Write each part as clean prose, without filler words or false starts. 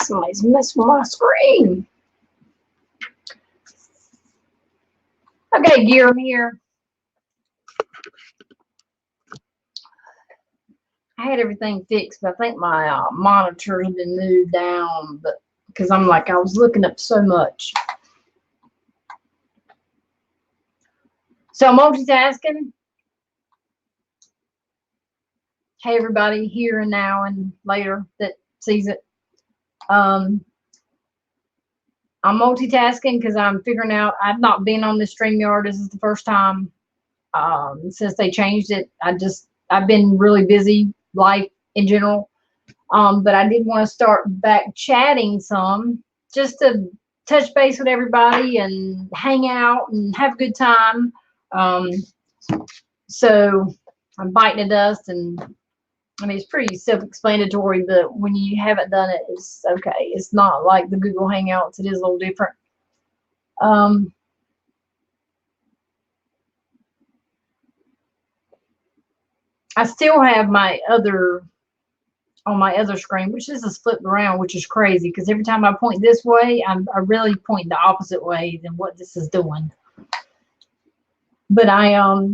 Somebody's messing with my screen. Okay, gear, I'm here. I had everything fixed, but I think my monitor has been moved down, but because I was looking up so much. So multitasking. Hey, everybody here and now and later that sees it. I'm multitasking because I'm figuring out I've not been on the StreamYard. This is the first time since they changed it. I've been really busy, life in general. But I did want to start back chatting some just to touch base with everybody and hang out and have a good time. So I'm biting the dust, and I mean, it's pretty self-explanatory, but when you haven't done it, it's okay. It's not like the Google Hangouts. It is a little different. I still have my other on my other screen, which this is flipped around, which is crazy because every time I point this way, I really point the opposite way than what this is doing. But I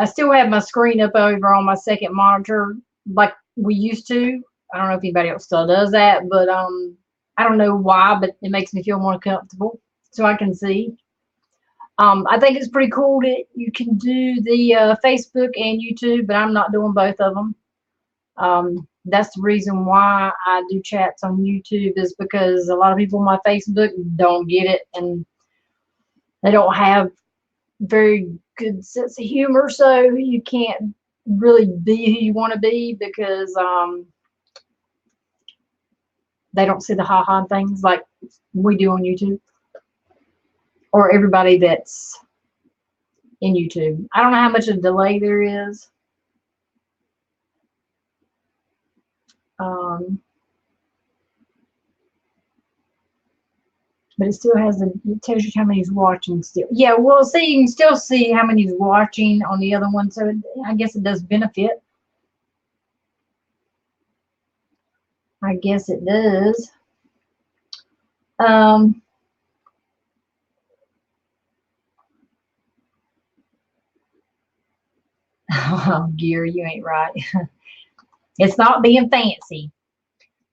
still have my screen up over on my second monitor like we used to. I don't know if anybody else still does that, but I don't know why, but it makes me feel more comfortable so I can see. I think it's pretty cool that you can do the Facebook and YouTube, but I'm not doing both of them. That's the reason why I do chats on YouTube, is because a lot of people on my Facebook don't get it, and they don't have very good sense of humor, so you can't really be who you want to be because they don't see the ha-ha things like we do on YouTube, or everybody that's in YouTube. I don't know how much of a delay there is. But it still has it tells you how many's watching still. Yeah, well, see, you can still see how many's watching on the other one, so I guess it does benefit. I guess it does. Oh, gear, you ain't right. It's not being fancy.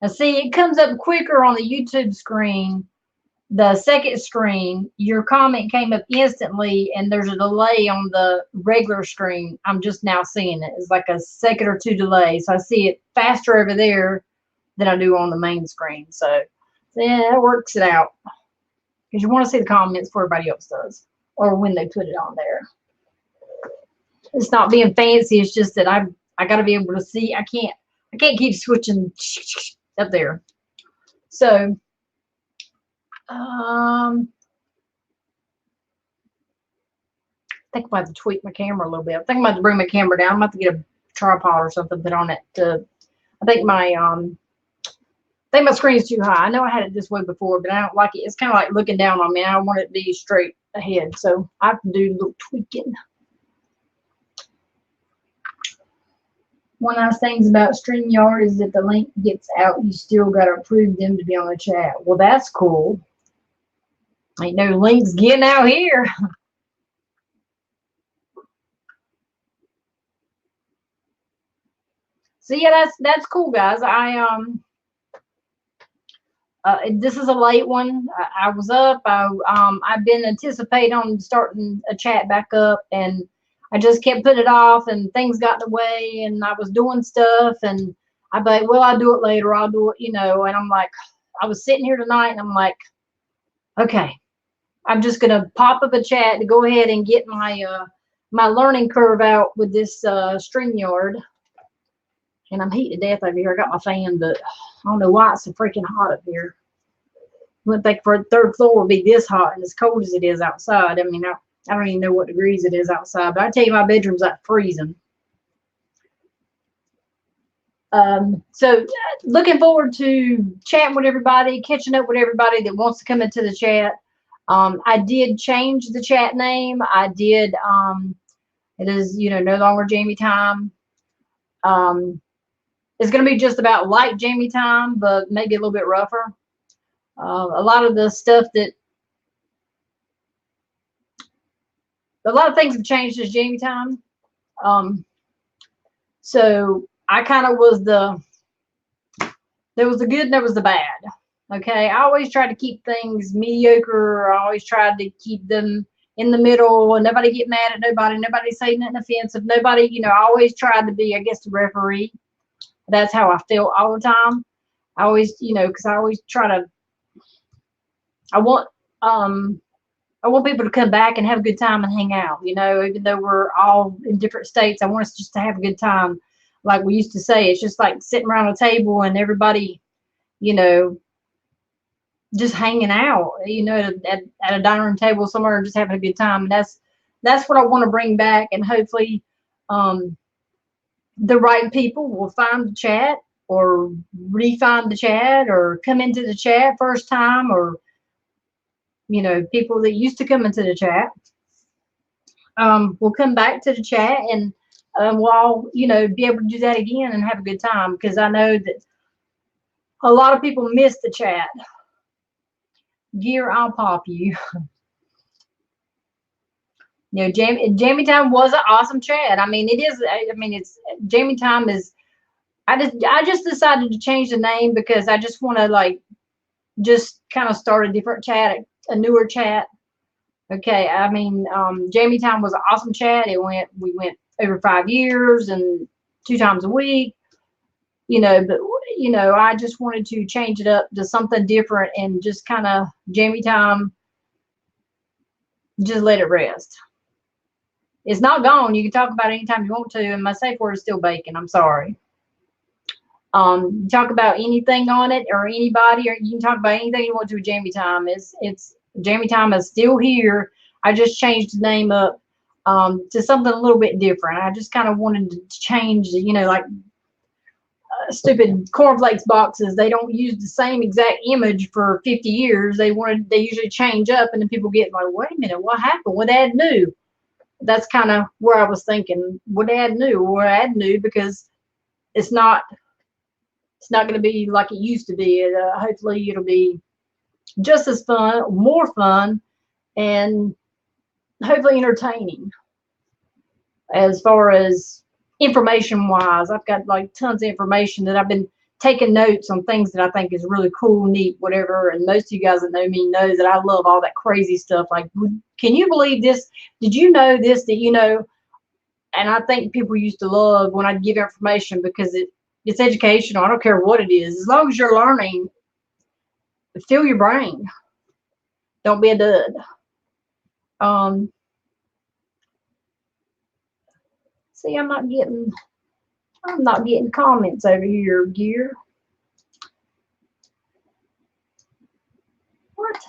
Now, see, it comes up quicker on the YouTube screen. The second screen, your comment came up instantly, and there's a delay on the regular screen. I'm just now seeing it. It's like a second or two delay. So I see it faster over there than I do on the main screen. So yeah, that works it out. Because you want to see the comments before everybody else does, or when they put it on there. It's not being fancy. It's just that I got to be able to see. I can't keep switching up there. So I think I'm about to tweak my camera a little bit. I think I'm about to bring my camera down. I'm about to get a tripod or something put on it. I think my screen is too high. I know I had it this way before, but I don't like it. It's kind of like looking down on me. I want it to be straight ahead, so I have to do a little tweaking. One nice things about StreamYard is that the link gets out, you still got to approve them to be on the chat. Well, that's cool. Ain't no links getting out here. So yeah, that's cool, guys. This is a late one. I was up. I've been anticipating on starting a chat back up, and I just kept putting it off, and things got in the way, and I was doing stuff, and I thought, well, I'll do it later. I'll do it, you know. And I'm like, I was sitting here tonight, and I'm like, okay, I'm just gonna pop up a chat to go ahead and get my my learning curve out with this StreamYard. And I'm heating to death over here. I got my fan, but I don't know why it's so freaking hot up here. I wouldn't think for a third floor would be this hot and as cold as it is outside. I mean, I don't even know what degrees it is outside, but I tell you, my bedroom's like freezing. So looking forward to chatting with everybody, catching up with everybody that wants to come into the chat. I did change the chat name. I did. It is, you know, no longer Jamie Time. It's going to be just about like Jamie Time, but maybe a little bit rougher. A lot of the stuff that, a lot of things have changed since Jamie time. Um, so I kind of was there was the good and there was the bad. Okay, I always tried to keep things mediocre. I always tried to keep them in the middle, and nobody get mad at nobody. Nobody say nothing offensive. Nobody, I always tried to be, I guess, the referee. That's how I feel all the time. I always, because I always try to. I want, I want people to come back and have a good time and hang out. Even though we're all in different states, I want us just to have a good time. Like we used to say, it's just like sitting around a table and everybody, you know, just hanging out, at a dining room table somewhere and just having a good time. And that's what I want to bring back. And hopefully, um, the right people will find the chat or re-find the chat or come into the chat first time, or people that used to come into the chat will come back to the chat, and we'll all be able to do that again and have a good time, because I know that a lot of people miss the chat. Gear, I'll pop you. Jamie Time was an awesome chat. I mean, it is. I mean, it's Jamie Time is. I just decided to change the name because I just want to just kind of start a different chat, a newer chat. Okay, I mean, Jamie Time was an awesome chat. We went over 5 years and 2 times a week. But I just wanted to change it up to something different and just kind of Jamie Time. Just let it rest. It's not gone. You can talk about it anytime you want to, and my safe word is still bacon. I'm sorry. Talk about anything on it or anybody, or you can talk about anything you want to with Jamie Time. It's Jamie Time is still here. I just changed the name up to something a little bit different. I just kind of wanted to change, like stupid cornflakes boxes. They don't use the same exact image for 50 years. They usually change up, and then people get like, wait a minute, what happened? What add new? That's kind of where I was thinking. What add new? Or add new, because it's not going to be like it used to be. Hopefully it'll be just as fun, more fun, and hopefully entertaining. As far as information wise, I've got like tons of information that I've been taking notes on, things that I think is really cool, neat, whatever. And most of you guys that know me know that I love all that crazy stuff. Like, can you believe this? Did you know this? And I think people used to love when I give information, because it's educational. I don't care what it is. As long as you're learning, fill your brain. Don't be a dud. See, I'm not getting comments over here, Gear. What?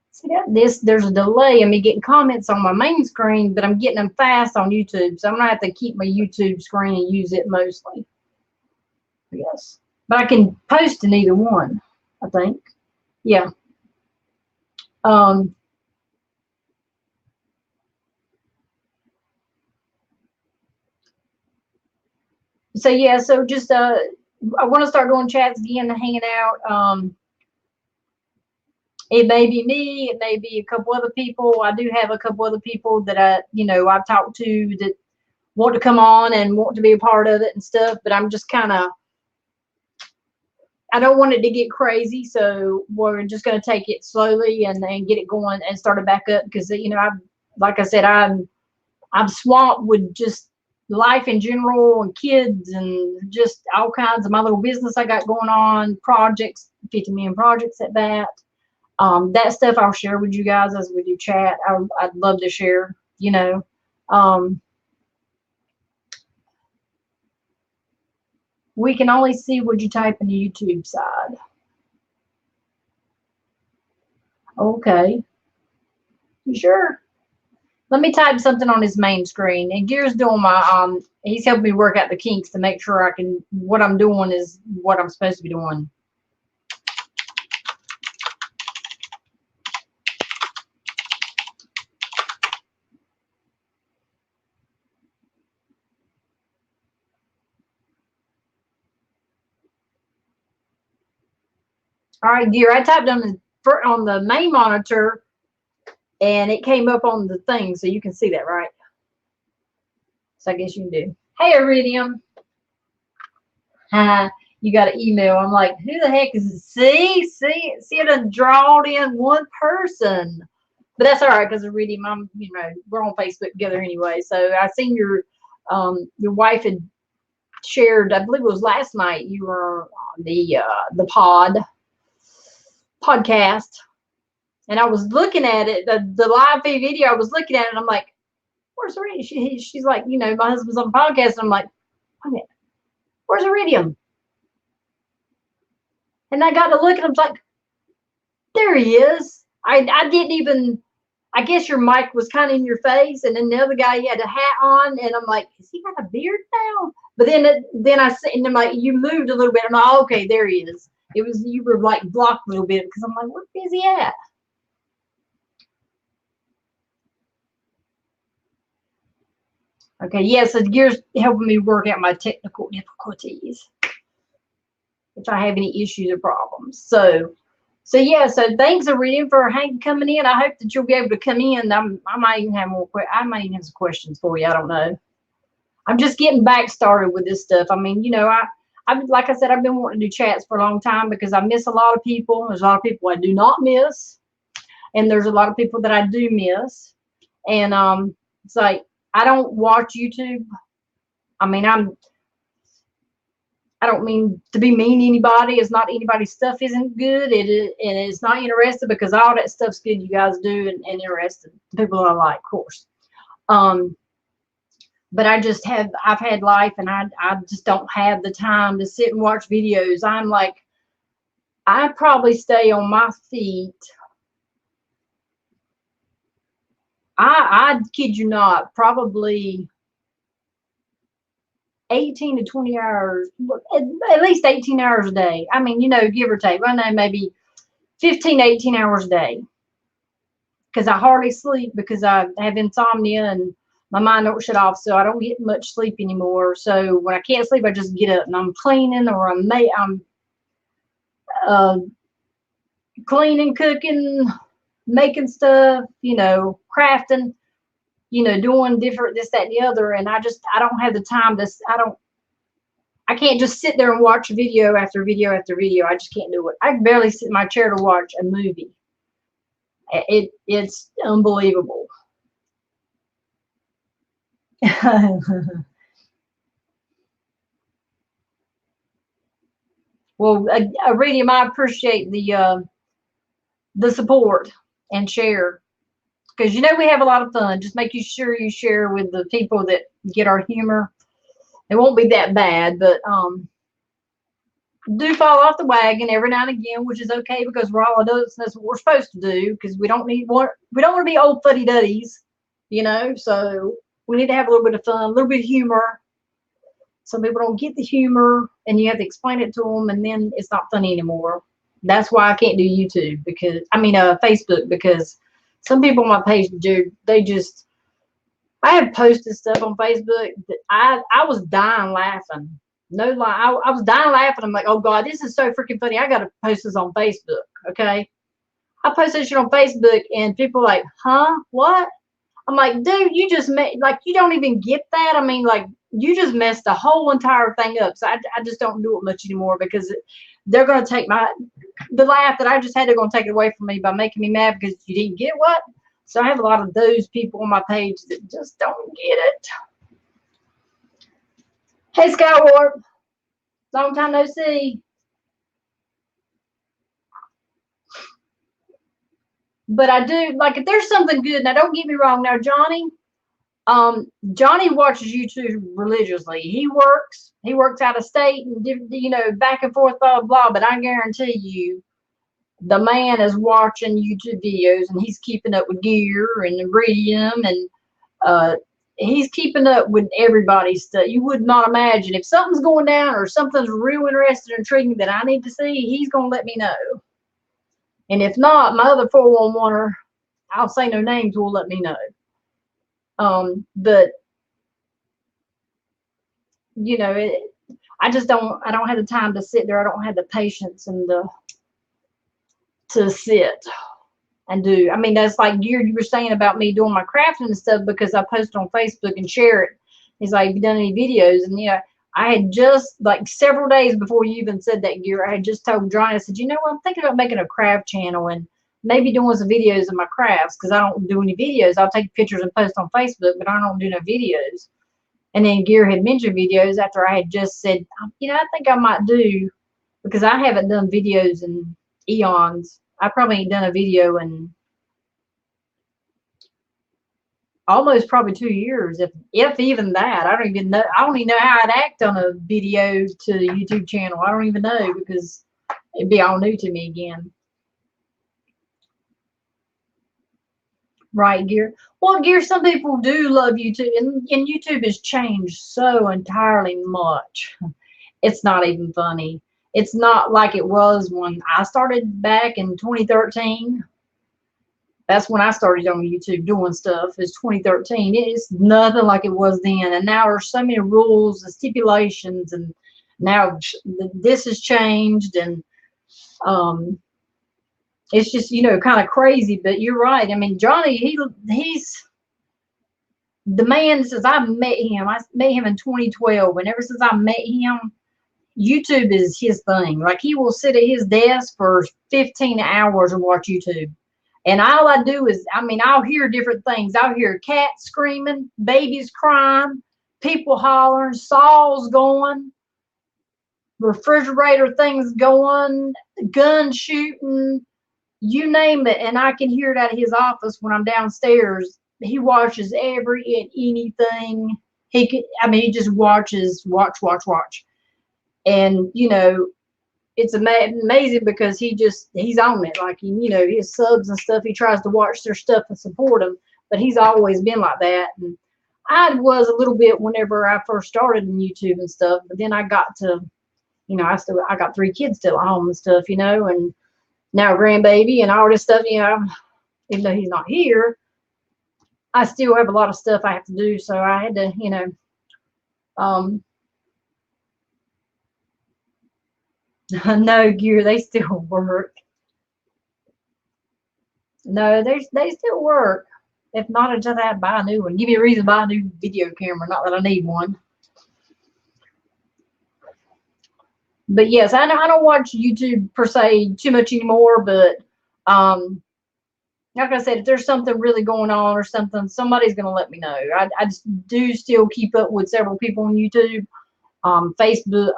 See that? There's a delay in me getting comments on my main screen, but I'm getting them fast on YouTube. So I'm gonna have to keep my YouTube screen and use it mostly. Yes. But I can post in either one, I think. Yeah. So yeah, so just I want to start going chats again and hanging out. It may be me, it may be a couple other people. I do have a couple other people that I've talked to that want to come on and want to be a part of it and stuff, but I'm just kind of, I don't want it to get crazy, so we're just going to take it slowly and get it going and start it back up, because like I said, I'm swamped with just life in general and kids and just all kinds of my little business I got going on, projects, 50 million projects at that. That stuff I'll share with you guys as we do chat. I'd love to share, we can only see what you type in the YouTube side. Okay. You sure? Let me type something on his main screen. And Gear's doing my, he's helping me work out the kinks to make sure what I'm doing is what I'm supposed to be doing. All right, dear. I typed on the main monitor, and it came up on the thing, so you can see that, right? So I guess you can do. Hey, Iridium. You got an email. I'm like, who the heck is it? See, it done drawed in one person. But that's all right, because Iridium, we're on Facebook together anyway. So I seen your wife had shared, I believe it was last night, you were on the podcast, and I was looking at it, the live feed video. I was looking at it, and I'm like, where's Iridium? She's like, my husband's on the podcast, and I'm like, okay, where's Iridium? And I got to look, and I was like, there he is. I didn't even, I guess your mic was kind of in your face, and then the other guy, he had a hat on, and I'm like, has he got a beard now? But then I said, and I'm like, you moved a little bit. I'm like, oh, okay, there he is. It was, you were like blocked a little bit, because I'm like, where is he at? Okay, yeah, so Gear's helping me work out my technical difficulties if I have any issues or problems. So yeah, so thanks, Iridium, for Hank coming in. I hope that you'll be able to come in. I might even have I might even have some questions for you. I don't know. I'm just getting back started with this stuff. I mean, I like I said, I've been wanting to do chats for a long time because I miss a lot of people. There's a lot of people I do not miss, and there's a lot of people that I do miss. And it's like I don't watch YouTube. I mean, I don't mean to be mean to anybody. It's not anybody's stuff isn't good. And it's not interesting, because all that stuff's good you guys do, and interesting. The people I like, of course. But I've had life, and I just don't have the time to sit and watch videos. I'm like, I probably stay on my feet. I kid you not, probably 18 to 20 hours, at least 18 hours a day. I mean, give or take. I know maybe 15 to 18 hours a day, because I hardly sleep, because I have insomnia and my mind don't shut off, so I don't get much sleep anymore. So when I can't sleep, I just get up and I'm cleaning, or I'm uh, cleaning, cooking, making stuff, crafting, doing different this, that, and the other. And I don't have the time to, I can't just sit there and watch video after video after video. I just can't do it. I can barely sit in my chair to watch a movie. It's unbelievable. Well, Iridium, I appreciate the support and share, because we have a lot of fun. Just make sure you share with the people that get our humor. It won't be that bad, but do fall off the wagon every now and again, which is okay, because we're all adults and that's what we're supposed to do, because we don't want to be old fuddy duddies, so we need to have a little bit of fun, a little bit of humor. Some people don't get the humor, and you have to explain it to them, and then it's not funny anymore. That's why I can't do YouTube, because Facebook, because some people on my page, they just, I have posted stuff on Facebook that I was dying laughing. No lie, I was dying laughing. I'm like, oh God, this is so freaking funny. I got to post this on Facebook. Okay, I posted shit on Facebook, and people are like, huh, what? I'm like, dude, you just like, you don't even get that. I mean, like, you just messed the whole entire thing up. So I just don't do it much anymore, because they're going to take the laugh that I just had. They're going to take it away from me by making me mad because you didn't get what. So I have a lot of those people on my page that just don't get it. Hey, Skywarp, long time no see. But I do, like, if there's something good, now don't get me wrong. Now, Johnny watches YouTube religiously. He works out of state, and back and forth, blah blah. But I guarantee you, the man is watching YouTube videos, and he's keeping up with Gear and Iridium, and he's keeping up with everybody's stuff. You would not imagine, if something's going down or something's real interesting or intriguing that I need to see, he's gonna let me know. And if not, my other 411er, I'll say no names, will let me know. But I don't have the time to sit there. I don't have the patience and to sit and do. I mean, that's like you were saying about me doing my crafting and stuff, because I post on Facebook and share it. He's like, have you done any videos? And yeah, I had just, like, several days before you even said that, Gear, I had just told Johnny, I said, you know what, I'm thinking about making a craft channel and maybe doing some videos of my crafts, because I don't do any videos. I'll take pictures and post on Facebook, but I don't do no videos. And then Gear had mentioned videos after I had just said, you know, I think I might do, because I haven't done videos in eons. I probably ain't done a video in almost probably 2 years, if even that. I don't even know. I don't even know how I'd act on a video to the YouTube channel. I don't even know, because it'd be all new to me again. Right, Gear. Well, Gear, some people do love YouTube, and YouTube has changed so entirely much. It's not even funny. It's not like it was when I started back in 2013. That's when I started on YouTube doing stuff. It's 2013. It's nothing like it was then. And now there's so many rules and stipulations, and now this has changed, and it's just, you know, kind of crazy. But you're right. I mean, Johnny, he's the man. Since I met him in 2012, and ever since I met him, YouTube is his thing. Like, he will sit at his desk for 15 hours and watch YouTube. And all I do is, I mean, I'll hear different things. I'll hear cats screaming, babies crying, people hollering, saws going, refrigerator things going, gun shooting, you name it. And I can hear it out of his office when I'm downstairs. He watches every and anything. He just watches, watch. And, you know, it's amazing, because he's on it. Like, you know, his subs and stuff, he tries to watch their stuff and support them, but he's always been like that. And I was a little bit whenever I first started in YouTube and stuff, but then I got to, you know, I got 3 kids still at home and stuff, you know, and now a grandbaby and all this stuff, you know. Even though he's not here, I still have a lot of stuff I have to do, so I had to, you know, no, Gear, they still work. No, they still work. If not, until I buy a new one. Give me a reason to buy a new video camera. Not that I need one. But yes, I don't watch YouTube per se too much anymore. But like I said, if there's something really going on or something, somebody's gonna let me know. I just do still keep up with several people on YouTube. Facebook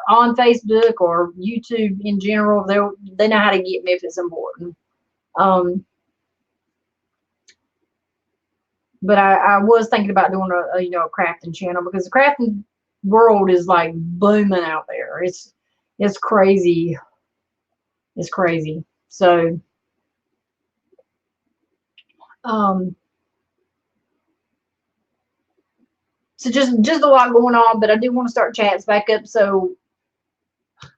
or YouTube in general, they know how to get me if it's important. But I was thinking about doing a you know, a crafting channel, because the crafting world is like booming out there. It's crazy. It's crazy. So so just a lot going on, but I do want to start chats back up so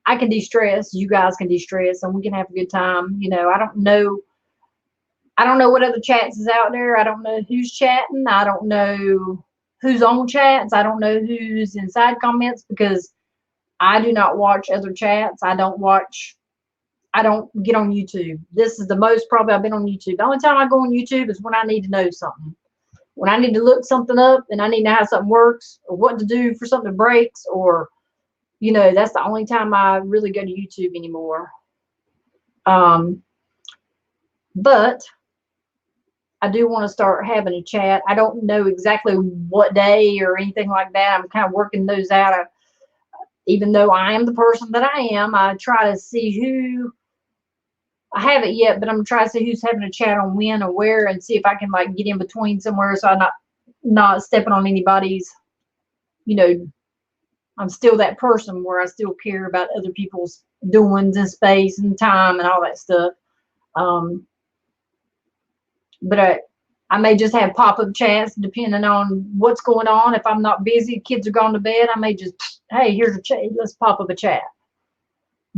I can de-stress, you guys can de-stress, and we can have a good time. You know, I don't know what other chats is out there. I don't know who's chatting. I don't know who's on chats. I don't know who's inside comments, because I do not watch other chats. I don't get on YouTube. This is the most probably I've been on YouTube. The only time I go on YouTube is when I need to know something. When I need to look something up and I need to know how something works, or what to do for something breaks, or, you know, that's the only time I really go to YouTube anymore. But I do want to start having a chat. I don't know exactly what day or anything like that. I'm kind of working those out. Even though I am the person that I am, I try to see who. I haven't yet, but I'm trying to see who's having a chat on when or where, and see if I can, like, get in between somewhere, so I'm not stepping on anybody's, you know, I'm still that person where I still care about other people's doings and space and time and all that stuff. But I may just have pop-up chats depending on what's going on. If I'm not busy, kids are gone to bed, I may just, hey, here's a chat, let's pop up a chat.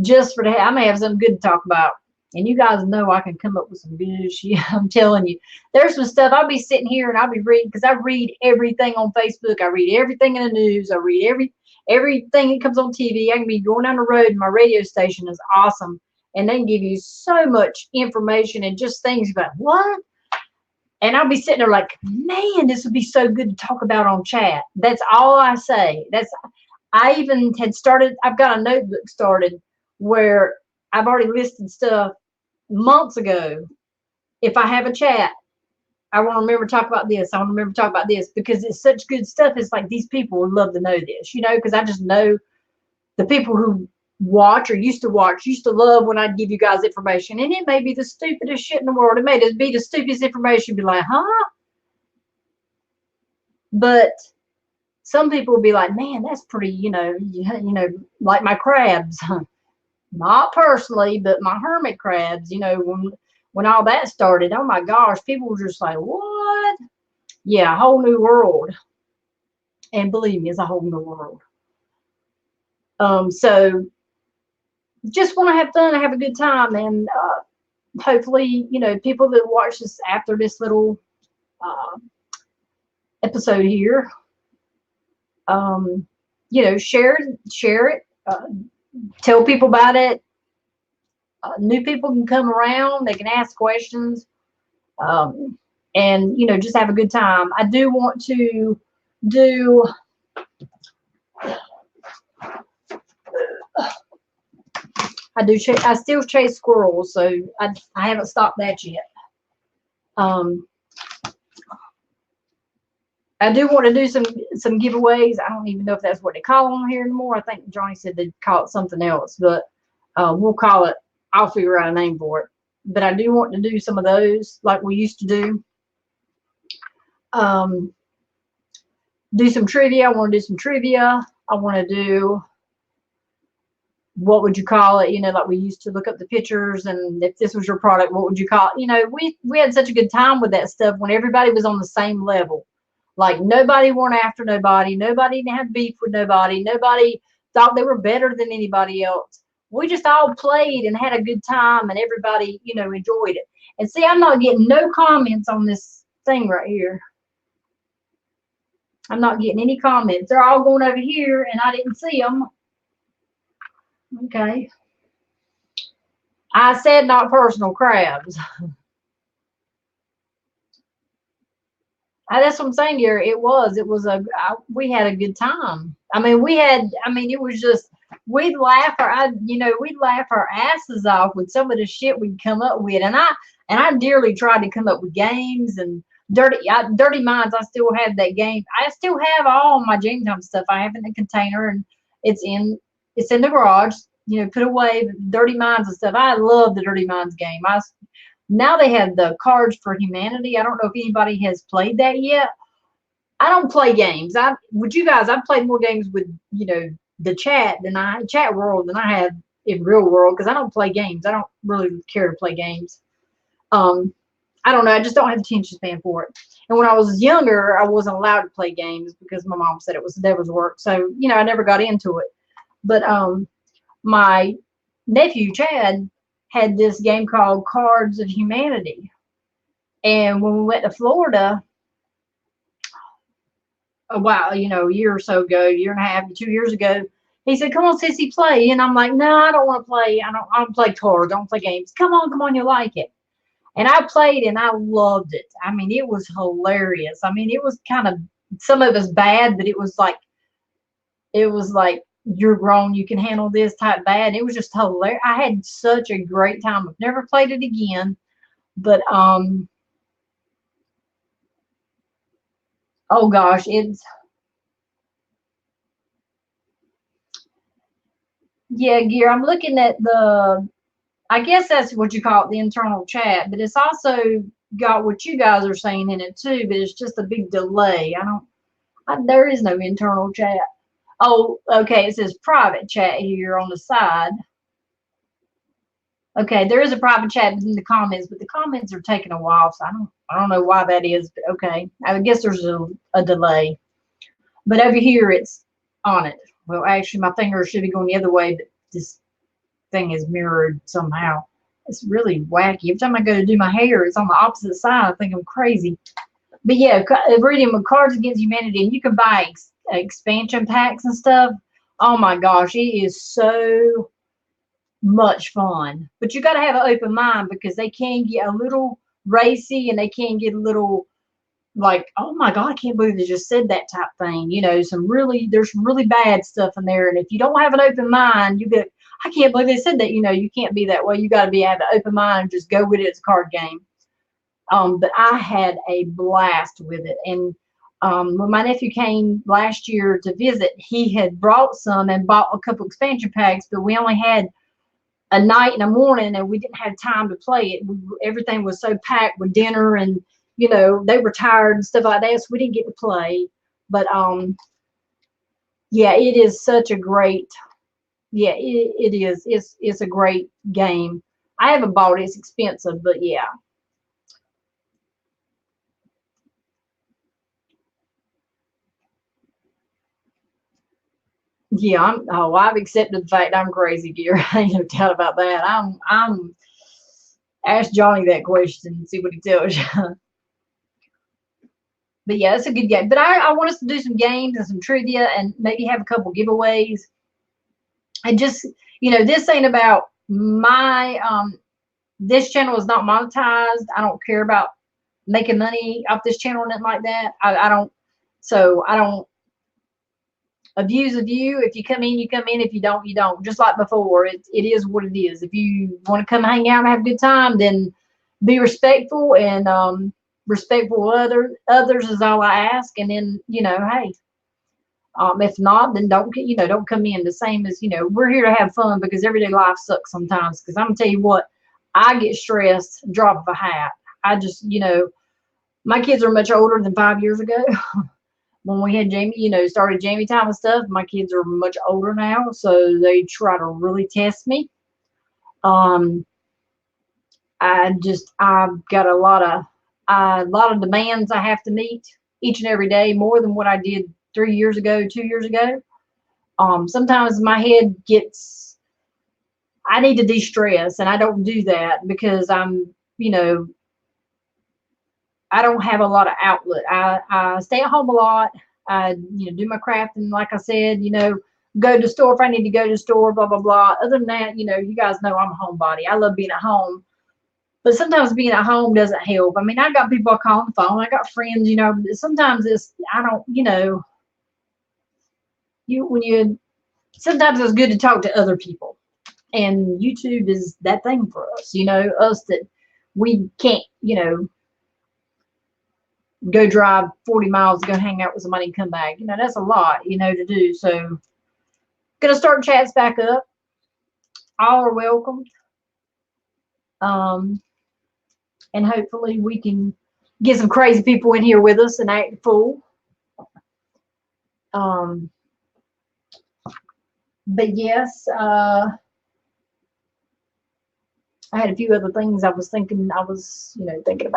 Just for that, I may have something good to talk about. And you guys know I can come up with some good shit. I'm telling you. There's some stuff I'll be sitting here and I'll be reading, because I read everything on Facebook. I read everything in the news. I read everything that comes on TV. I can be going down the road and my radio station is awesome. and they can give you so much information and just things about what. And I'll be sitting there like, man, this would be so good to talk about on chat. That's all I say. I even had started, I've got a notebook started where I've already listed stuff months ago. If I have a chat, I want to remember to talk about this. I want to remember to talk about this because it's such good stuff. It's like these people would love to know this, because I just know the people who watch or used to watch used to love when I'd give you guys information. And it may be the stupidest shit in the world. It may just be the stupidest information. Be like, huh? But some people will be like, man, that's pretty, like my crabs. Not personally, but my hermit crabs, when all that started, oh my gosh, people were just like, what? Yeah, a whole new world. And believe me, it's a whole new world. So just want to have fun and have a good time. And hopefully, people that watch this after this little episode here, share it. Tell people about it. New people can come around. They can ask questions. And, just have a good time. I do want to do... I still chase squirrels, so I haven't stopped that yet. I do want to do some giveaways. I don't even know if that's what they call them here anymore. I think Johnny said they'd call it something else, but we'll call it, I'll figure out a name for it. But I do want to do some of those like we used to do. Do some trivia. I want to do some trivia. I want to do, what would you call it? Like we used to look up the pictures, and if this was your product, what would you call it? We had such a good time with that stuff when everybody was on the same level. Like nobody went after nobody. Nobody didn't have beef with nobody. Nobody thought they were better than anybody else. We just all played and had a good time, and everybody, enjoyed it. And see, I'm not getting no comments on this thing right here. I'm not getting any comments. They're all going over here, and I didn't see them. Okay. I said not personal crabs. That's what I'm saying here. We had a good time. It was just, we'd laugh our asses off with some of the shit we'd come up with. And I dearly tried to come up with games and Dirty Minds. I still have that game. I still have all my Jamestown stuff. I have it in a container, and it's in the garage, put away. Dirty Minds and stuff. I love the Dirty Minds game. Now they have the Cards for Humanity. I don't know if anybody has played that yet. I don't play games. I've played more games with, the chat world than I have in real world, because I don't play games. I don't really care to play games. I don't know. I just don't have the attention span for it. And when I was younger, I wasn't allowed to play games because my mom said it was the devil's work. So, I never got into it. But my nephew, Chad, had this game called Cards of Humanity. And when we went to Florida, a year or so ago, year and a half, 2 years ago, he said, come on, Sissy, play. And I'm like, no, I don't want to play. I don't play cards. I don't play games. Come on, you'll like it. And I played, and I loved it. It was hilarious. It was kind of, some of us bad, but it was like, you're grown, you can handle this type bad. It was just hilarious. I had such a great time. I've never played it again, but oh gosh, Gear. I'm looking at I guess that's what you call it, the internal chat, but it's also got what you guys are saying in it too, but it's just a big delay. There is no internal chat. Oh, okay, it says private chat here on the side. Okay, there is a private chat in the comments, but the comments are taking a while, so I don't know why that is, but okay. I guess there's a delay. But over here, it's on it. Well, actually, my finger should be going the other way, but this thing is mirrored somehow. It's really wacky. Every time I go to do my hair, it's on the opposite side. I think I'm crazy. But yeah, reading with Cards Against Humanity, and you can buy expansion packs and stuff. Oh my gosh, it is so much fun. But you got to have an open mind because they can get a little racy and they can get a little like, oh my God, I can't believe they just said that type thing. You know, there's some really bad stuff in there. And if you don't have an open mind, you get, I can't believe they said that. You know, you can't be that way. You got to have an open mind and just go with it. It's a card game. But I had a blast with it. And when my nephew came last year to visit, he had brought some and bought a couple expansion packs, but we only had a night and a morning, and we didn't have time to play it. Everything was so packed with dinner, and you know they were tired and stuff like that, so we didn't get to play. But yeah, it is such a great. Yeah, it is. It's a great game. I haven't bought it. It's expensive, but yeah. Yeah, I've accepted the fact I'm crazy, dear. I ain't no doubt about that. I'm ask Johnny that question and see what he tells you. But yeah, it's a good game. But I want us to do some games and some trivia and maybe have a couple giveaways. And just, you know, this ain't about my this channel is not monetized. I don't care about making money off this channel or nothing like that. I don't, so I don't. A view's a view. If you come in, you come in. If you don't, you don't. Just like before, it is what it is. If you want to come hang out and have a good time, then be respectful and respectful of others is all I ask. And then, you know, hey, if not, then don't come in. The same as, you know, we're here to have fun because everyday life sucks sometimes. Because I'm gonna tell you what, I get stressed drop of a hat. I just, you know, my kids are much older than 5 years ago. When we had Jamie, you know, started Jamie time and stuff, my kids are much older now, so they try to really test me. Um, I've got a lot of demands I have to meet each and every day, more than what I did 3 years ago, 2 years ago. Sometimes my head gets, I need to de-stress, and I don't do that because I'm, you know, I don't have a lot of outlet. I stay at home a lot. I, you know, do my crafting, like I said, you know, go to the store if I need to go to the store, blah, blah, blah. Other than that, you know, you guys know I'm a homebody. I love being at home. But sometimes being at home doesn't help. I mean, I got people I call on the phone. I got friends, you know, sometimes it's, I don't, you know, sometimes it's good to talk to other people. And YouTube is that thing for us, you know, us that we can't, you know, go drive 40 miles to go hang out with somebody and come back. You know, that's a lot, you know, to do. So, gonna start chats back up. All are welcome. And hopefully we can get some crazy people in here with us and act a fool. But yes, I had a few other things I was thinking, you know, thinking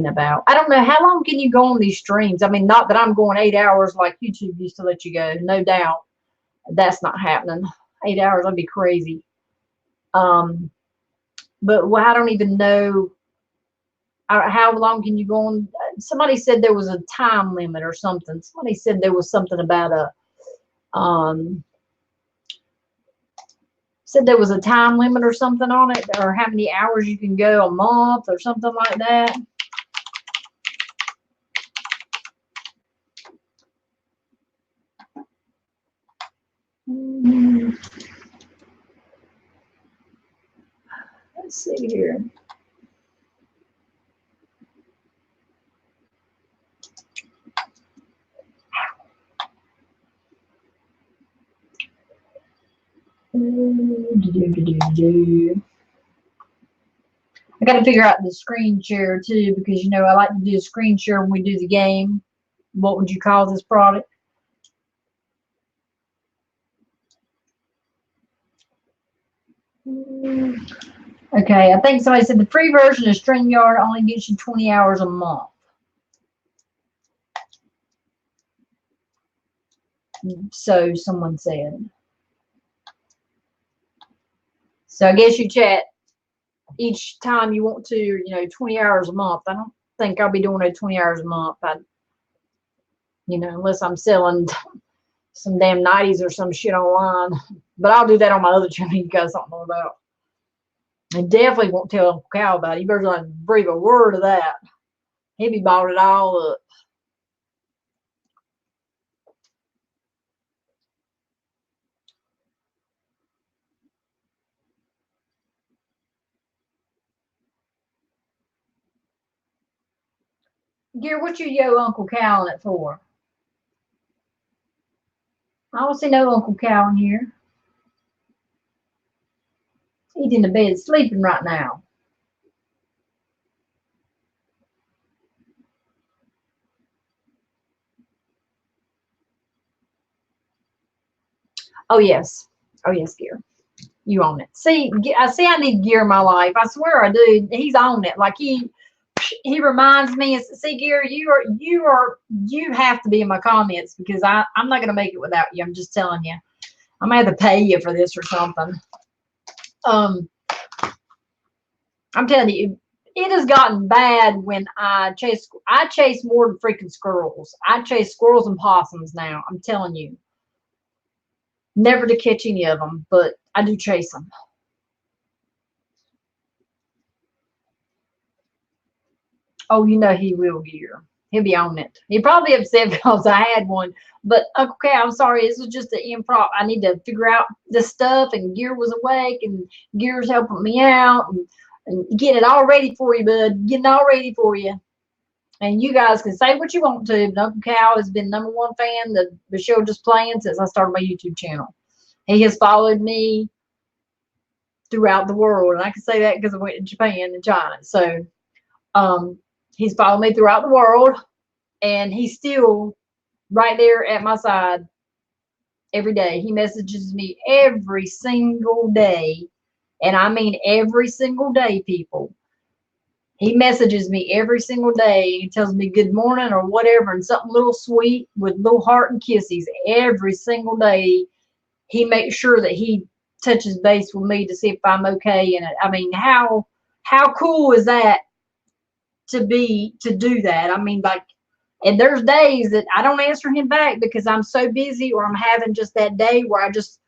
about. I don't know, how long can you go on these streams? I mean, not that I'm going 8 hours like YouTube used to let you go, no doubt. That's not happening. 8 hours, I'd be crazy. But well, I don't even know how long can you go on. Somebody said there was a time limit or something. Somebody said there was something about a said there was a time limit or something on it, or how many hours you can go a month or something like that. Let's see here. I got to figure out the screen share too, because you know I like to do a screen share when we do the game. What would you call this product? Okay, I think somebody said the free version of StreamYard only gets you 20 hours a month. So someone said. So I guess you chat each time you want to, you know, 20 hours a month. I don't think I'll be doing it 20 hours a month. You know, unless I'm selling some damn 90s or some shit online. But I'll do that on my other channel you guys don't know about. And definitely won't tell Uncle Cal about it. You better not breathe a word of that. He'd be balled it all up. Gear, what you yo Uncle Cal in it for? I don't see no Uncle Cal in here. He's in the bed sleeping right now. Oh yes. Oh yes, Gear. You own it. See, I need Gear in my life. I swear I do. He's on it. Like he reminds me. See, Gear, you have to be in my comments because I'm not gonna make it without you. I'm just telling you. I'm gonna have to pay you for this or something. I'm telling you, it has gotten bad when I chase more than freaking squirrels. I chase squirrels and possums now. I'm telling you. Never to catch any of them, but I do chase them. Oh, you know he will, Gear. He'll be on it. He'll probably upset because I had one. But okay, I'm sorry. This was just an improv. I need to figure out this stuff, and Gear was awake, and Gear's helping me out, and get it all ready for you, bud. Getting all ready for you. And you guys can say what you want to, but Uncle Cal has been #1 fan of the show Just Playing since I started my YouTube channel. He has followed me throughout the world, and I can say that because I went to Japan and China. So, he's followed me throughout the world, and he's still right there at my side every day. He messages me every single day, and I mean every single day, people. He messages me every single day. He tells me good morning or whatever, and something little sweet with little heart and kisses every single day. He makes sure that he touches base with me to see if I'm okay. And I mean, how cool is that to do that? I mean, like, and there's days that I don't answer him back because I'm so busy or I'm having just that day where I just,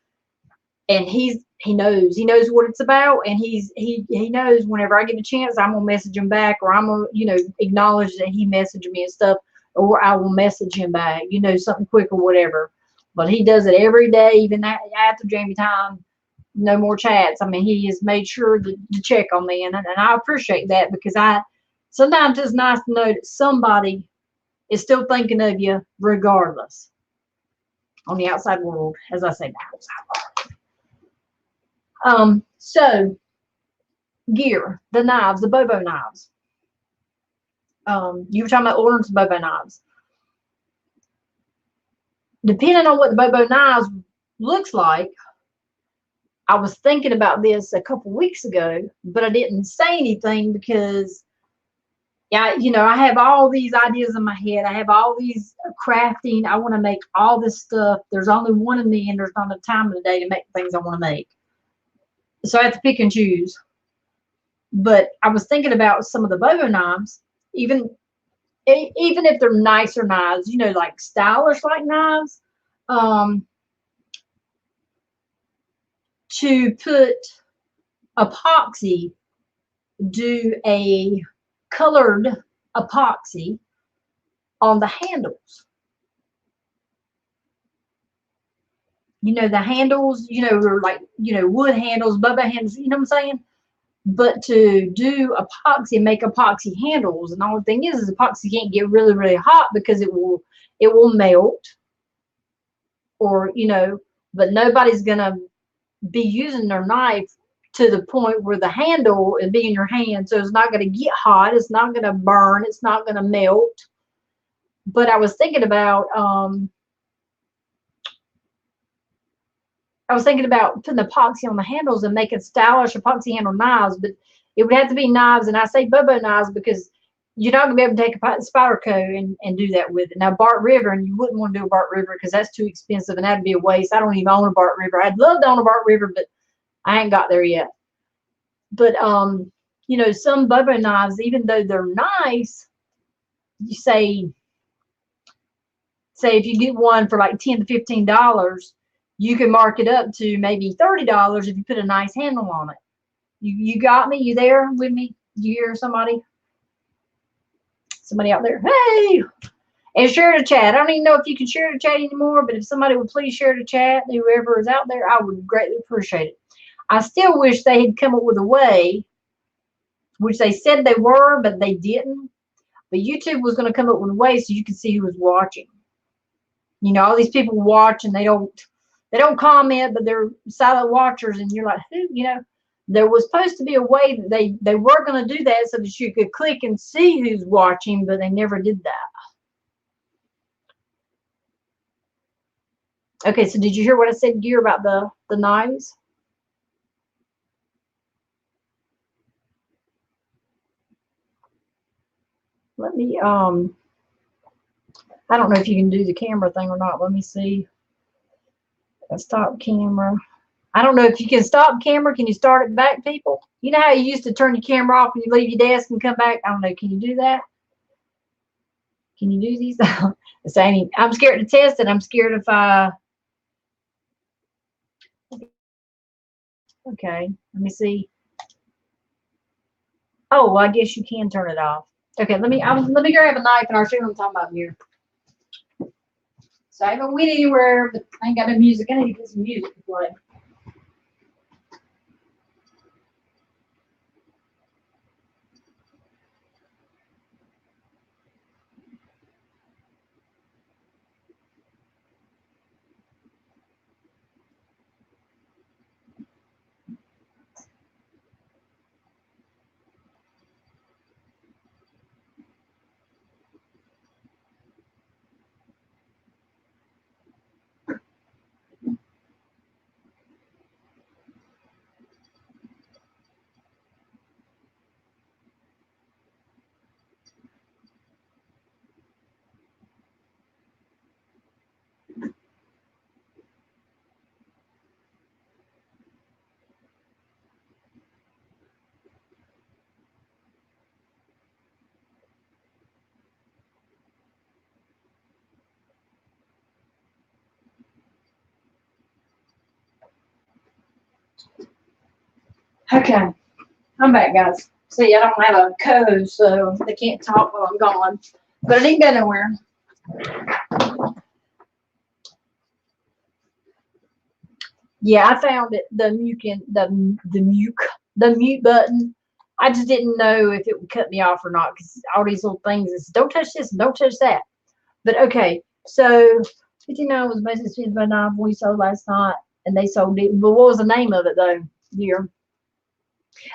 and he knows what it's about, and he knows whenever I get a chance I'm gonna message him back, or I'm gonna acknowledge that he messaged me and stuff, or I will message him back, something quick or whatever. But he does it every day, even after Jamie time. No more chats. I mean, he has made sure to check on me, and I appreciate that, because sometimes it's nice to know that somebody is still thinking of you regardless on the outside world, as I say, the outside world. So Gear, the knives, the Bobo knives. You were talking about ordering some Bobo knives. Depending on what the Bobo knives looks like, I was thinking about this a couple weeks ago, but I didn't say anything because, yeah, I have all these ideas in my head. I have all these crafting. I want to make all this stuff. There's only one of me, and there's not enough time in the day to make the things I want to make. So I have to pick and choose. But I was thinking about some of the Bobo knives, even if they're nicer knives, like stylish like knives, to put epoxy, do a colored epoxy on the handles. The handles, are like, wood handles, Bobo handles, you know what I'm saying? But to do epoxy, make epoxy handles, and the only thing is epoxy can't get really, really hot because it will melt, or but nobody's gonna be using their knife to the point where the handle is be in your hand, so it's not gonna get hot, it's not gonna burn, it's not gonna melt. But I was thinking about putting epoxy on the handles and making stylish epoxy handle knives, but it would have to be knives, and I say Bobo knives because you're not going to be able to take a Spyderco and do that with it. Now, Bart River, and you wouldn't want to do a Bart River because that's too expensive and that'd be a waste. I don't even own a Bart River. I'd love to own a Bart River, but I ain't got there yet. But, some Bobo knives, even though they're nice, you say say if you get one for like $10 to $15, you can mark it up to maybe $30 if you put a nice handle on it. You got me? You there with me? You hear somebody? Somebody out there? Hey! And share the chat. I don't even know if you can share the chat anymore, but if somebody would please share the chat, whoever is out there, I would greatly appreciate it. I still wish they had come up with a way, which they said they were, but they didn't. But YouTube was going to come up with a way so you could see who was watching. You know, all these people watch and they don't comment, but they're silent watchers, and you're like, who? You know, there was supposed to be a way that they were going to do that so that you could click and see who's watching, but they never did that. Okay, so did you hear what I said, Gear, about the knives? Let me, I don't know if you can do the camera thing or not. Let me see. Stop camera. I don't know if you can stop camera. Can you start it back, people? You know how you used to turn your camera off and you leave your desk and come back? I don't know. Can you do that? Can you do these? I'm scared to test it. I'm scared if I... Okay, let me see. Oh, well, I guess you can turn it off. Okay, let me grab a knife and I'll show you what I'm talking about here. So I haven't went anywhere, but I ain't got no music. I need to get some music to play. Okay, I'm back, guys. See, I don't have a code, so they can't talk while I'm gone. But it ain't going nowhere. Yeah, I found it. The mute button. I just didn't know if it would cut me off or not, because all these little things is don't touch this and don't touch that. But okay, so 59 was basically spent by knife we sold last night, and they sold it. But what was the name of it though? Here,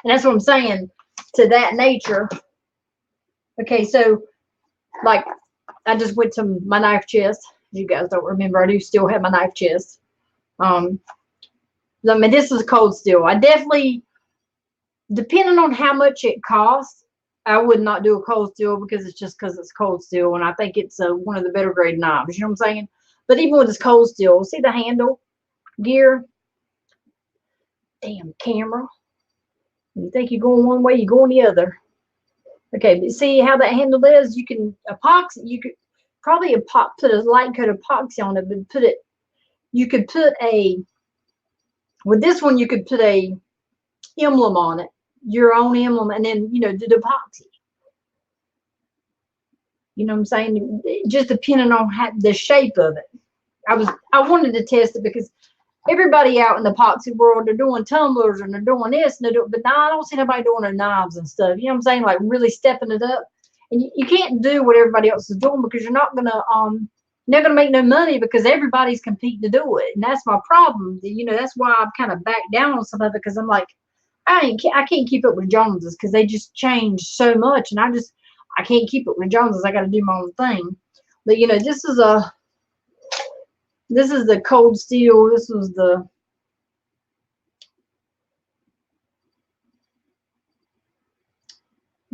and that's what I'm saying. To that nature. Okay, so like I just went to my knife chest. You guys don't remember? I do still have my knife chest. I mean, this is cold steel. I definitely, depending on how much it costs, I would not do a cold steel because it's cold steel, and I think it's one of the better grade knives. You know what I'm saying? But even with this cold steel, see the handle, Gear? Damn camera. You think you're going one way, you're going the other. Okay, but see how that handle is? You can epoxy. You could probably put a light coat epoxy on it, but you could put a, with this one, you could put a emblem on it, your own emblem, and then, you know, do the epoxy. You know what I'm saying? Just depending on the shape of it. I wanted to test it because everybody out in the epoxy world, they're doing tumblers and they're doing this and but now I don't see nobody doing their knives and stuff. You know what I'm saying? Like really stepping it up. And you can't do what everybody else is doing because you're not gonna make no money because everybody's competing to do it. And that's my problem. You know, that's why I've kind of backed down on some of it, because I'm like, I can't keep up with Joneses because they just change so much, and I can't keep up with Joneses. I got to do my own thing. But you know, this is the cold steel. This was the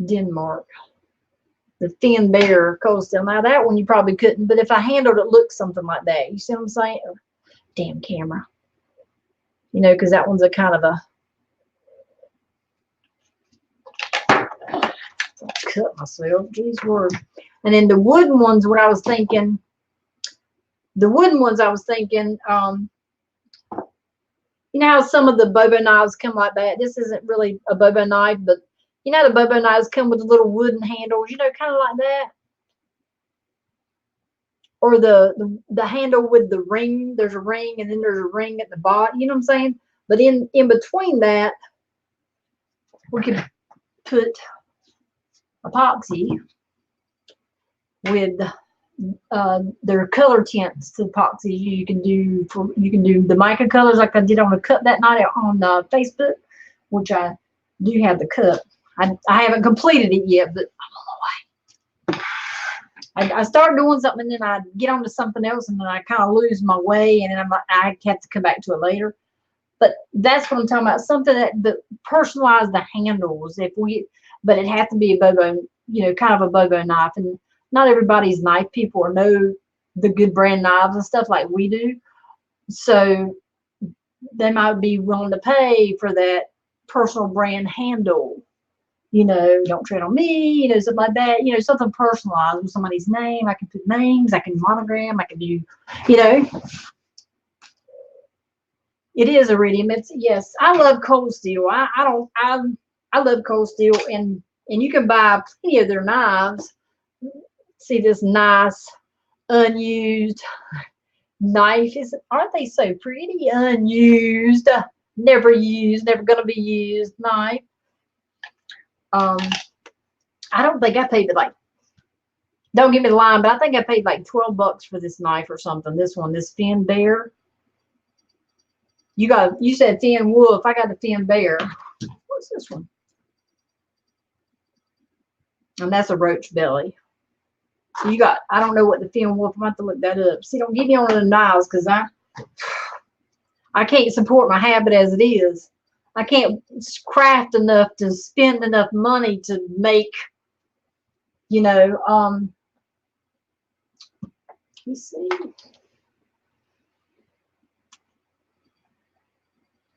Denmark, the Thin Bear cold steel. Now that one you probably couldn't, but if I handled it, look something like that. You see what I'm saying? Damn camera. You know, because that one's a kind of a, cut myself. Geez, word. And then the wooden ones, what I was thinking, The wooden ones, I was thinking, you know how some of the Bobo knives come like that? This isn't really a Bobo knife, but you know the Bobo knives come with the little wooden handles, you know, kind of like that. Or the handle with the ring. There's a ring, and then there's a ring at the bottom. You know what I'm saying? But in between that, we could put epoxy with their color tints to epoxy. You can do the mica colors like I did on the cup that night on Facebook, which I do have the cup. I haven't completed it yet, but I start doing something and then I get onto something else and then I kind of lose my way and then I'm like, I have to come back to it later. But that's what I'm talking about. Something that personalize the handles. But it has to be a Bobo, you know, kind of a Bobo knife. And not everybody's knife people or know the good brand knives and stuff like we do. So they might be willing to pay for that personal brand handle. You know, don't tread on me, you know, something like that, you know, something personalized with somebody's name. I can put names, I can monogram, I can do, you know. It is iridium. It's, yes, I love Cold Steel. I love Cold Steel, and you can buy plenty of their knives. See this nice unused knife. Aren't they so pretty? Unused, never used, never gonna be used knife. I don't think I paid like, don't give me the line, but I think I paid like $12 for this knife or something. This one, this Finn Bear. You said Finn Wolf. I got the Finn Bear. What's this one? And that's a roach belly. So I don't know what the Finn Wolf, I'm going to have to look that up. See, don't get me on the knives because I can't support my habit as it is. I can't craft enough to spend enough money to make, you know, let me see.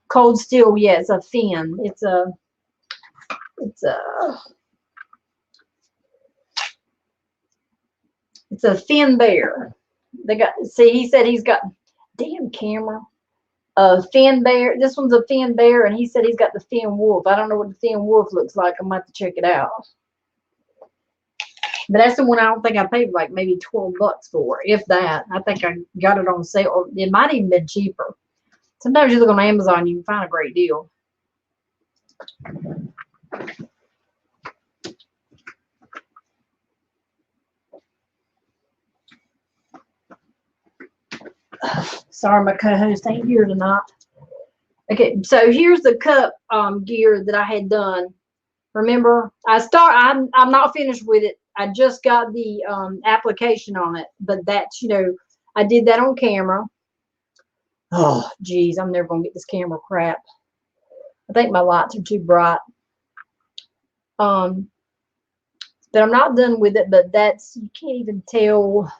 Cold Steel, yeah, it's a Finn. It's a Finn Bear. He said he's got, damn camera. Finn Bear. This one's a Finn Bear, and he said he's got the Finn Wolf. I don't know what the Finn Wolf looks like. I'm going to have to check it out. But that's the one I don't think I paid like maybe $12 for, if that. I think I got it on sale. It might even been cheaper. Sometimes you look on Amazon, you can find a great deal. Sorry, my co-host ain't here tonight. Okay, so here's the cup gear that I had done. Remember, I'm not finished with it. I just got the application on it, but that's, you know, I did that on camera. Oh, geez, I'm never gonna get this camera crap. I think my lights are too bright. But I'm not done with it. But that's, you can't even tell.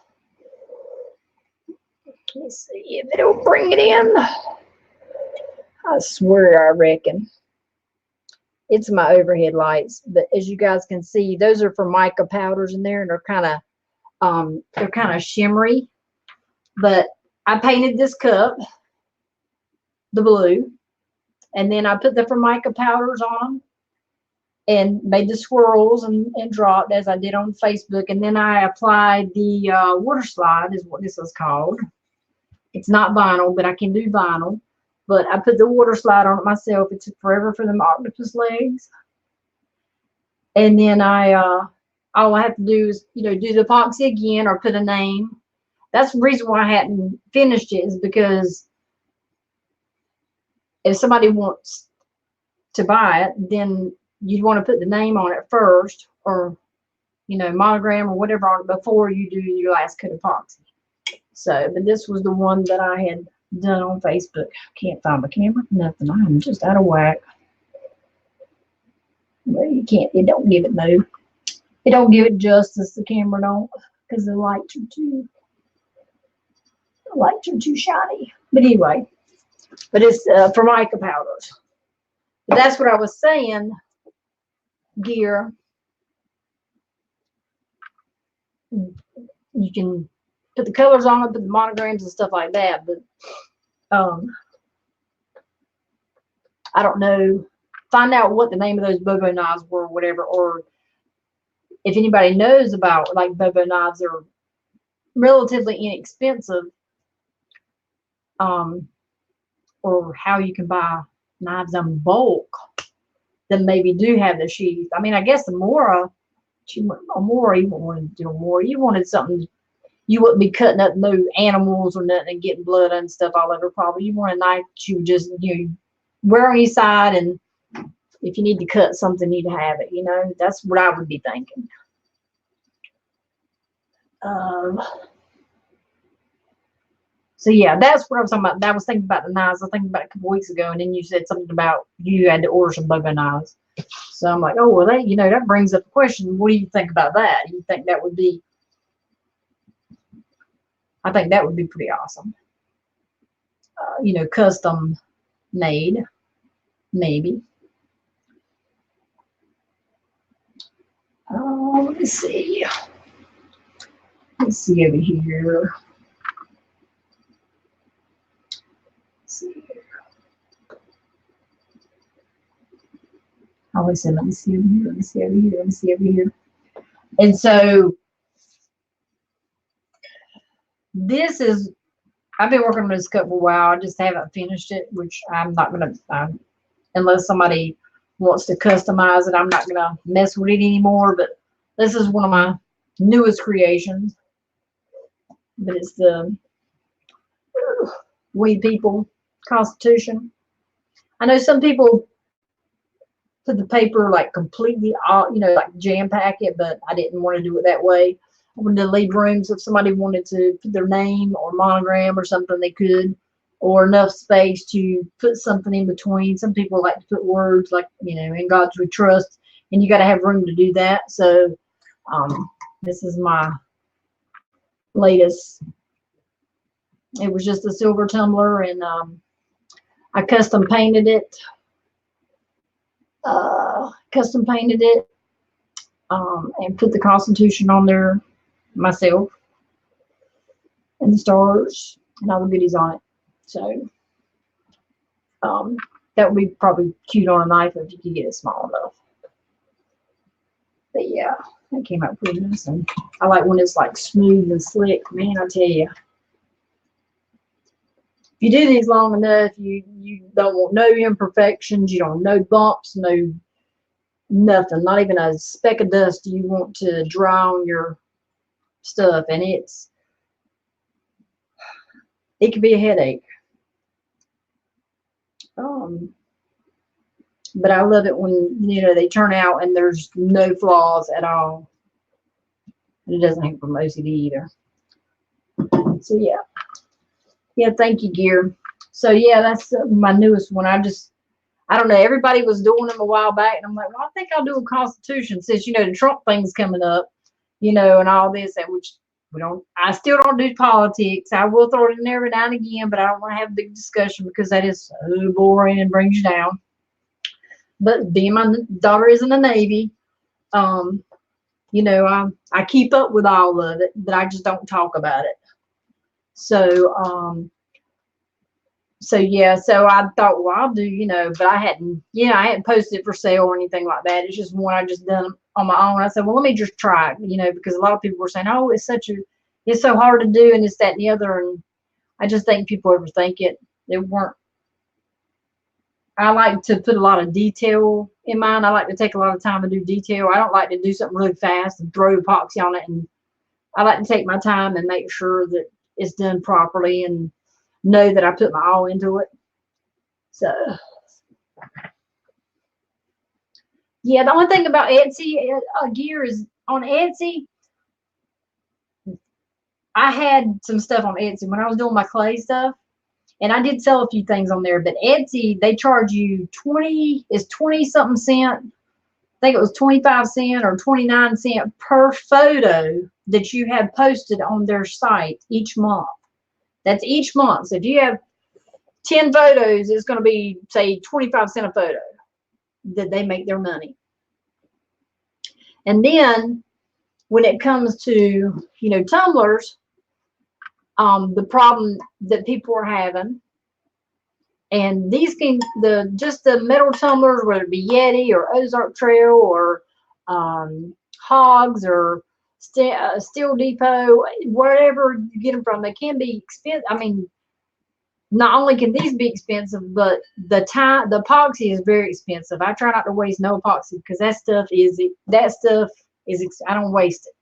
Let's see if it'll bring it in. I swear, I reckon. It's my overhead lights, but as you guys can see, those are for mica powders in there, and they're kind of shimmery. But I painted this cup the blue, and then I put the Formica powders on them and made the swirls and dropped as I did on Facebook. And then I applied the water slide, is what this is called. It's not vinyl, but I can do vinyl. But I put the water slide on it myself. It took forever for them octopus legs. And then all I have to do is, you know, do the epoxy again or put a name. That's the reason why I hadn't finished it, is because if somebody wants to buy it, then you'd want to put the name on it first, or, you know, monogram or whatever on it before you do your last coat of epoxy. So, but this was the one that I had done on Facebook. Can't find my camera, nothing. I'm just out of whack. Well, you can't, it don't give it no. It don't give it justice, the camera don't, because the lights are too shiny. But anyway, but it's Formica powders. But that's what I was saying, gear. You can put the colors on it, put the monograms and stuff like that. But I don't know. Find out what the name of those Bobo knives were, or whatever, or if anybody knows about like Bobo knives are relatively inexpensive, or how you can buy knives in bulk that maybe do have the sheath. I mean, I guess Amora, you wouldn't want to do Amora. You wanted something you wouldn't be cutting up no animals or nothing and getting blood and stuff all over. Probably you want a knife that you would just wear on your side, and if you need to cut something, you need to have it. That's what I would be thinking. So yeah, that's what I was talking about. I was thinking about the knives. I was thinking about it a couple weeks ago, and then you said something about you had to order some Bobo knives. So I'm like, oh well, that brings up the question. What do you think about that? You think that would be? I think that would be pretty awesome. Custom made, maybe. Let me see. Let's see over here. I always say, let me see over here, let me see over here, let me see over here. And so this is, I've been working on this cup for a while. I just haven't finished it, which I'm not going to, unless somebody wants to customize it, I'm not going to mess with it anymore. But this is one of my newest creations. But it's the We People Constitution. I know some people put the paper like completely, like jam pack it, but I didn't want to do it that way. I wanted to leave room so if somebody wanted to put their name or monogram or something, they could, or enough space to put something in between. Some people like to put words like, in God we trust, and you got to have room to do that. So this is my latest. It was just a silver tumbler, and I custom painted it. And put the Constitution on there myself, and the stars and all the goodies on it. So that would be probably cute on a knife if you could get it small enough. But yeah, that came out pretty nice, and I like when it's like smooth and slick. Man, I tell you, if you do these long enough, you don't want no imperfections. You don't want no bumps, no nothing, not even a speck of dust you want to dry on your stuff, and it can be a headache. But I love it when they turn out and there's no flaws at all. And it doesn't have from OCD either. So yeah, thank you, Gear. So yeah, that's my newest one. I don't know, everybody was doing them a while back, and I'm like, well, I think I'll do a Constitution since the Trump thing's coming up, and all this, which I still don't do politics. I will throw it in every now and again, but I don't want to have a big discussion because that is so boring and brings you down. But being my daughter is in the Navy, I keep up with all of it, but I just don't talk about it. So yeah, so I thought, well, I'll do, but I hadn't posted it for sale or anything like that. It's just one I just done on my own. I said, well, let me just try it, because a lot of people were saying, oh, it's so hard to do, and it's that and the other. And I just think people overthink it. I like to put a lot of detail in mine. I like to take a lot of time to do detail. I don't like to do something really fast and throw epoxy on it. And I like to take my time and make sure that it's done properly and know that I put my all into it. So yeah, the only thing about Etsy Gear is on Etsy, I had some stuff on Etsy when I was doing my clay stuff, and I did sell a few things on there. But Etsy, they charge you 20 something cent. I think it was 25 cent or 29 cent per photo that you have posted on their site each month. That's each month. So if you have 10 photos, it's going to be, say, 25 cents a photo that they make their money. And then when it comes to, tumblers, the problem that people are having. And these can, just the metal tumblers, whether it be Yeti or Ozark Trail or Hogs or Steel Depot, wherever you get them from, they can be expensive. I mean, not only can these be expensive, but the epoxy is very expensive. I try not to waste no epoxy because that stuff is I don't waste it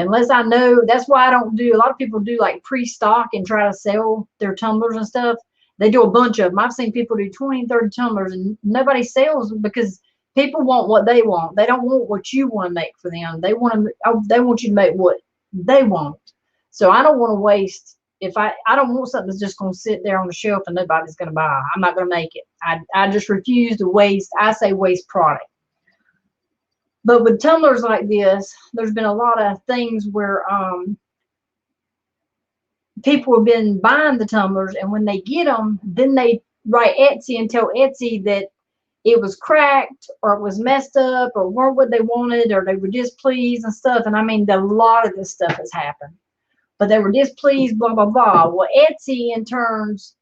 unless I know. That's why I don't do. A lot of people do like pre-stock and try to sell their tumblers and stuff. They do a bunch of them. I've seen people do 20 and 30 tumblers and nobody sells them because people want what they want. They don't want what you want to make for them. They want you to make what they want. So I don't want to waste. If I don't want something that's just going to sit there on the shelf and nobody's going to buy. I'm not going to make it. I just refuse to waste. I say waste product. But with tumblers like this, there's been a lot of things where people have been buying the tumblers, and when they get them, then they write Etsy and tell Etsy that it was cracked or it was messed up or weren't what they wanted or they were displeased and stuff. And I mean, a lot of this stuff has happened. But they were displeased, blah, blah, blah. Well, Etsy, in turns,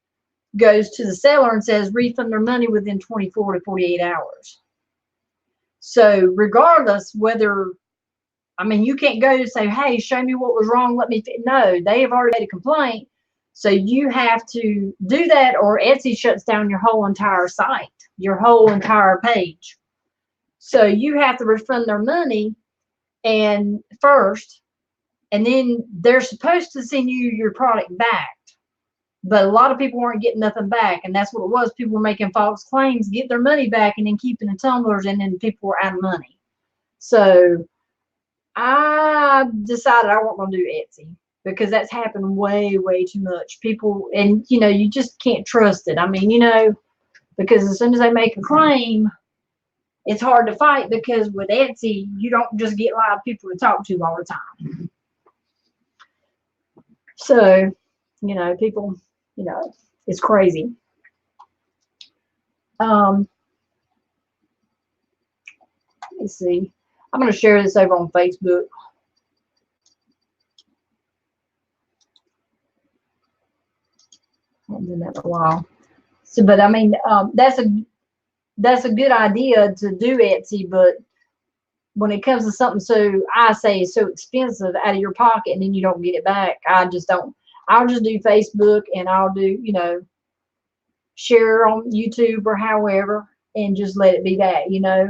goes to the seller and says refund their money within 24 to 48 hours. So regardless whether, I mean, you can't go to say, hey, show me what was wrong. Let me, no, they have already made a complaint. So you have to do that or Etsy shuts down your whole entire site, your whole entire page. So you have to refund their money and first, and then they're supposed to send you your product back. But a lot of people weren't getting nothing back, and that's what it was. People were making false claims, get their money back, and then keeping the tumblers, and then people were out of money. So I decided I wasn't going to do Etsy because that's happened way, way too much. People, and you just can't trust it. I mean, because as soon as they make a claim, it's hard to fight because with Etsy, you don't just get live people to talk to all the time. So, people, it's crazy. Let's see. I'm going to share this over on Facebook. I haven't done that in a while. So, but I mean, that's a good idea to do Etsy, but when it comes to something I say is so expensive out of your pocket and then you don't get it back, I just don't. I'll just do Facebook and I'll do, share on YouTube or however and just let it be that, yeah.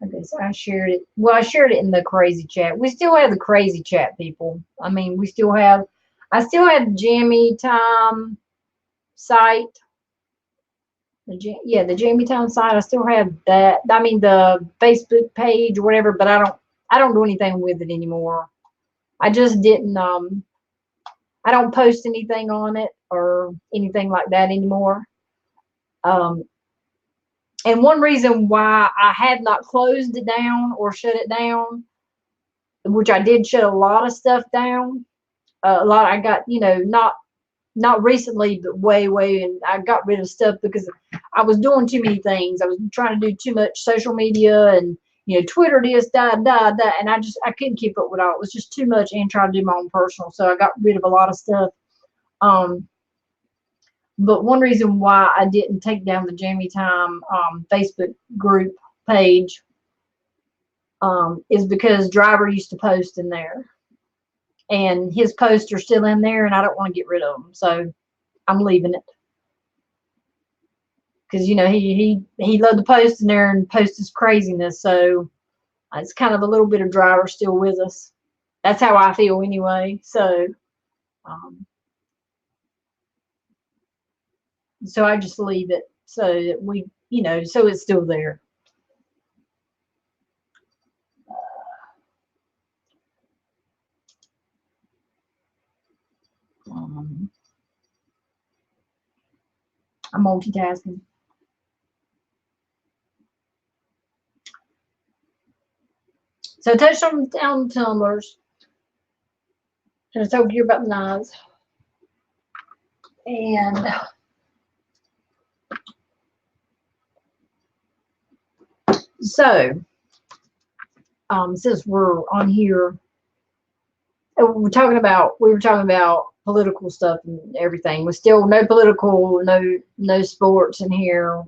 Okay, so I shared it. Well, I shared it in the crazy chat. We still have the crazy chat, people. I mean, I still have the Jammy Time site. The Jammy Time site. I still have that. I mean, the Facebook page or whatever, but I don't do anything with it anymore. I just didn't. I don't post anything on it or anything like that anymore. And one reason why I have not closed it down or shut it down, which I did shut a lot of stuff down. I got, not recently, but way, and I got rid of stuff because I was doing too many things. I was trying to do too much social media and, Twitter this, that, and I couldn't keep up with all. It was just too much and trying to do my own personal. So I got rid of a lot of stuff. But one reason why I didn't take down the Jammy Time Facebook group page is because Driver used to post in there. And his posts are still in there, and I don't want to get rid of them. So I'm leaving it. Because, he loved to post in there and post his craziness. So it's kind of a little bit of Driver still with us. That's how I feel anyway. So so I just leave it so that we, so it's still there. I'm multitasking. So touch on tumblers. And I told you about the knives. And so, since we're on here, we were talking about political stuff and everything. We're still no political, no sports in here.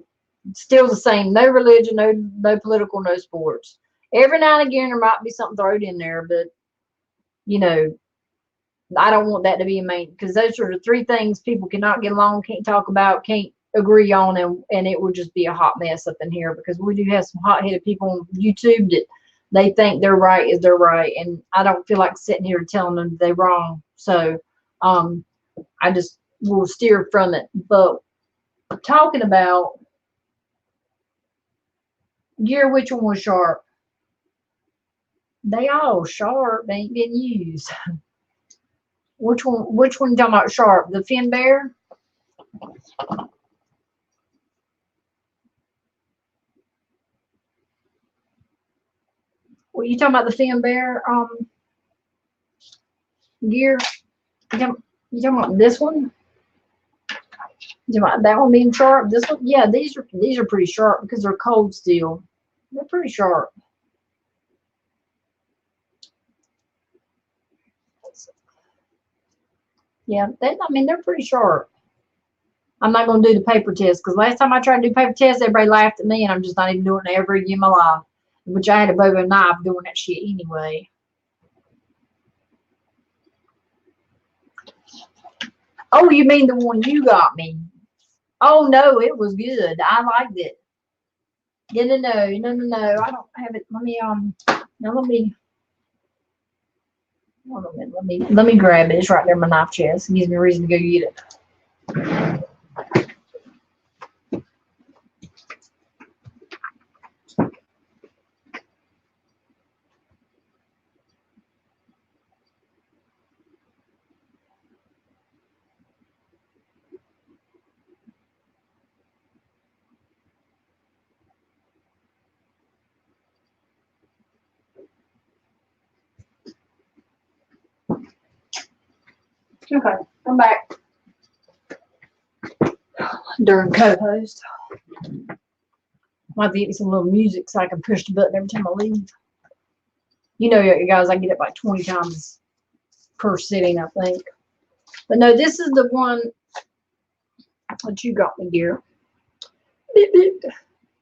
Still the same. No religion, no political, no sports. Every now and again there might be something thrown in there, but you know, I don't want that to be a main, because those are the three things people cannot get along, can't talk about, can't agree on, and it would just be a hot mess up in here, because we do have some hot-headed people on YouTube that they think they're right is they're right, and I don't feel like sitting here telling them they're wrong. So I just will steer from it. But talking about gear, which one was sharp? They all sharp, they ain't been used. Which one you talking about sharp? The Finbair? Well, you talking about the Finbair gear? You talking about this one? You talking about that one being sharp? This one? Yeah, these are pretty sharp because they're cold steel. They're pretty sharp. Yeah, I mean, they're pretty sharp. I'm not going to do the paper test, because last time I tried to do paper test, everybody laughed at me, and I'm just not even doing it ever again in my life. Which I had a bow and knife doing that shit anyway. Oh, you mean the one you got me? Oh no, it was good. I liked it. Yeah, no. I don't have it. Let me now let me hold on a minute. Let me grab it. It's right there in my knife chest. It gives me a reason to go get it. Okay, I'm back. During co-host. Might be some little music so I can push the button every time I leave. You know, you guys, I get it like 20 times per sitting, I think. But no, this is the one that you got me, dear. Beep, beep.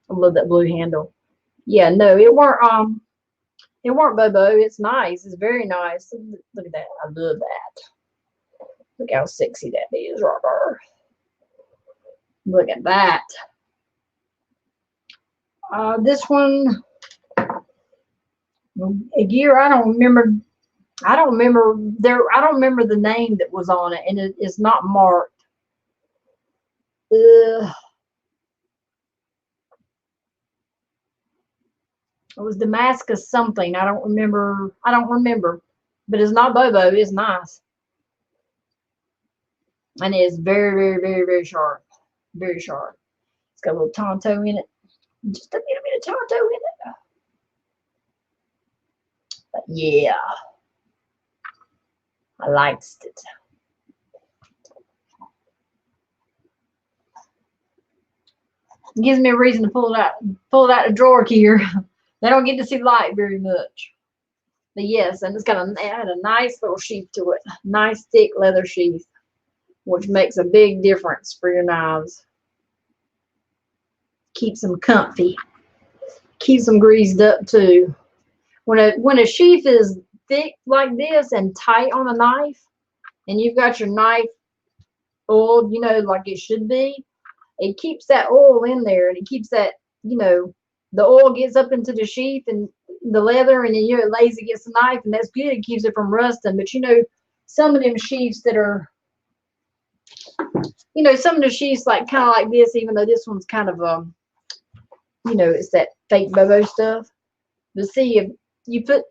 I love that blue handle. Yeah, no, it weren't Bobo. It's nice. It's very nice. Look at that. I love that. Look how sexy that is, Robert. Look at that. This one, a gear I don't remember the name that was on it, and it's not marked. It was Damascus something. I don't remember, but it's not Bobo. It's nice, and it's very, very, very, very sharp. Very sharp. It's got a little Tonto in it, just a little bit of Tonto in it. But yeah, I liked it. It gives me a reason to pull it out the drawer here. They don't get to see light very much. But yes, and it's got a nice little sheath to it. Nice thick leather sheath, which makes a big difference for your knives. Keeps them comfy. Keeps them greased up too. When a sheath is thick like this and tight on a knife, and you've got your knife oiled, you know, like it should be, it keeps that oil in there, and it keeps that, you know, the oil gets up into the sheath and the leather, and then, you know, it lays against the knife, and that's good. It keeps it from rusting. But you know, some of them sheaths that are, you know, some of the sheaths like kind of like this, even though this one's kind of you know, it's that fake Bobo stuff. But see, if you put,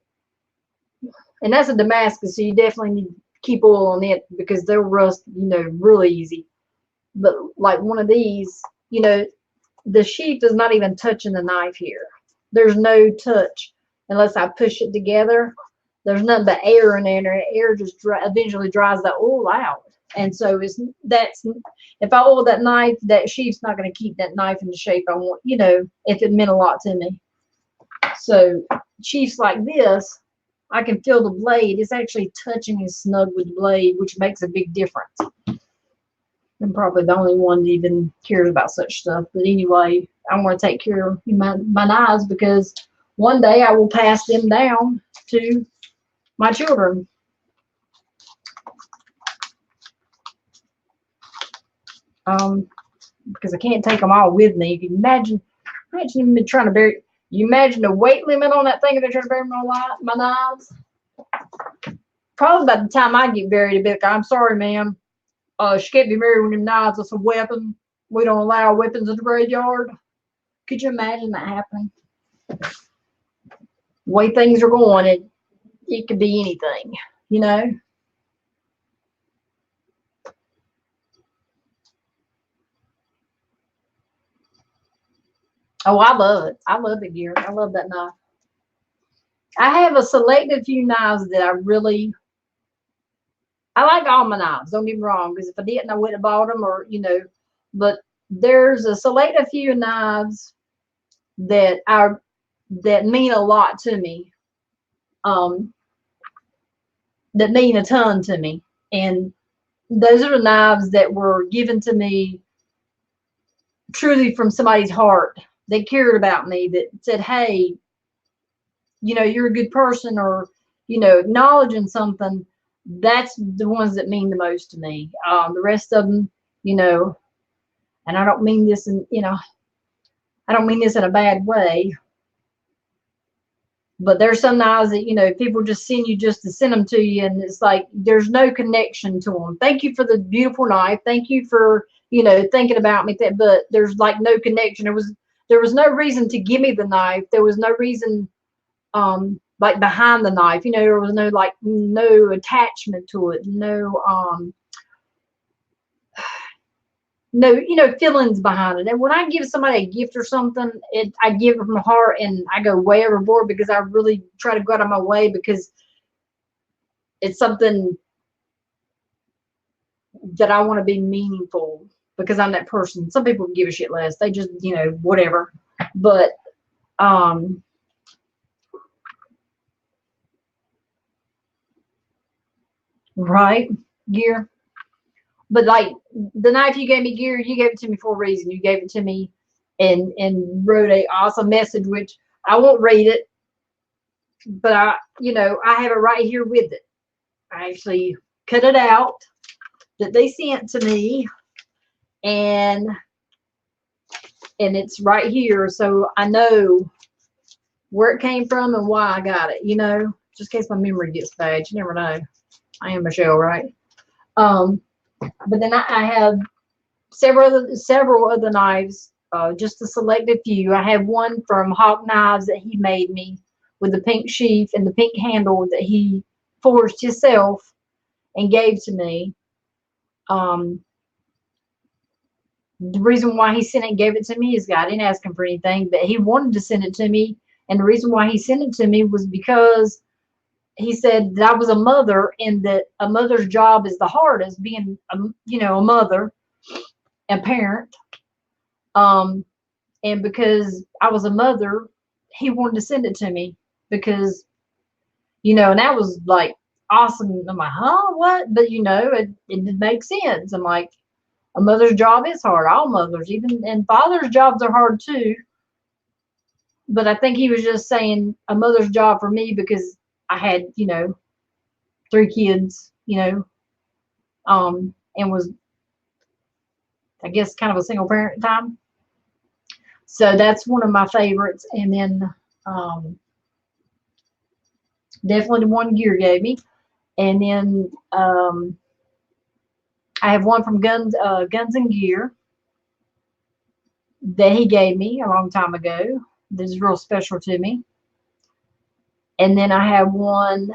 and that's a Damascus, so you definitely need to keep oil on it, because they'll rust, you know, really easy. But like one of these, you know, the sheath is not even touching the knife here. There's no touch unless I push it together. there's nothing but air in there, and air just eventually dries the oil out. And so if I oil that knife, that sheath's not going to keep that knife in the shape I want, you know, if it meant a lot to me. So sheaths like this, I can feel the blade. It's actually touching and snug with the blade, which makes a big difference. I'm probably the only one that even cares about such stuff. But anyway, I want to take care of my knives, because one day I will pass them down to my children. Because I can't take them all with me. You can imagine me trying to bury. You imagine the weight limit on that thing if they're trying to bury my knives. Probably by the time I get buried, a bit. I'm sorry, ma'am. She can't be buried with them knives. It's a weapon. We don't allow weapons in the graveyard. Could you imagine that happening? The way things are going, it could be anything, you know. Oh, I love it. I love it, Gear. I love that knife. I have a selected few knives that I like all my knives, don't get me wrong, because if I didn't, I wouldn't have bought them, or, you know, but there's a selected few knives that mean a lot to me, that mean a ton to me. And those are the knives that were given to me truly from somebody's heart. They cared about me, that said, hey, you know, you're a good person, or, you know, acknowledging something. That's the ones that mean the most to me. The rest of them, you know, and I don't mean this in, you know, I don't mean this in a bad way, but there's some knives that, you know, people just send you just to send them to you, and it's like there's no connection to them. Thank you for the beautiful knife. Thank you for, you know, thinking about me. But there's like no connection. There was no reason to give me the knife. There was no reason, like behind the knife, you know, there was no attachment to it, no, you know, feelings behind it. And when I give somebody a gift or something, I give it from the heart, and I go way overboard, because I really try to go out of my way, because it's something that I want to be meaningful, because I'm that person. Some people give a shit less. They just, you know, whatever. But right, Gear. But like the knife you gave me, Gear, you gave it to me for a reason. You gave it to me and wrote a awesome message, which I won't read it, but I have it right here with it. I actually cut it out that they sent to me, and it's right here, so I know where it came from and why I got it, you know, just in case my memory gets bad. You never know. I am Michelle, right? But then I have several other knives, just a selected few. I have one from Hawk Knives that he made me, with the pink sheath and the pink handle, that he forged himself and gave to me. The reason why he sent it and gave it to me is I didn't ask him for anything, but he wanted to send it to me. And the reason why he sent it to me was because he said that I was a mother, and that a mother's job is the hardest, being a mother and parent. And because I was a mother, he wanted to send it to me, because, you know, and that was like awesome. I'm like, huh, what? But you know, it did make sense. I'm like, a mother's job is hard. All mothers, and fathers' jobs are hard too. But I think he was just saying a mother's job for me, because I had, you know, 3 kids, you know, and was, I guess, kind of a single parent at the time. So that's one of my favorites. And then definitely the one Gear gave me. And then I have one from Guns and Gear that he gave me a long time ago. This is real special to me. And then I have one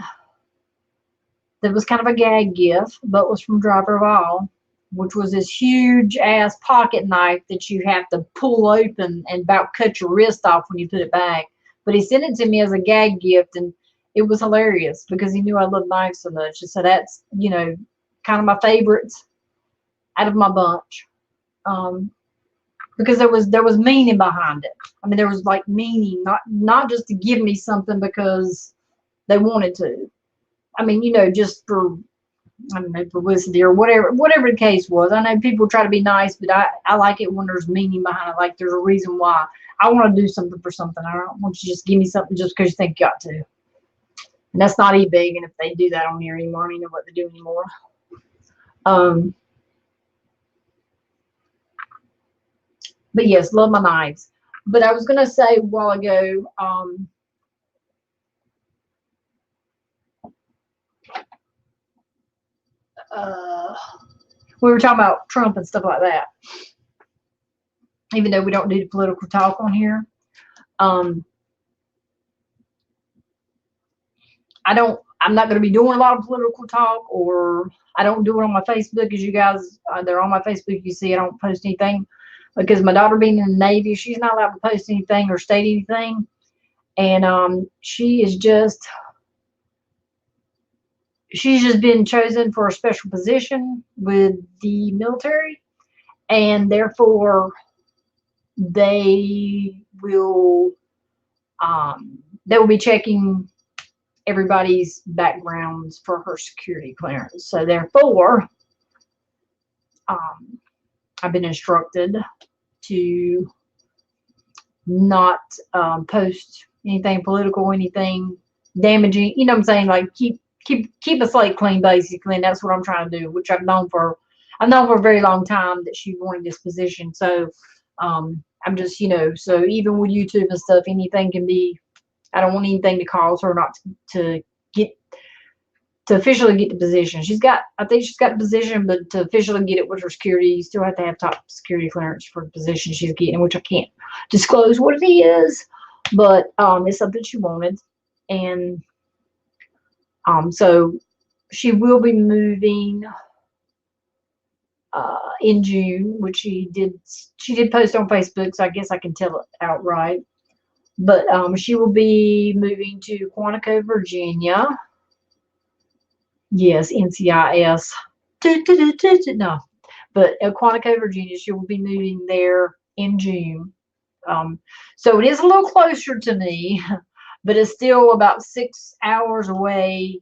that was kind of a gag gift, but was from Driver of All, which was this huge ass pocket knife that you have to pull open and about cut your wrist off when you put it back. But he sent it to me as a gag gift, and it was hilarious because he knew I loved knives so much. And so that's, you know, kind of my favorites out of my bunch. Um, because there was meaning behind it. I mean, there was like meaning, not just to give me something because they wanted to. I mean, you know, just for, I don't know, publicity or whatever the case was. I know people try to be nice, but I like it when there's meaning behind it. Like there's a reason why I want to do something for something. I don't want you to just give me something just because you think you got to. And that's not eBay. And if they do that on here anymore, I don't know what they do anymore. But yes, love my knives. But I was gonna say a while ago, we were talking about Trump and stuff like that. Even though we don't do the political talk on here, I'm not going to be doing a lot of political talk, or I don't do it on my Facebook. As you guys, they're on my Facebook. You see, I don't post anything because my daughter being in the Navy, she's not allowed to post anything or state anything, and she's just been chosen for a special position with the military, and therefore they will be checking everybody's backgrounds for her security clearance. So therefore, I've been instructed to not post anything political, anything damaging. You know what I'm saying? Like keep a slate clean, basically, and that's what I'm trying to do. Which I've known for a very long time that she wanted this position. So I'm just, you know, so even with YouTube and stuff, anything can be. I don't want anything to cause her not to officially get the position. I think she's got the position, but to officially get it with her security, you still have to have top security clearance for the position she's getting, which I can't disclose what it is, but it's something she wanted. And so she will be moving in June, which she did post on Facebook, so I guess I can tell it outright. But she will be moving to Quantico, Virginia. Yes, NCIS. No, but Quantico, Virginia. She will be moving there in June. So it is a little closer to me, but it's still about 6 hours away,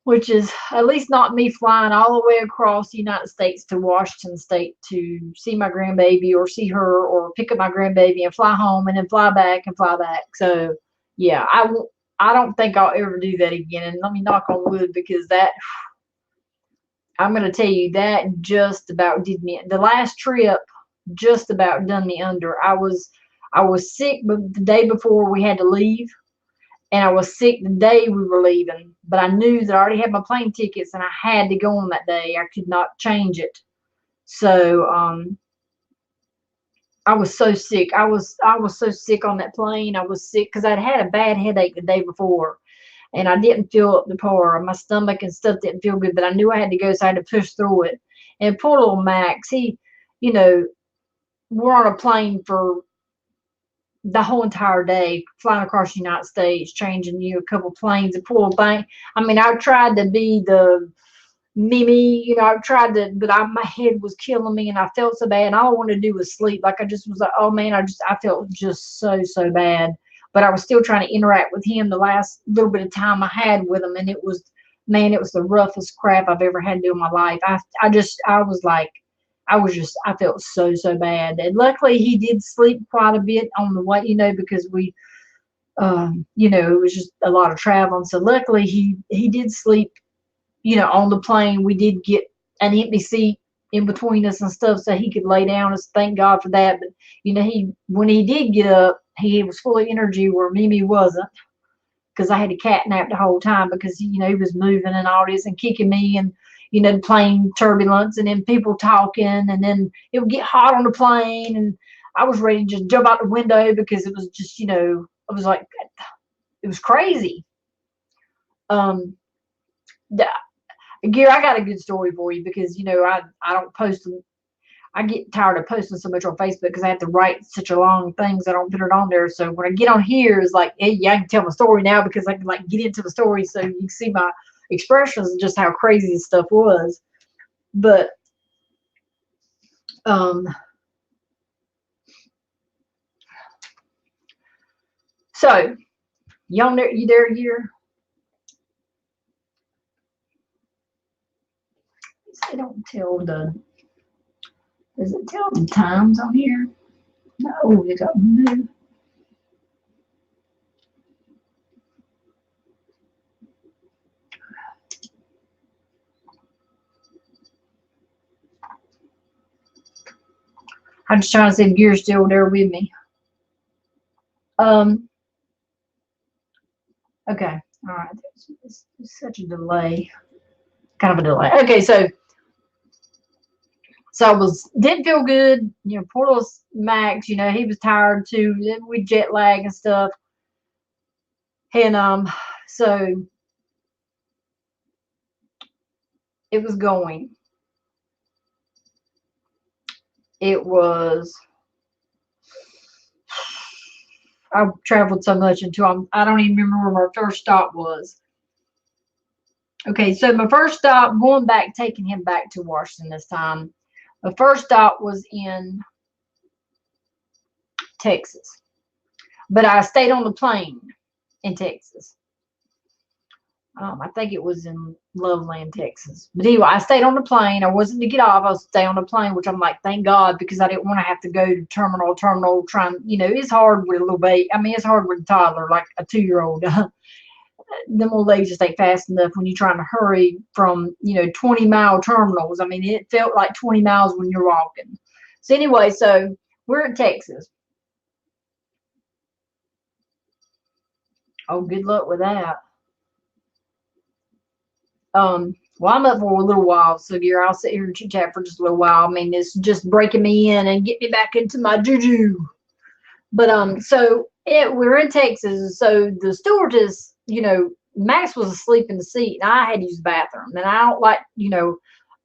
which is at least not me flying all the way across the United States to Washington State to see my grandbaby or see her or pick up my grandbaby and fly home and then fly back and fly back. So yeah, I don't think I'll ever do that again. And let me knock on wood, because I'm going to tell you, that just about did me. The last trip just about done me under. I was sick the day before we had to leave. And I was sick the day we were leaving, but I knew that I already had my plane tickets and I had to go on that day. I could not change it. So I was so sick. I was so sick on that plane. I was sick because I'd had a bad headache the day before, and I didn't feel up to par. My stomach and stuff didn't feel good, but I knew I had to go, so I had to push through it. And poor little Max, he, you know, we're on a plane for the whole entire day, flying across the United States, changing a couple planes. The poor thing. I mean, I tried to be the Mimi, I tried to, but my head was killing me, and I felt so bad. And all I wanted to do was sleep. Like I just was like, oh man, I felt just so bad. But I was still trying to interact with him the last little bit of time I had with him, and it was, man, it was the roughest crap I've ever had to do in my life. I felt so bad. And luckily he did sleep quite a bit on the way, because we, it was just a lot of traveling. So luckily he did sleep, on the plane. We did get an empty seat in between us and stuff, so he could lay down. Us, thank God for that. But, when he did get up, he was full of energy where Mimi wasn't, because I had to catnap the whole time, because, he was moving and all this and kicking me, and, the plane turbulence, and then people talking, and then it would get hot on the plane, and I was ready to just jump out the window, because it was just, it was like, it was crazy. Gear, I got a good story for you, because, I don't post them. I get tired of posting so much on Facebook because I have to write such a long things. I don't put it on there. So when I get on here, it's like, hey, yeah, I can tell my story now because I can like get into the story so you can see my expressions and just how crazy this stuff was. But so y'all there, you there here? They don't tell the, does it tell the times on here? No, it don't. I'm just trying to see if you're still there with me. Okay. All right. It's such a delay. Kind of a delay. Okay, so I didn't feel good. You know, poor little Max, you know, he was tired too with jet lag and stuff. And so it was going. It was, I traveled so much until I don't even remember where my first stop was. Okay, so my first stop, going back, taking him back to Washington this time. The first stop was in Texas, but I stayed on the plane in Texas. I think it was in Loveland, Texas. But anyway, I stayed on the plane. I wasn't to get off. I was to stay on the plane, which I'm like, thank God, because I didn't want to have to go to terminal, trying, you know, it's hard with a little baby. I mean, it's hard with a toddler, like a 2-year-old. Them old legs just ain't fast enough when you're trying to hurry from, you know, 20-mile terminals. I mean, it felt like 20 miles when you're walking. So anyway, so we're in Texas. Oh, good luck with that. Well, I'm up for a little while, so dear, I'll sit here and chit chat for just a little while. I mean, it's just breaking me in and get me back into my juju. But so we're in Texas, so the stewardess, you know, Max was asleep in the seat, and I had to use the bathroom. And I don't like, you know,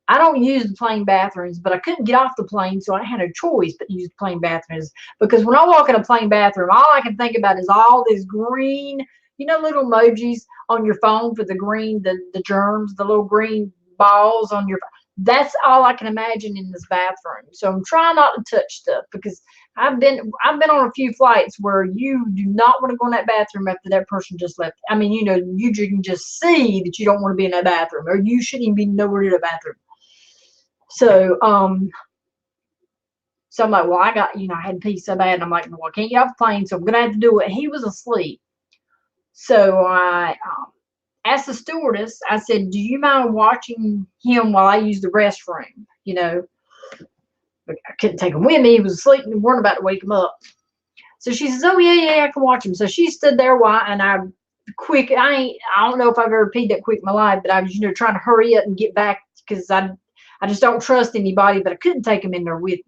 I don't use the plane bathrooms, but I couldn't get off the plane, so I had no choice but to use the plane bathrooms. Because when I walk in a plane bathroom, all I can think about is all this green, you know, little emojis on your phone for the green, the germs, the little green balls on your. That's all I can imagine in this bathroom. So I'm trying not to touch stuff because I've been on a few flights where you do not want to go in that bathroom after that person just left. I mean, you know, you can just see that you don't want to be in that bathroom, or you shouldn't even be nowhere near the bathroom. So I'm like, well, I got, you know, I had to pee so bad, and I'm like, well, I can't get off the plane, so I'm gonna have to do it. He was asleep, so I asked the stewardess. I said, do you mind watching him while I use the restroom? You know, but I couldn't take him with me. He was asleep, and we weren't about to wake him up. So she says, oh yeah, I can watch him. So she stood there while, and I don't know if I've ever peed that quick in my life, but I was, you know, trying to hurry up and get back because I just don't trust anybody, but I couldn't take him in there with me.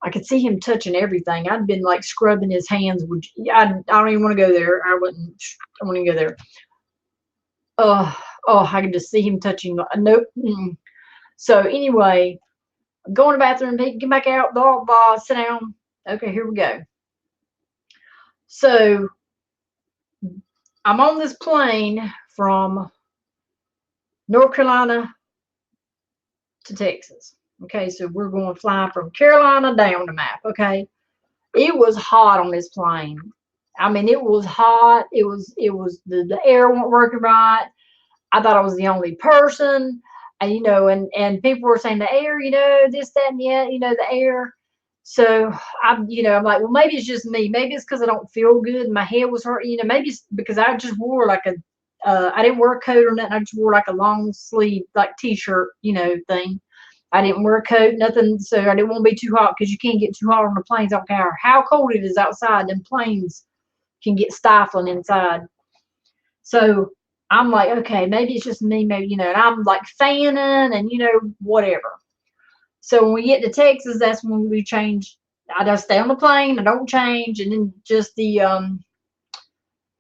I could see him touching everything. I'd been like scrubbing his hands. I don't even want to go there. I wouldn't go there. Oh, I could just see him touching. Nope. So anyway, go in the bathroom, get back out, blah, blah, sit down. Okay, here we go. So I'm on this plane from North Carolina to Texas. Okay, so we're going to fly from Carolina down the map. Okay, it was hot on this plane. I mean, it was hot. It was the air wasn't working right. I thought I was the only person, and you know, and people were saying the air, you know, this, that, and yeah, you know, the air. So I'm like, well, maybe it's just me. Maybe it's because I don't feel good. My head was hurting. You know, maybe it's because I just wore like I didn't wear a coat or nothing. I just wore like a long sleeve, like t-shirt, you know, thing. I didn't wear a coat, nothing. So I didn't want to be too hot because you can't get too hot on the planes. I don't care how cold it is outside. Them planes can get stifling inside. So I'm like, okay, maybe it's just me. Maybe, you know, and I'm like fanning and, you know, whatever. So when we get to Texas, that's when we change. I just stay on the plane. I don't change. And then just the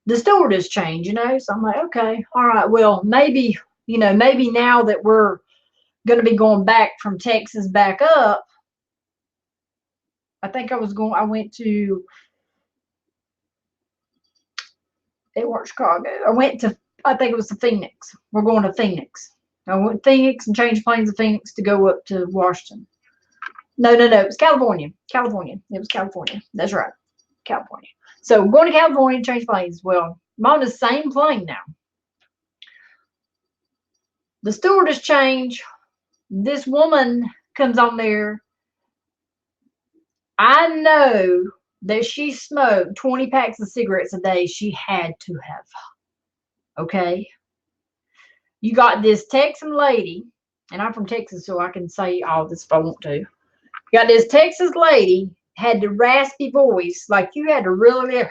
stewardess change, you know. So I'm like, okay, all right, well, maybe, you know, maybe now that we're going to be going back from Texas back up, I think I went to, it weren't Chicago. I think it was to Phoenix. We're going to Phoenix. I went to Phoenix and changed planes to Phoenix to go up to Washington. No. It was California. California. It was California. That's right. California. So going to California and change planes. Well, I'm on the same plane now. The stewardess change. This woman comes on there. I know that she smoked 20 packs of cigarettes a day. She had to have. Okay. You got this Texan lady, and I'm from Texas, so I can say all this if I want to. You got this Texas lady, had the raspy voice, like you had to really.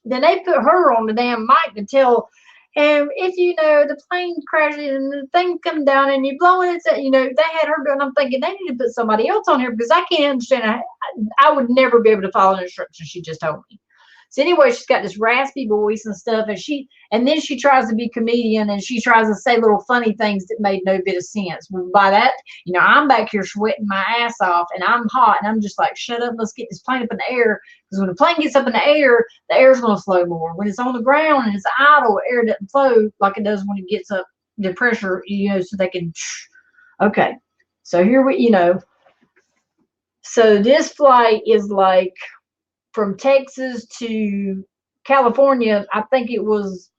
Then they put her on the damn mic to tell. And if the plane crashes and the thing comes down and you're blowing it, they had her doing. I'm thinking they need to put somebody else on here because I can't understand. I would never be able to follow the instructions she just told me. So anyway, she's got this raspy voice and stuff, and then she tries to be comedian and she tries to say little funny things that made no bit of sense. Well, by that, I'm back here sweating my ass off and I'm hot and I'm just like, shut up, let's get this plane up in the air. Because when the plane gets up in the air's going to flow more. When it's on the ground and it's idle, air doesn't flow like it does when it gets up, the pressure, so they can, okay. So here so this flight is like, from Texas to California, I think it was,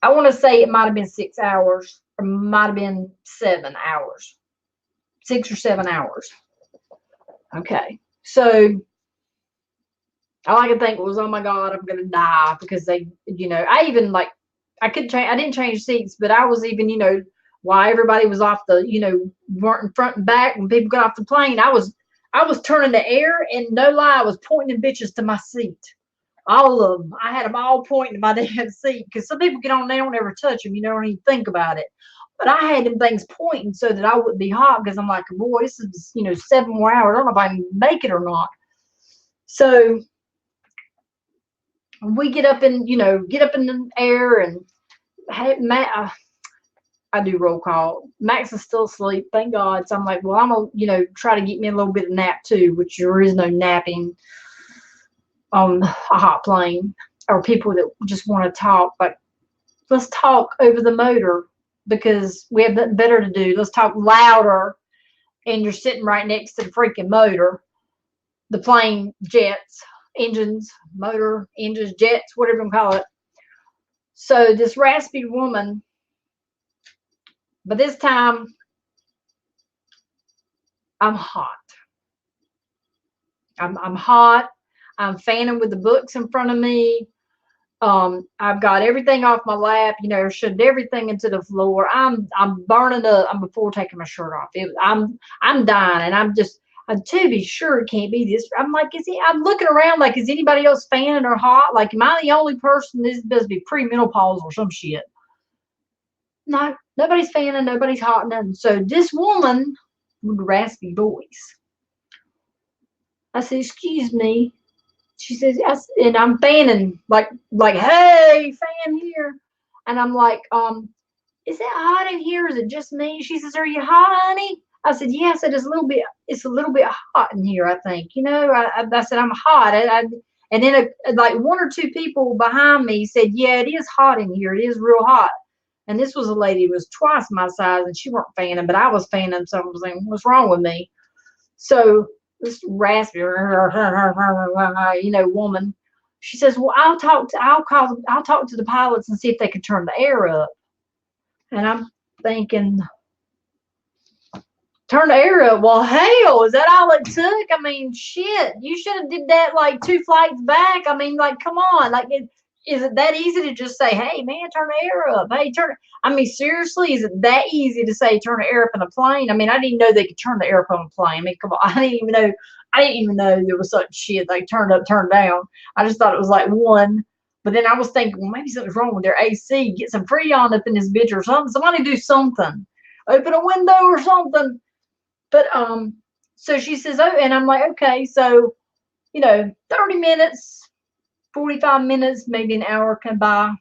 I want to say it might have been 6 hours, or might have been 7 hours. 6 or 7 hours. Okay. So all I could think was, oh my God, I'm going to die because they, I even I didn't change seats, but I was even, while everybody was off the, weren't in front and back when people got off the plane, I was turning the air, and no lie, I was pointing bitches to my seat. All of them. I had them all pointing to my damn seat because some people get on, they don't ever touch them. You don't even think about it. But I had them things pointing so that I wouldn't be hot because I'm like, boy, this is, 7 more hours. I don't know if I can make it or not. So we get up in the air and hey, Matt, I do roll call. Max is still asleep, thank God. So I'm like, well, I'm gonna, try to get me a little bit of nap too, which there is no napping on a hot plane, or people that just want to talk. Like, let's talk over the motor because we have nothing better to do. Let's talk louder, and you're sitting right next to the freaking motor, the plane, jets, engines, motor, engines, jets, whatever you call it. So this raspy woman. But this time, I'm hot. I'm hot. I'm fanning with the books in front of me. I've got everything off my lap. Shoved everything into the floor. I'm burning up. I'm before taking my shirt off. I'm dying, and I'm to be sure it can't be this. I'm like, I'm looking around like, is anybody else fanning or hot? Like, am I the only person? This must be premenopause or some shit. No, nobody's fanning, nobody's hot, nothing. So this woman with a raspy voice, I said, excuse me. She says, and I'm fanning, like, hey, fan here. And I'm like, is it hot in here? Is it just me? She says, are you hot, honey? I said, yes, it's a little bit hot in here, I think. I said, I'm hot. And then like 1 or 2 people behind me said, yeah, it is hot in here. It is real hot. And this was a lady who was twice my size, and she weren't fanning, but I was fanning, so I was saying, what's wrong with me? So this raspy, woman, she says, well, I'll talk to the pilots and see if they can turn the air up. And I'm thinking, turn the air up? Well, hell, is that all it took? I mean, shit, you should have did that like 2 flights back. I mean, like, come on, like is it that easy to just say, hey, man, turn the air up? Hey, I mean, seriously, is it that easy to say turn the air up in a plane? I mean, I didn't know they could turn the air up on a plane. I mean, come on. I didn't even know there was such shit like turned up, turned down. I just thought it was like one. But then I was thinking, well, maybe something's wrong with their AC. Get some Freon up in this bitch or something. Somebody do something. Open a window or something. But so she says, oh, and I'm like, okay, so 30 minutes. 45 minutes, maybe an hour come by.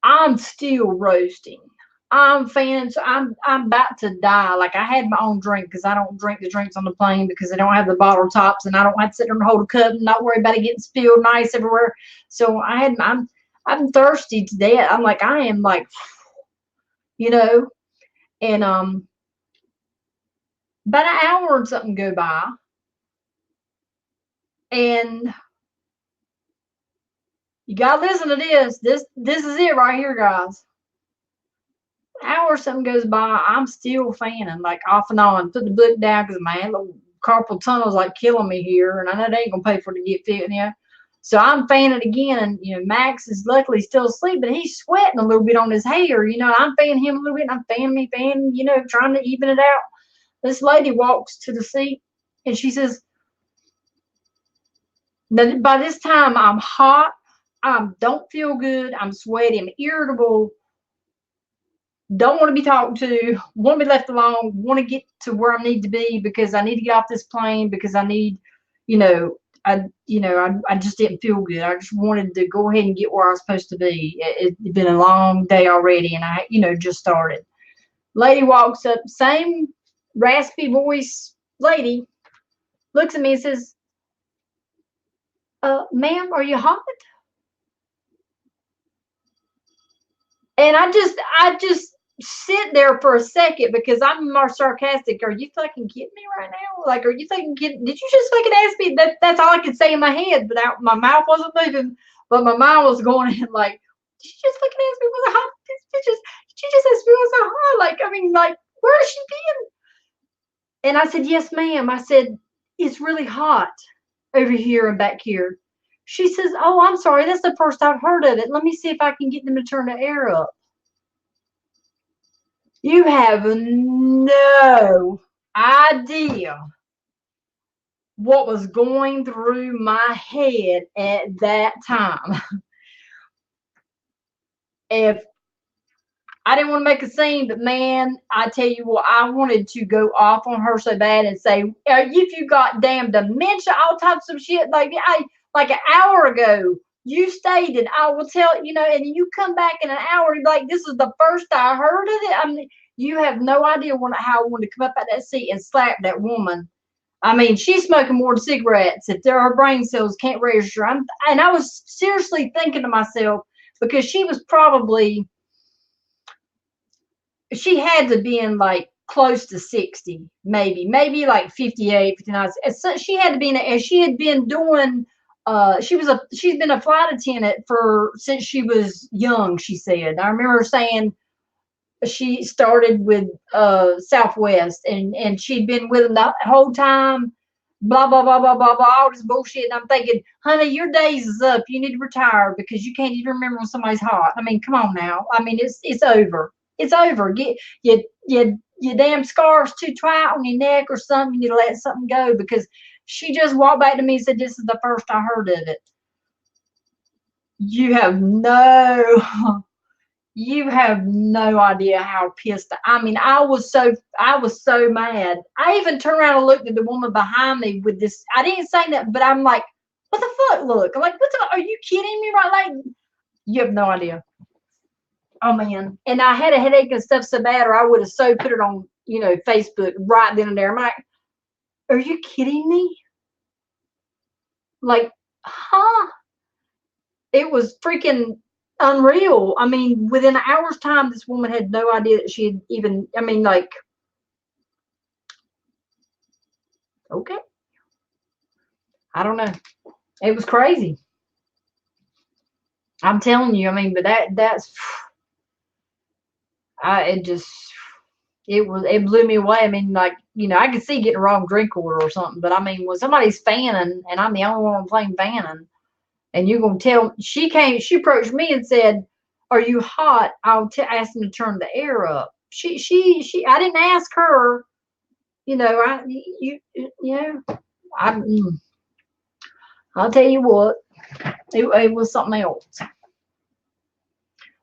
I'm still roasting. I'm fanning, so I'm about to die. Like I had my own drink because I don't drink the drinks on the plane because they don't have the bottle tops, and I don't have to sit there and hold a cup and not worry about it getting spilled nice everywhere. So I'm thirsty to death. I'm like I am like, you know, and about an hour and something go by, and you gotta listen to this. This is it right here, guys. Hour or something goes by, I'm still fanning, like off and on. Put the book down because my little carpal tunnel's like killing me here, and I know they ain't gonna pay for it to get fit, you know. So I'm fanning again, and Max is luckily still asleep, but he's sweating a little bit on his hair. I'm fanning him a little bit, and I'm fanning, trying to even it out. This lady walks to the seat, and she says, by this time I'm hot, I don't feel good, I'm sweaty, I'm irritable, don't want to be talked to, want to be left alone, want to get to where I need to be because I need to get off this plane because I need, I just didn't feel good. I just wanted to go ahead and get where I was supposed to be. It'd been a long day already, and I, just started. Lady walks up, same raspy voice lady, looks at me and says, ma'am, are you hot? And I just sit there for a second because I'm more sarcastic. Are you fucking kidding me right now? Like, are you fucking kidding? Did you just fucking ask me? That's all I could say in my head, but my mouth wasn't moving, but my mind was going in like, did you just fucking ask me what's hot? Did you just ask me what's hot? Like, I mean, like, where has she been? And I said, yes, ma'am. I said, it's really hot over here and back here. She says, oh, I'm sorry. That's the first I've heard of it. Let me see if I can get them to turn the air up. You have no idea what was going through my head at that time. If I didn't want to make a scene, but man, I tell you what, I wanted to go off on her so bad and say, if you got damn dementia, all types of shit, like like an hour ago, you stated, I will tell, and you come back in an hour and be like, this is the first I heard of it. I mean, you have no idea how I wanted to come up out that seat and slap that woman. I mean, she's smoking more than cigarettes. If her brain cells can't register, and I was seriously thinking to myself because she was probably, she had to be in like close to 60, maybe like 58, 59. So she had to be in and she had been doing she's been a flight attendant since she was young, she said. I remember saying she started with Southwest and she'd been with them the whole time, blah blah blah blah blah blah, all this bullshit. And I'm thinking, honey, your days is up. You need to retire because you can't even remember when somebody's hot. I mean, come on now. I mean, it's over. It's over. Get your damn scarves too tight on your neck or something. You need to let something go because she just walked back to me and said, this is the first I heard of it. You have no You have no idea how pissed. I mean, I was so mad. I even turned around and looked at the woman behind me with this. I didn't say that, but I'm like, what the fuck? Look, I'm like, are you kidding me? Right? Like, you have no idea. Oh man. And I had a headache and stuff so bad, or I would have so put it on, Facebook right then and there. I'm like, are you kidding me? Like, huh? It was freaking unreal. I mean, within an hour's time, this woman had no idea that she had even, I mean, like, okay. I don't know. It was crazy. I'm telling you, I mean, but it just, it blew me away. I mean, like, I could see getting a wrong drink order or something, but I mean, when somebody's fanning and I'm the only one playing fanning, and you're going to tell, she approached me and said, are you hot? I'll ask them to turn the air up. I didn't ask her, I, I'll tell you what, it was something else.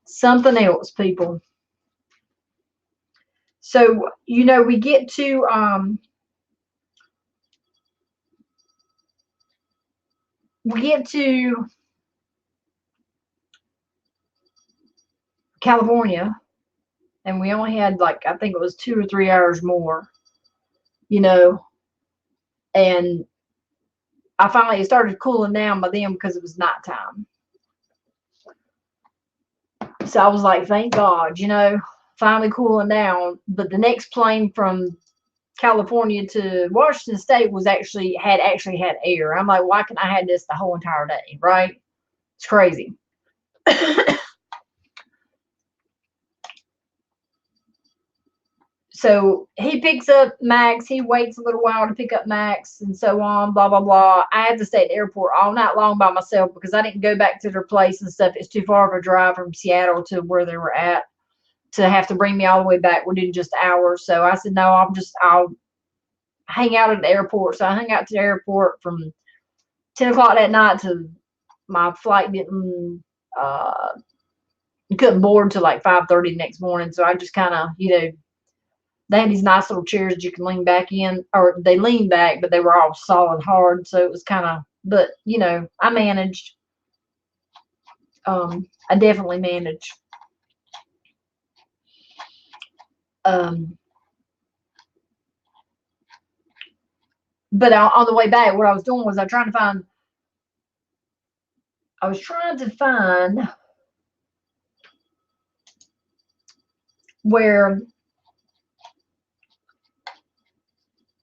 Something else, people. So, we get to, California, and we only had like, I think it was 2 or 3 hours more, you know, and I finally, it started cooling down by then because it was nighttime. So I was like, thank God, you know, finally cooling down. But the next plane from California to Washington State was actually had air. I'm like, why can't I have this the whole entire day, right? It's crazy. So he picks up Max. He waits a little while to pick up Max, and so on, blah, blah, blah. I had to stay at the airport all night long by myself because I didn't go back to their place and stuff. It's too far of a drive from Seattle to where they were at to have to bring me all the way back within just hours. So I said, no, I'll hang out at the airport. So I hung out to the airport from 10 o'clock that night to my flight didn't, couldn't board till like 5:30 the next morning. So I just kind of, you know, they had these nice little chairs that you can lean back in, or they leaned back, but they were all solid hard. So it was kind of, but you know, I managed. I definitely managed. But on the way back, what I was doing was I was trying to find where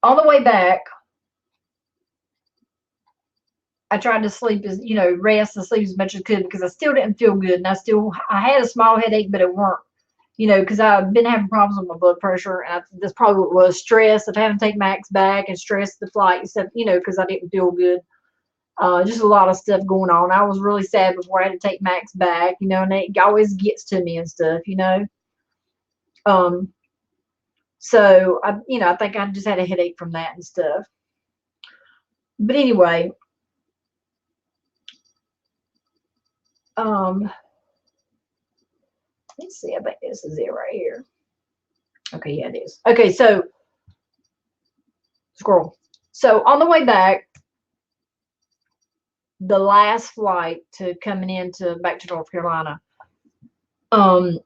on the way back, I tried to sleep as, you know, rest and sleep as much as I could because I still didn't feel good. And I had a small headache, but it weren't, you know, because I've been having problems with my blood pressure. And that's probably what it was, stress of having to take Max back and stress the flight and stuff, you know, because I didn't feel good. Just a lot of stuff going on. I was really sad before I had to take Max back, you know, and it always gets to me and stuff, you know. So I think I just had a headache from that and stuff. But anyway, let's see. I think this is it right here. Okay, yeah, it is. Okay, so scroll. So on the way back, the last flight to coming into back to North Carolina, I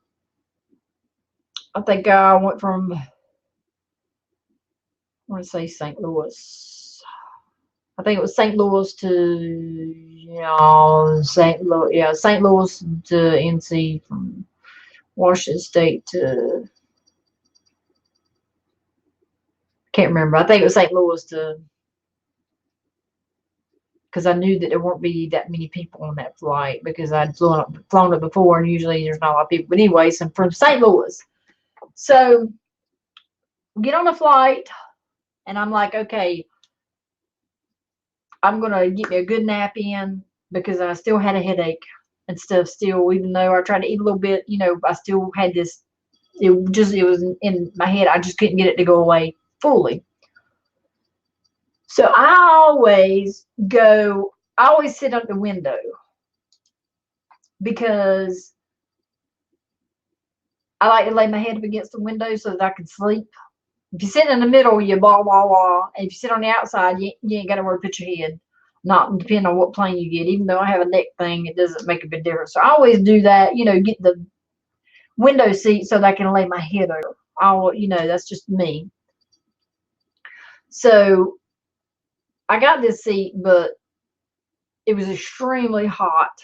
think I went from, I want to say St. Louis. I think it was St. Louis to St. Louis, yeah, St. Louis to NC, from Washington State to, can't remember. I think it was St. Louis to, because I knew that there won't be that many people on that flight because I'd flown it before, and usually there's not a lot of people. But anyway, so I'm from St. Louis. So we get on the flight, and I'm like, okay, I'm going to get me a good nap in because I still had a headache and stuff still, even though I tried to eat a little bit, you know, I still had this, it was in my head. I just couldn't get it to go away fully. So I always sit out the window because I like to lay my head up against the window so that I can sleep. If you sit in the middle, you blah, blah, blah. And if you sit on the outside, you ain't got to worry about your head. Not depending on what plane you get. Even though I have a neck thing, it doesn't make a big difference. So I always do that, you know, get the window seat so that I can lay my head over. You know, that's just me. So I got this seat, but it was extremely hot.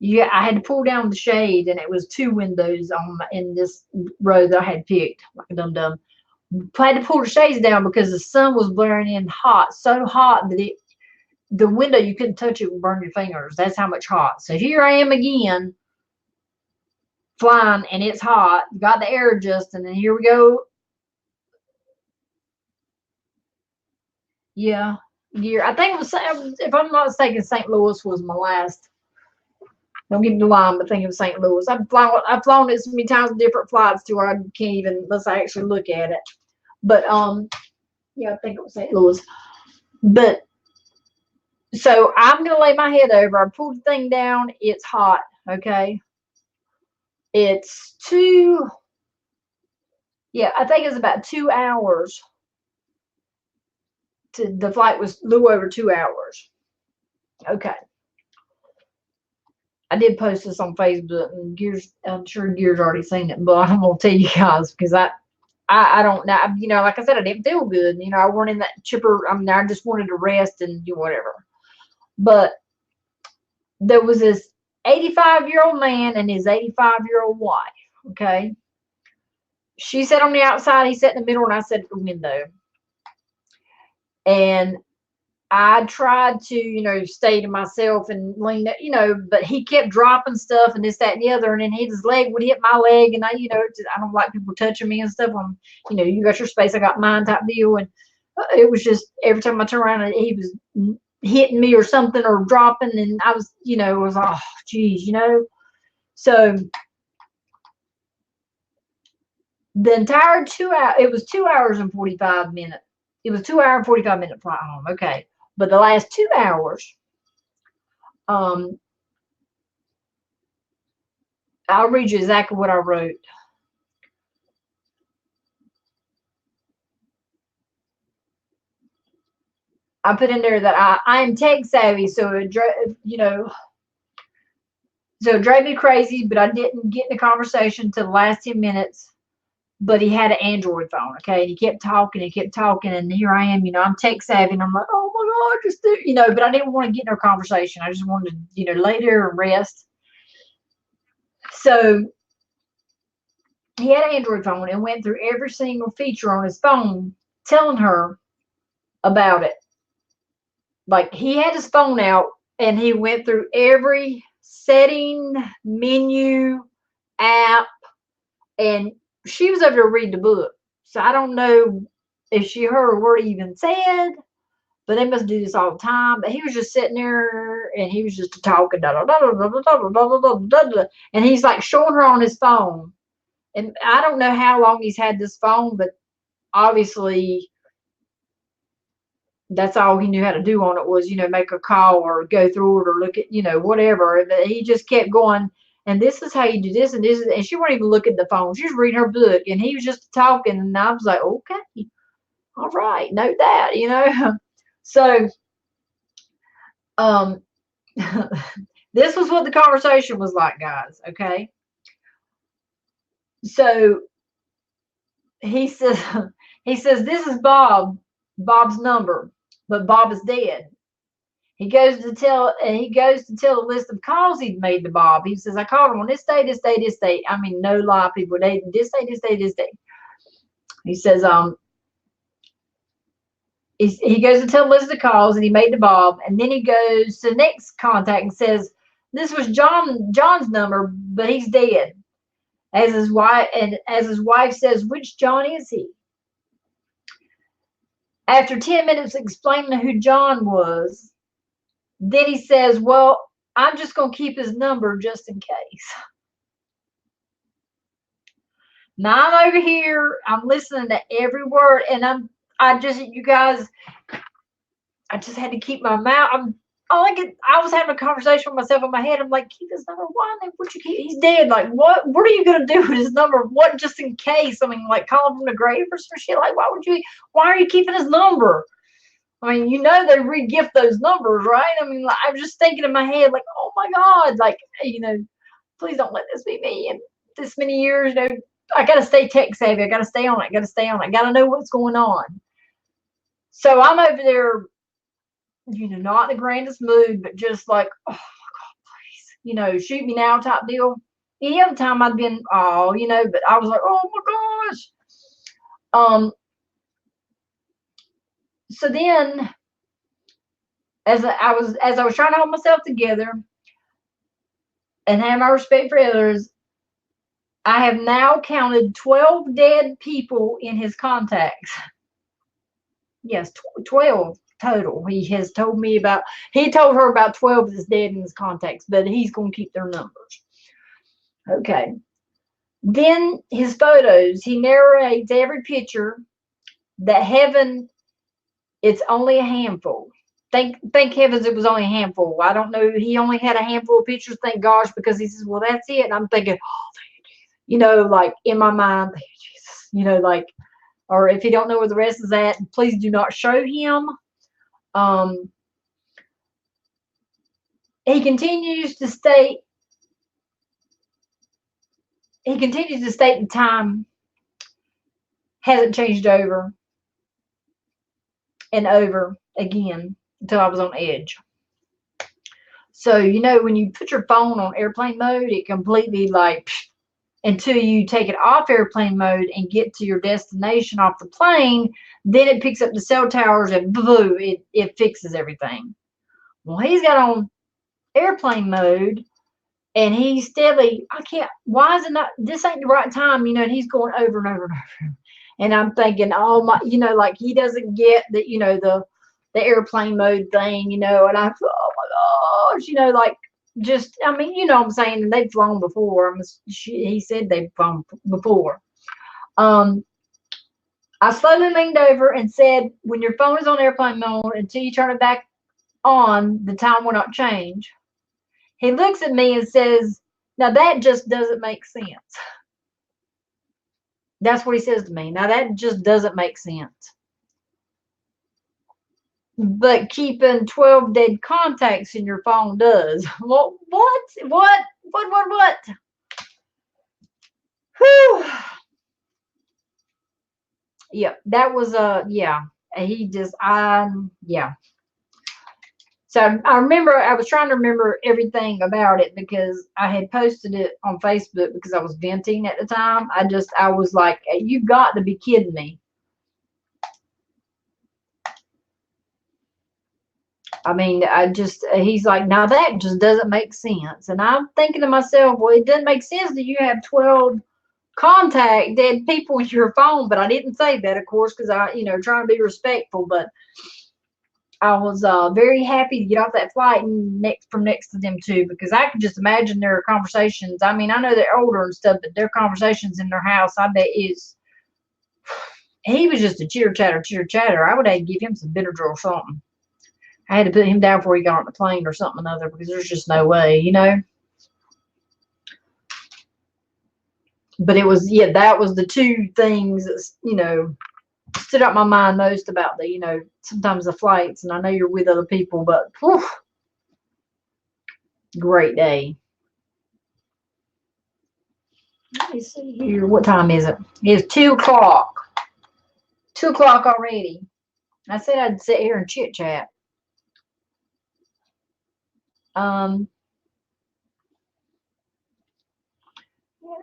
Yeah, I had to pull down the shade, and it was 2 windows in this row that I had picked, like a dum-dum. I had to pull the shades down because the sun was blaring in hot, so hot that the window, you couldn't touch it and burn your fingers. That's how much hot. So here I am again, flying, and it's hot. Got the air adjusting, and here we go. Yeah, year. I think it was, if I'm not mistaken, St. Louis was my last. Don't get me wrong, but think of St. Louis. I've flown it so many times in different flights to where I can't even, unless I actually look at it. But yeah, I think it was St. Louis. But so I'm gonna lay my head over. I pulled the thing down. It's hot. Okay. It's yeah, I think it's about 2 hours. The flight was a little over 2 hours. Okay. I did post this on Facebook, and Gears, I'm sure Gears already seen it, but I'm gonna tell you guys because I don't know. You know, like I said, I didn't feel good. You know, I weren't in that chipper. I mean, I just wanted to rest and do whatever. But there was this 85-year-old man and his 85-year-old wife. Okay. She sat on the outside, he sat in the middle, and I sat at the window. And I tried to, you know, stay to myself and lean, you know, but he kept dropping stuff and this, that, and the other. And then his leg would hit my leg. And I, you know, I don't like people touching me and stuff. You know, you got your space, I got mine type deal. And it was just every time I turned around, he was hitting me or something or dropping. And I was, you know, it was, oh, geez, you know. So the entire 2 hours, it was 2 hours and 45 minutes. It was 2 hour and 45 minute flight home. Okay. But the last 2 hours, I'll read you exactly what I wrote. I put in there that I am tech savvy, so it, you know, so it drove me crazy, but I didn't get in the conversation till the last 10 minutes. But he had an Android phone, okay? And he kept talking and kept talking, and here I am, you know, I'm tech savvy, and I'm like, oh my God, just do, you know, but I didn't want to get in a conversation. I just wanted to, you know, lay there and rest. So he had an Android phone and went through every single feature on his phone, telling her about it. Like, he had his phone out and he went through every setting, menu, app, and she was over there reading the book. So I don't know if she heard a word he even said, but they must do this all the time. But he was just sitting there and he was just talking, and he's like showing her on his phone. And I don't know how long he's had this phone, but obviously that's all he knew how to do on it was, you know, make a call or go through it or look at, you know, whatever. But he just kept going, and this is how you do this and this, and she wasn't even looking at the phone. She was reading her book, and he was just talking, and I was like, okay, all right, note that, you know. So, um, this was what the conversation was like, guys. Okay, so he says, this is Bob's number, but Bob is dead. He goes to tell a list of calls he'd made to Bob. He says, I called him on this day, this day, this day. I mean, no lie, people. This day, this day, this day. He says, he goes to tell a list of calls and he made to Bob, and then he goes to the next contact and says, this was John's number, but he's dead. As his wife says, which John is he? After 10 minutes explaining who John was, then he says, well, I'm just going to keep his number just in case. Now I'm over here, I'm listening to every word, and I just had to keep my mouth. I was having a conversation with myself in my head. I'm like, keep his number. Why? What you keep? He's dead. Like, what are you gonna do with his number? What, just in case? I mean, like, call him from the grave or some shit. Like, why are you keeping his number? I mean, you know, they re-gift those numbers, right? I mean, like, I was just thinking in my head, like, oh my God, like, you know, please don't let this be me. And this many years, you know, I gotta stay tech savvy. I gotta stay on it. I gotta know what's going on. So I'm over there, you know, not in the grandest mood, but just like, oh my God, please, you know, shoot me now type deal. Any other time I'd been, oh, you know, but I was like, oh my gosh. So then, as I was trying to hold myself together and have my respect for others, I have now counted 12 dead people in his contacts. Yes, 12 total. He has told me about, he told her about 12 that's dead in his contacts, but he's going to keep their numbers. Okay. Then his photos, he narrates every picture that heaven, it's only a handful. Thank heavens it was only a handful. I don't know. He only had a handful of pictures, thank gosh, because he says, well, that's it. And I'm thinking, oh, you know, like in my mind, thank you, Jesus, you know, like, or if you don't know where the rest is at, please do not show him. He continues to state he continues to state the time hasn't changed over and over again until I was on edge. So, you know, when you put your phone on airplane mode, it completely like, until you take it off airplane mode and get to your destination off the plane, then it picks up the cell towers and boo, it fixes everything. Well, he's got on airplane mode and he's steadily, I can't, why is it not, this ain't the right time, you know, and he's going over and over and over. And I'm thinking, oh my, you know, like he doesn't get the, you know, the airplane mode thing, you know, and I thought, oh my gosh, you know, like just, I mean, you know what I'm saying, and they've flown before. He said they've flown before. I slowly leaned over and said, when your phone is on airplane mode, until you turn it back on, the time will not change. He looks at me and says, now that just doesn't make sense. That's what he says to me. Now that just doesn't make sense. But keeping 12 dead contacts in your phone does. What? Whew. Yeah, that was yeah. He just yeah. So I remember I was trying to remember everything about it because I had posted it on Facebook because I was venting at the time. I was like, you've got to be kidding me. I mean, he's like, now that just doesn't make sense. And I'm thinking to myself, well, it doesn't make sense that you have 12 contact dead people with your phone. But I didn't say that, of course, because I, you know, trying to be respectful. But I was very happy to get off that flight and from next to them too, because I could just imagine their conversations. I mean, I know they're older and stuff, but their conversations in their house, I bet he was just a chitter chatter. I would have to give him some Benadryl or something. I had to put him down before he got on the plane or something or other, because there's just no way, you know. But it was, yeah, that was the two things that, you know, stood out my mind most about the, you know, sometimes the flights, and I know you're with other people, but whew, great day. Let me see here. What time is it? It's 2 o'clock. 2 o'clock already. I said I'd sit here and chit chat. Yeah,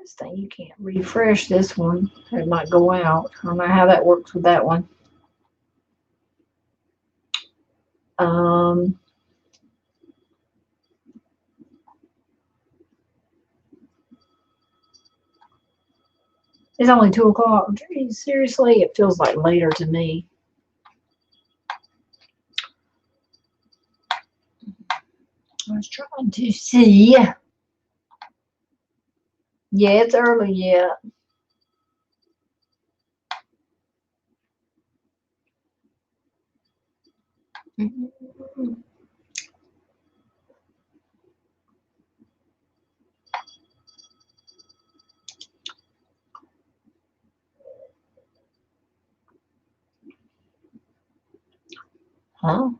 this thing, you can't refresh this one. It might go out. I don't know how that works with that one. It's only 2 o'clock. Seriously, it feels like later to me. I was trying to see. Yeah, it's early yet. Huh?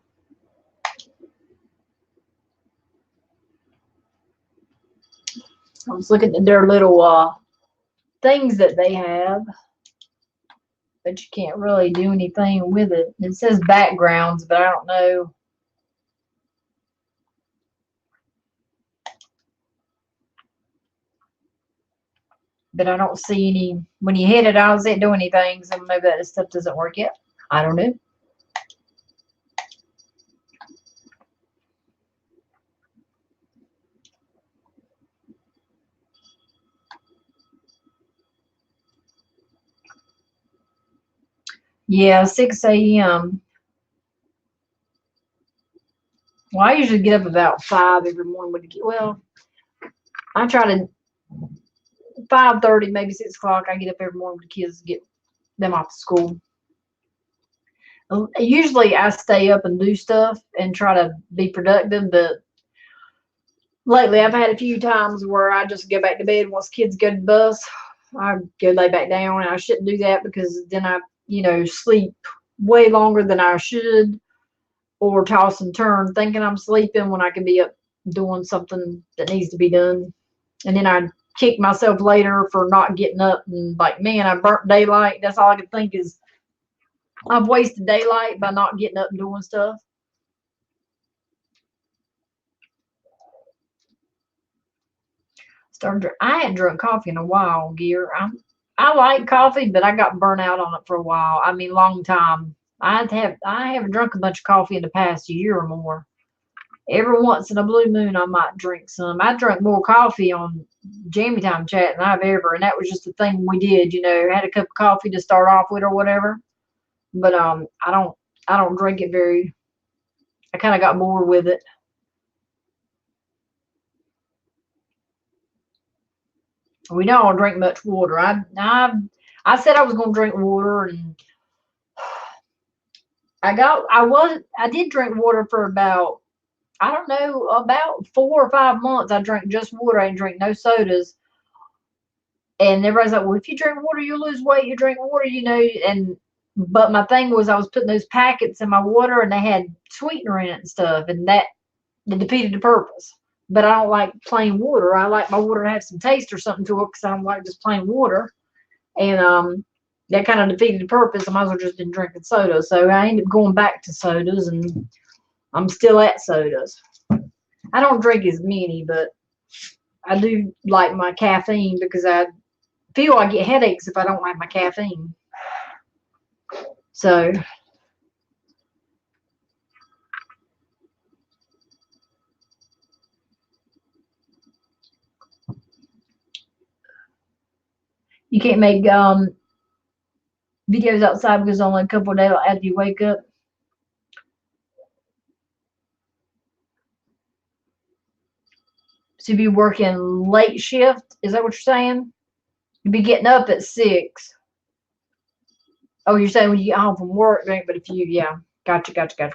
I was looking at their little things that they have, but you can't really do anything with it. It says backgrounds, but I don't know. But I don't see any. When you hit it, I don't see it do anything. So maybe that stuff doesn't work yet. I don't know. Yeah, 6 a.m. Well, I usually get up about 5 every morning. Well, I try to 5:30, maybe 6 o'clock. I get up every morning with the kids to get them off to school. Usually I stay up and do stuff and try to be productive, but lately I've had a few times where I just go back to bed once kids go to the bus. I go lay back down, and I shouldn't do that because then I, you know, sleep way longer than I should, or toss and turn thinking I'm sleeping when I could be up doing something that needs to be done. And then I kick myself later for not getting up and like, man, I burnt daylight. That's all I could think is I've wasted daylight by not getting up and doing stuff. I hadn't drunk coffee in a while, Gear. I like coffee, but I got burnt out on it for a while. I mean, long time. I haven't drunk a bunch of coffee in the past year or more. Every once in a blue moon, I might drink some. I drank more coffee on Jammy Time Chat than I've ever, and that was just the thing we did. You know, had a cup of coffee to start off with or whatever. But I don't drink it very. I kind of got bored with it. We don't drink much water. I said I was going to drink water, and I did drink water for about, I don't know, about 4 or 5 months. I drank just water. I didn't drink no sodas. And everybody's like, well, if you drink water, you'll lose weight. You drink water, you know. But my thing was I was putting those packets in my water, and they had sweetener in it and stuff, and that defeated the purpose. But I don't like plain water. I like my water to have some taste or something to it, because I don't like just plain water. And that kind of defeated the purpose. I might as well just been drinking soda. So I ended up going back to sodas, and I'm still at sodas. I don't drink as many, but I do like my caffeine, because I feel I get headaches if I don't have my caffeine. So you can't make videos outside because only a couple of days after you wake up. So you be working late shift? Is that what you're saying? You'd be getting up at 6. Oh, you're saying when you get home from work, right? But if you, yeah, gotcha.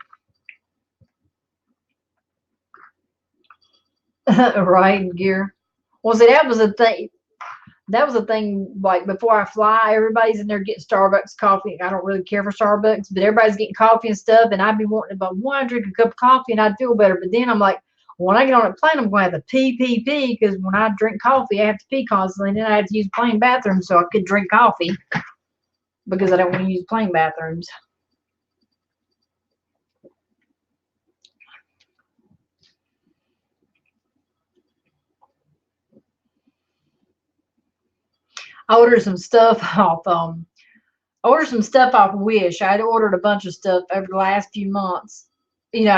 Right, Gear. Well, see, that was a thing. That was a thing. Like before I fly, everybody's in there getting Starbucks coffee. I don't really care for Starbucks, but everybody's getting coffee and stuff. And I'd be wanting about one drink a cup of coffee, and I'd feel better. But then I'm like, when I get on a plane, I'm going to have to pee, because when I drink coffee, I have to pee constantly. And then I have to use plane bathrooms so I could drink coffee, because I don't want to use plane bathrooms. I ordered some stuff off Wish. I had ordered a bunch of stuff over the last few months. You know,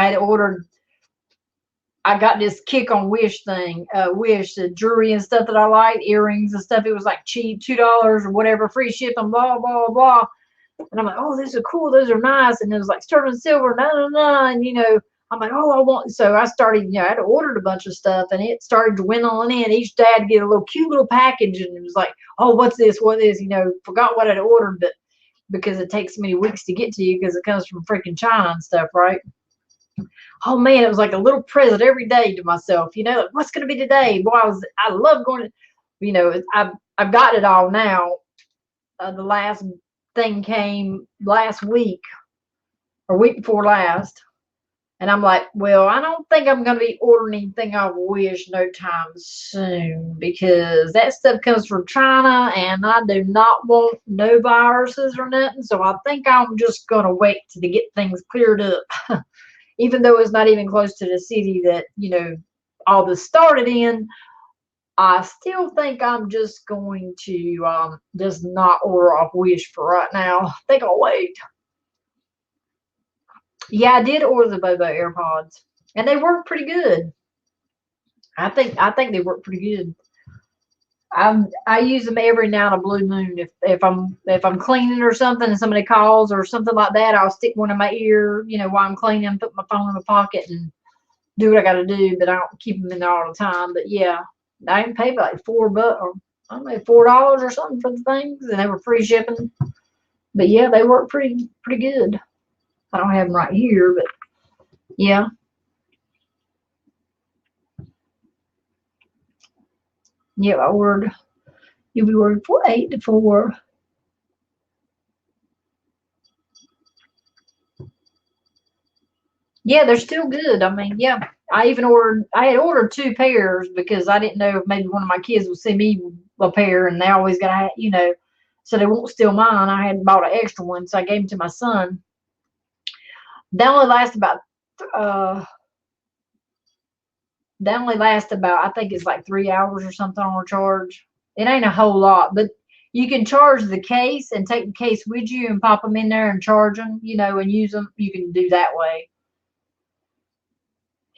I got this kick on Wish thing, Wish, the jewelry and stuff that I like, earrings and stuff. It was like cheap, $2 or whatever, free shipping, blah, blah, blah. And I'm like, oh, these are cool. Those are nice. And it was like sterling silver, and you know, I'm like, oh, I want. So I started, you know, I had ordered a bunch of stuff, and it started dwindling in. Each day I'd get a little cute little package, and it was like, oh, what's this? What is? You know, forgot what I'd ordered, but because it takes so many weeks to get to you, because it comes from freaking China and stuff, right? Oh man, it was like a little present every day to myself. You know, like, what's going to be today? Boy, I love going to, you know, I've got it all now. The last thing came last week or week before last. And I'm like, well, I don't think I'm going to be ordering anything off Wish no time soon, because that stuff comes from China, and I do not want no viruses or nothing. So I think I'm just going to wait to get things cleared up. Even though it's not even close to the city that, you know, all this started in, I still think I'm just going to just not order off Wish for right now. I think I'll wait. Yeah, I did order the Bobo AirPods, and they work pretty good. I think they work pretty good. I use them every now and a blue moon. If I'm cleaning or something, and somebody calls or something like that, I'll stick one in my ear, you know, while I'm cleaning, put my phone in my pocket, and do what I got to do. But I don't keep them in there all the time. But yeah, I didn't pay like $4 or I don't know, $4 or something for the things, and they were free shipping. But yeah, they work pretty good. I don't have them right here, but yeah. Yeah, I ordered. You'll be working for 8 to 4. Yeah, they're still good. I mean, yeah, I had ordered 2 pairs because I didn't know if maybe one of my kids would send me a pair, and they always got to, so they won't steal mine. I had bought an extra one, so I gave them to my son. They only last about, uh, I think it's like 3 hours or something on a charge. It ain't a whole lot, but you can charge the case and take the case with you and pop them in there and charge them, and use them. You can do that way.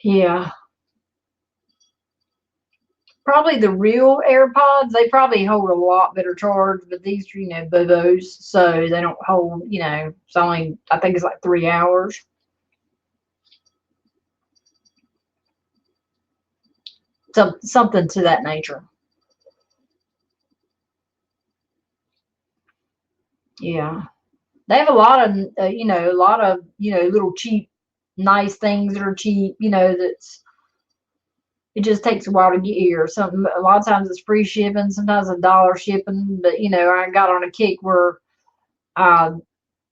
Yeah. Probably the real AirPods, they probably hold a lot better charge, but these, Bobos, so they don't hold, it's only, I think it's like 3 hours. So, something to that nature. Yeah. They have a lot of, little cheap, nice things that are cheap, it just takes a while to get here. A lot of times it's free shipping, sometimes $1 shipping, but, I got on a kick where, uh,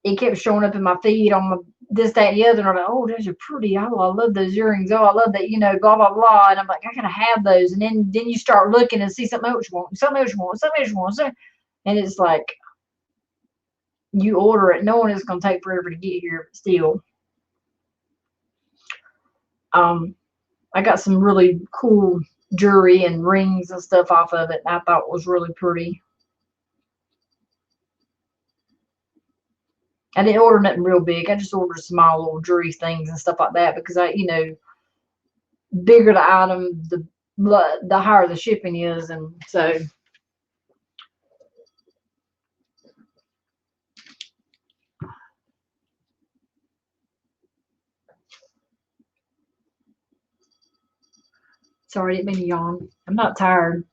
it kept showing up in my feed on my this, that, and the other. And I'm like, oh, those are pretty. Oh, I love those earrings. Oh, I love that, blah, blah, blah. And I'm like, I gotta have those. And then you start looking and see something else you want, something else you want, something else you want. And it's like you order it, knowing it's gonna take forever to get here, but still. I got some really cool jewelry and rings and stuff off of it. I thought it was really pretty. I didn't order nothing real big. I just ordered small little jewelry things and stuff like that because bigger the item, the higher the shipping is, and so. Sorry, I didn't mean to yawn. I'm not tired.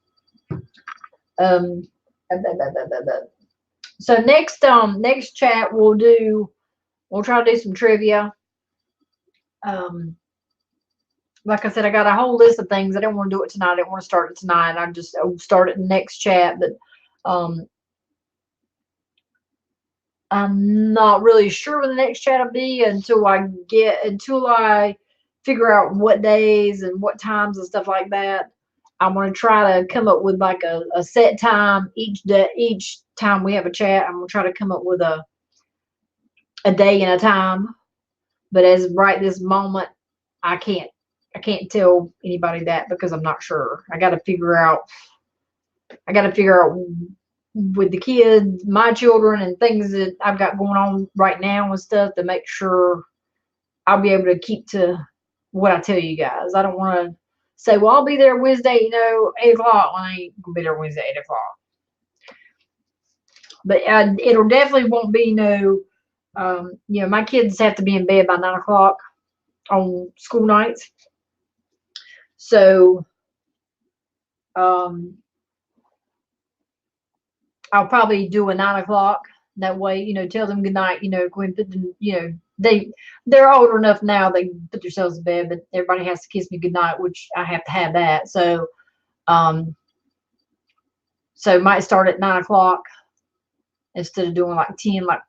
Um, so next chat we'll try to do some trivia. Like I said, I got a whole list of things. I don't want to do it tonight. I don't want to start it tonight. I'll start it in the next chat, but I'm not really sure when the next chat will be until I figure out what days and what times and stuff like that. I'm going to try to come up with like a set time each day. Each time we have a chat, I'm going to try to come up with a day and a time. But as right this moment, I can't tell anybody that because I'm not sure. I got to figure out with the kids, my children, and things that I've got going on right now and stuff to make sure I'll be able to keep to what I tell you guys. I don't want to say, well, I'll be there Wednesday, 8 o'clock. Well, I ain't going to be there Wednesday, 8 o'clock. But it'll definitely won't be my kids have to be in bed by 9 o'clock on school nights. So, I'll probably do a 9 o'clock. That way, tell them good night, go and put them, they're older enough now, they can put themselves in bed, but everybody has to kiss me good night, which I have to have that. So, might start at 9 o'clock instead of doing like 10, like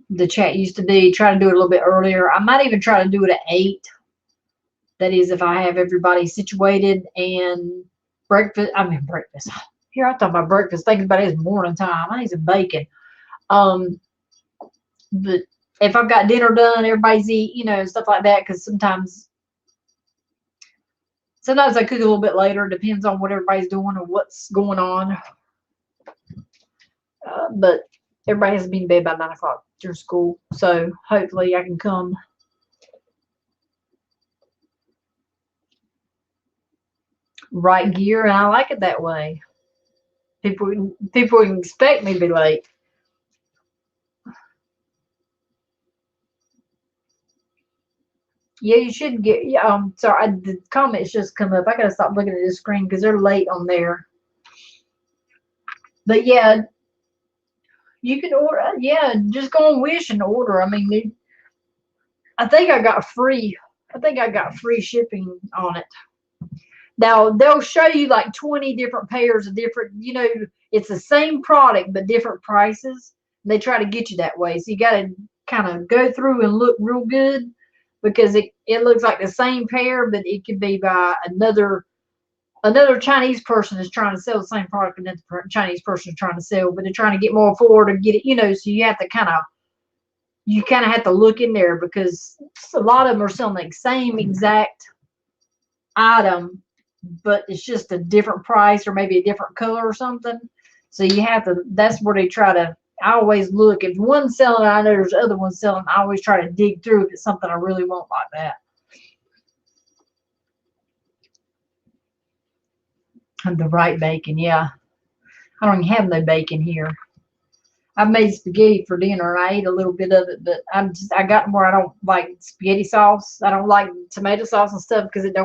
the chat used to be. Try to do it a little bit earlier. I might even try to do it at 8. That is, if I have everybody situated and breakfast. Here I thought about breakfast, thinking about it, it's morning time. I need some bacon. But if I've got dinner done, everybody's eat, stuff like that. Because sometimes I cook a little bit later. Depends on what everybody's doing or what's going on. But everybody has to be in bed by 9 o'clock during school. So hopefully I can come. Right gear, and I like it that way. People can expect me to be late. Yeah, you should get. Yeah, sorry, the comments just come up. I gotta stop looking at this screen because they're late on there. But yeah, you can order. Yeah, just go on Wish and order. I mean, I think I got free shipping on it. Now they'll show you like 20 different pairs of different. It's the same product but different prices. They try to get you that way, so you got to kind of go through and look real good. because it looks like the same pair, but it could be by another Chinese person is trying to sell the same product, and another Chinese person is trying to sell, but they're trying to get more for to get it. So you kind of have to look in there, because a lot of them are selling the same exact item, but it's just a different price or maybe a different color or something. So you have to, that's where they try to, I always look, if one's selling, I know there's other ones selling, I always try to dig through if it's something I really want like that. And the right bacon, yeah. I don't even have no bacon here. I made spaghetti for dinner and I ate a little bit of it, but I got more. I don't like spaghetti sauce. I don't like tomato sauce and stuff because it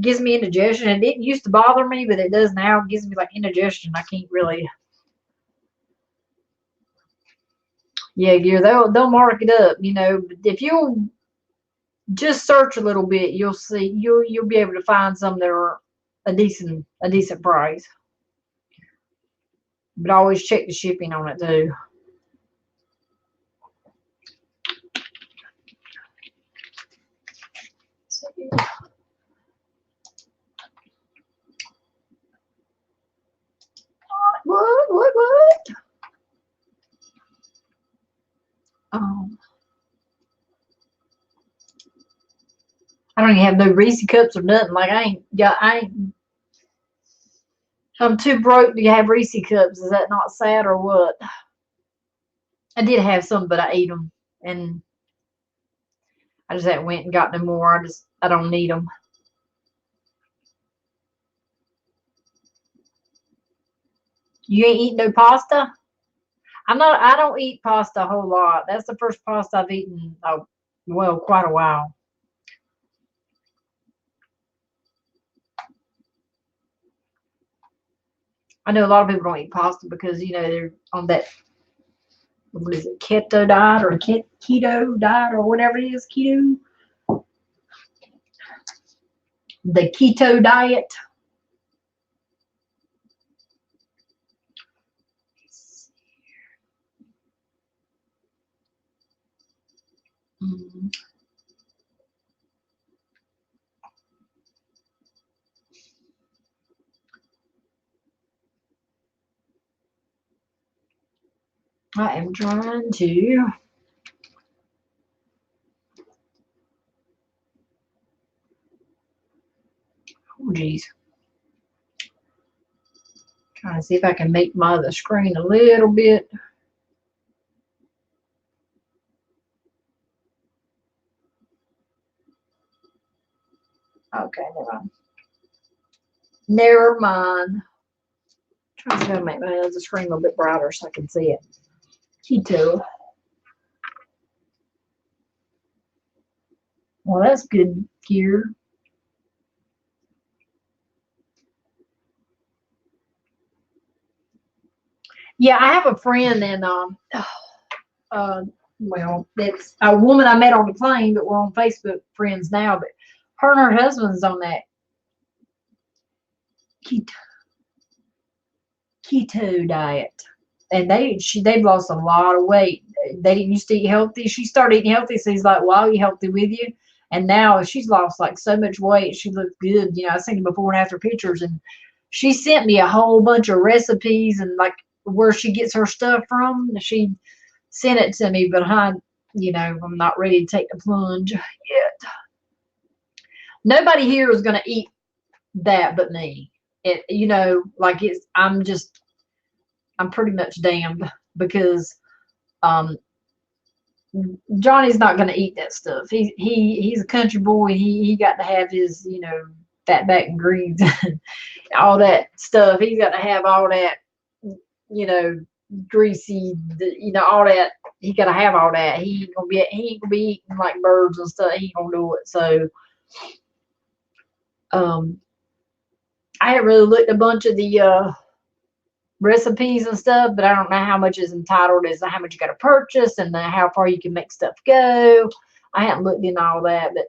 gives me indigestion. It didn't used to bother me, but it does now. It gives me like indigestion. I can't really. Yeah, Gear, they'll mark it up, but if you just search a little bit, you'll see you'll be able to find some that are a decent price. But always check the shipping on it too. What? I don't even have no Reese cups or nothing. Like I'm too broke to have Reese cups. Is that not sad or what? I did have some, but I ate them, and I just haven't went and got no more. I don't need them. You ain't eating no pasta? I don't eat pasta a whole lot. That's the first pasta I've eaten, well, quite a while. I know a lot of people don't eat pasta because, they're on that, what is it, keto diet or keto diet or whatever it is, keto. The keto diet. I am trying to. Oh, geez. Trying to see if I can make the screen a little bit. Okay, never mind. Never mind. Trying to make my other screen a little bit brighter so I can see it. Keto. Well, that's good gear. Yeah, I have a friend, and well, it's a woman I met on the plane, but we're on Facebook friends now. But her and her husband's on that keto diet, and they've lost a lot of weight. They didn't used to eat healthy. She started eating healthy, so he's like, "Well, I'll eat healthy with you." And now she's lost like so much weight. She looks good. I've seen before and after pictures, and she sent me a whole bunch of recipes and like where she gets her stuff from. She sent it to me, but I'm not ready to take the plunge yet. Nobody here is going to eat that but me. Like I'm pretty much damned because Johnny's not going to eat that stuff. He's a country boy. He got to have his fat back and greens and all that stuff. He's got to have all that greasy, all that. He got to have all that. He ain't gonna be eating like birds and stuff. He ain't gonna do it. So I haven't really looked a bunch of the recipes and stuff, but I don't know how much is entitled as how much you got to purchase and how far you can make stuff go. I haven't looked into all that, but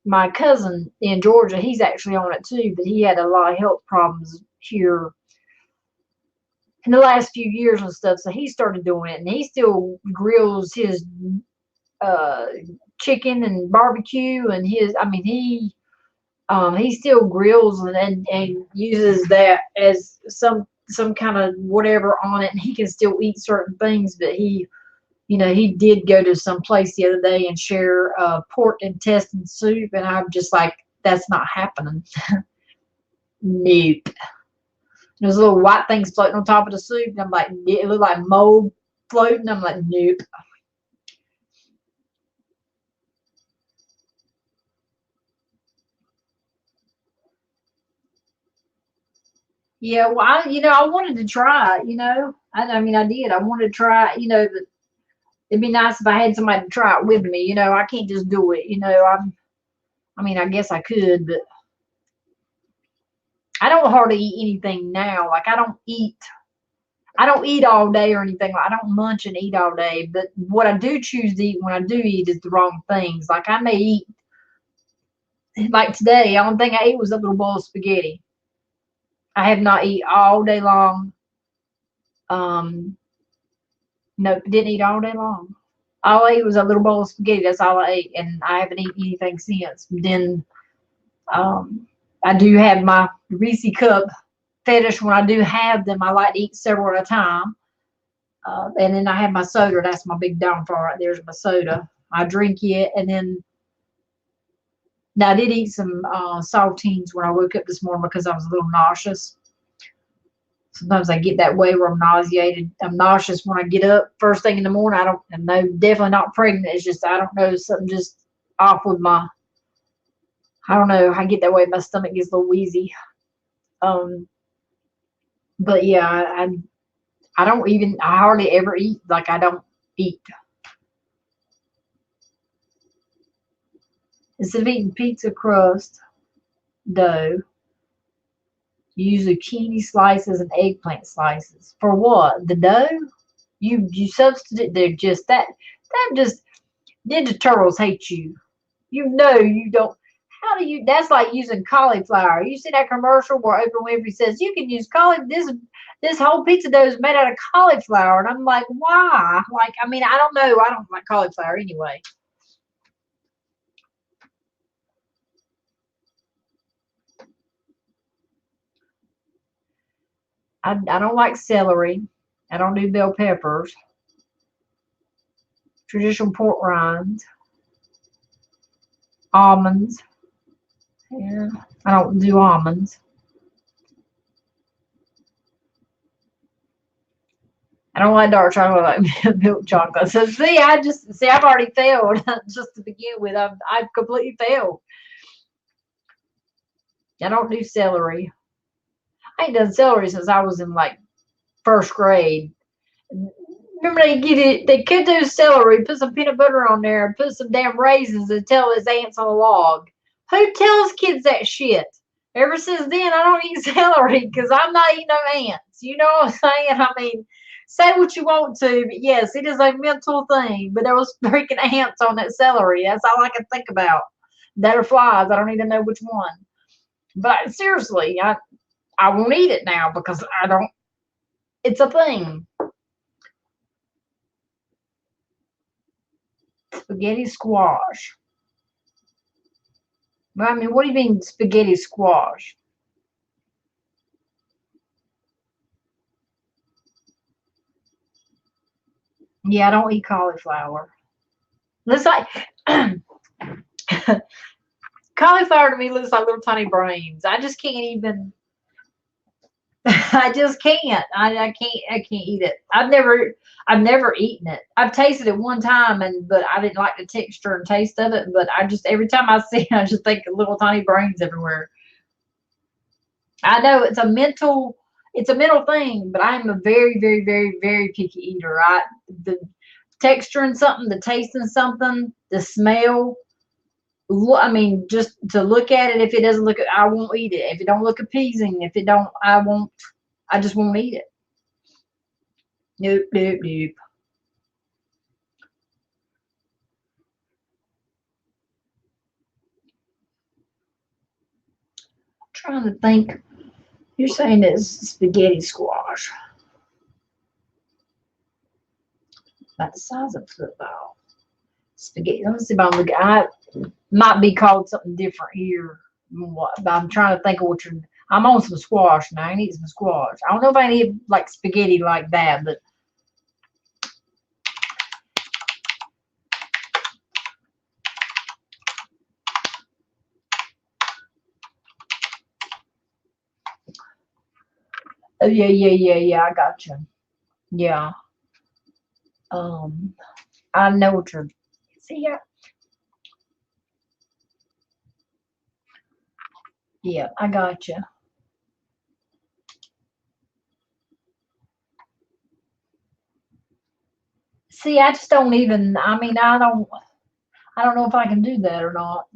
my cousin in Georgia, he's actually on it too, but he had a lot of health problems here in the last few years and stuff, so he started doing it, and he still grills his uh, chicken and barbecue, and he still grills and uses that as some kind of whatever on it, and he can still eat certain things. But he did go to some place the other day and share pork intestine soup, and I'm just like, that's not happening. Nope. There's little white things floating on top of the soup, and I'm like, it looked like mold floating. I'm like, nope. Yeah, well, I wanted to try it. I mean, I did. I wanted to try it. But it'd be nice if I had somebody to try it with me. I can't just do it. I mean, I guess I could, but I don't hardly eat anything now. Like I don't eat all day or anything. Like I don't munch and eat all day. But what I do choose to eat when I do eat is the wrong things. Like I may eat, like today, the only thing I ate was a little bowl of spaghetti. I have not eat all day long. Um, no, didn't eat all day long. All I ate was a little bowl of spaghetti. That's all I ate, and I haven't eaten anything since. Then um, I do have my Reese cup fetish. When I do have them, I like to eat several at a time. And then I have my soda. That's my big downfall right there's my soda. I drink it, and then now I did eat some saltines when I woke up this morning because I was a little nauseous. Sometimes I get that way where I'm nauseated. I'm nauseous when I get up first thing in the morning. I'm no, definitely not pregnant. It's just, I don't know, something just off with I don't know. I get that way. My stomach gets a little wheezy. Um, but yeah, I don't even, I hardly ever eat. Like I don't eat. Instead of eating pizza crust dough, you use zucchini slices and eggplant slices. For what? The dough? You substitute. They're just that just Ninja Turtles hate you. You don't. How do you? That's like using cauliflower. You see that commercial where Oprah Winfrey says you can use cauliflower. This whole pizza dough is made out of cauliflower, and I'm like, why? Like, I mean, I don't know. I don't like cauliflower anyway. I don't like celery. I don't do bell peppers. Traditional pork rinds, almonds. Yeah, I don't do almonds. I don't like dark chocolate, like milk chocolate. So see, I've already failed just to begin with. I've completely failed. I don't do celery. I ain't done celery since I was in like first grade. Remember they could do celery, put some peanut butter on there, and put some damn raisins and tell it's ants on a log. Who tells kids that shit? Ever since then, I don't eat celery because I'm not eating no ants. You know what I'm saying? I mean, say what you want to, but yes, it is a mental thing. But there was freaking ants on that celery. That's all I can think about. That are flies. I don't even know which one. But seriously, I won't eat it now because I don't. It's a thing. Spaghetti squash. Well, I mean, what do you mean spaghetti squash? Yeah, I don't eat cauliflower. Looks like cauliflower to me looks like little tiny brains. I just can't even. I just can't. I can't eat it. I've never eaten it. I've tasted it one time, but I didn't like the texture and taste of it. But I just every time I see it, I just think of little tiny brains everywhere. I know it's a mental thing, but I'm a very, very, very, very picky eater. The texture in something, the taste in something, the smell. I mean, just to look at it, if it doesn't look, I won't eat it. If it don't look appeasing, if it don't, I won't. I just won't eat it. Nope, nope, nope. Trying to think. You're saying it's spaghetti squash, about the size of a football. Spaghetti. Let me see if I'm looking. I might be called something different here. But I'm trying to think of what you're. I'm on some squash now. I need some squash. I don't know if I need like spaghetti like that, but oh yeah. I got you. Yeah. Um, I know what you're. See, yeah, I got you. See, I just don't even. I mean, I don't. I don't know if I can do that or not.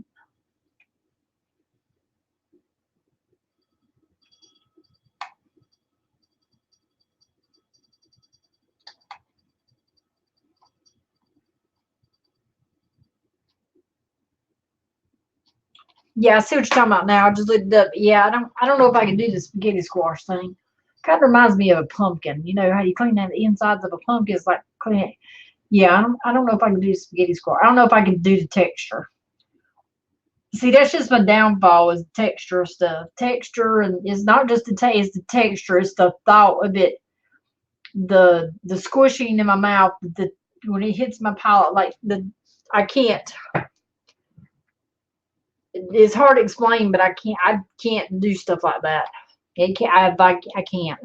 Yeah, I see what you're talking about now. I just looked it up. Yeah, I don't know if I can do the spaghetti squash thing. Kind of reminds me of a pumpkin. You know how you clean out the insides of a pumpkin? It's like clean. Yeah, I don't know if I can do spaghetti squash. I don't know if I can do the texture. See, that's just my downfall is texture stuff. Texture, and it's not just the taste, it's the texture. It's the thought of it, the squishing in my mouth, the when it hits my palate, like the I can't. It's hard to explain, but I can't do stuff like that. It can't. I can't.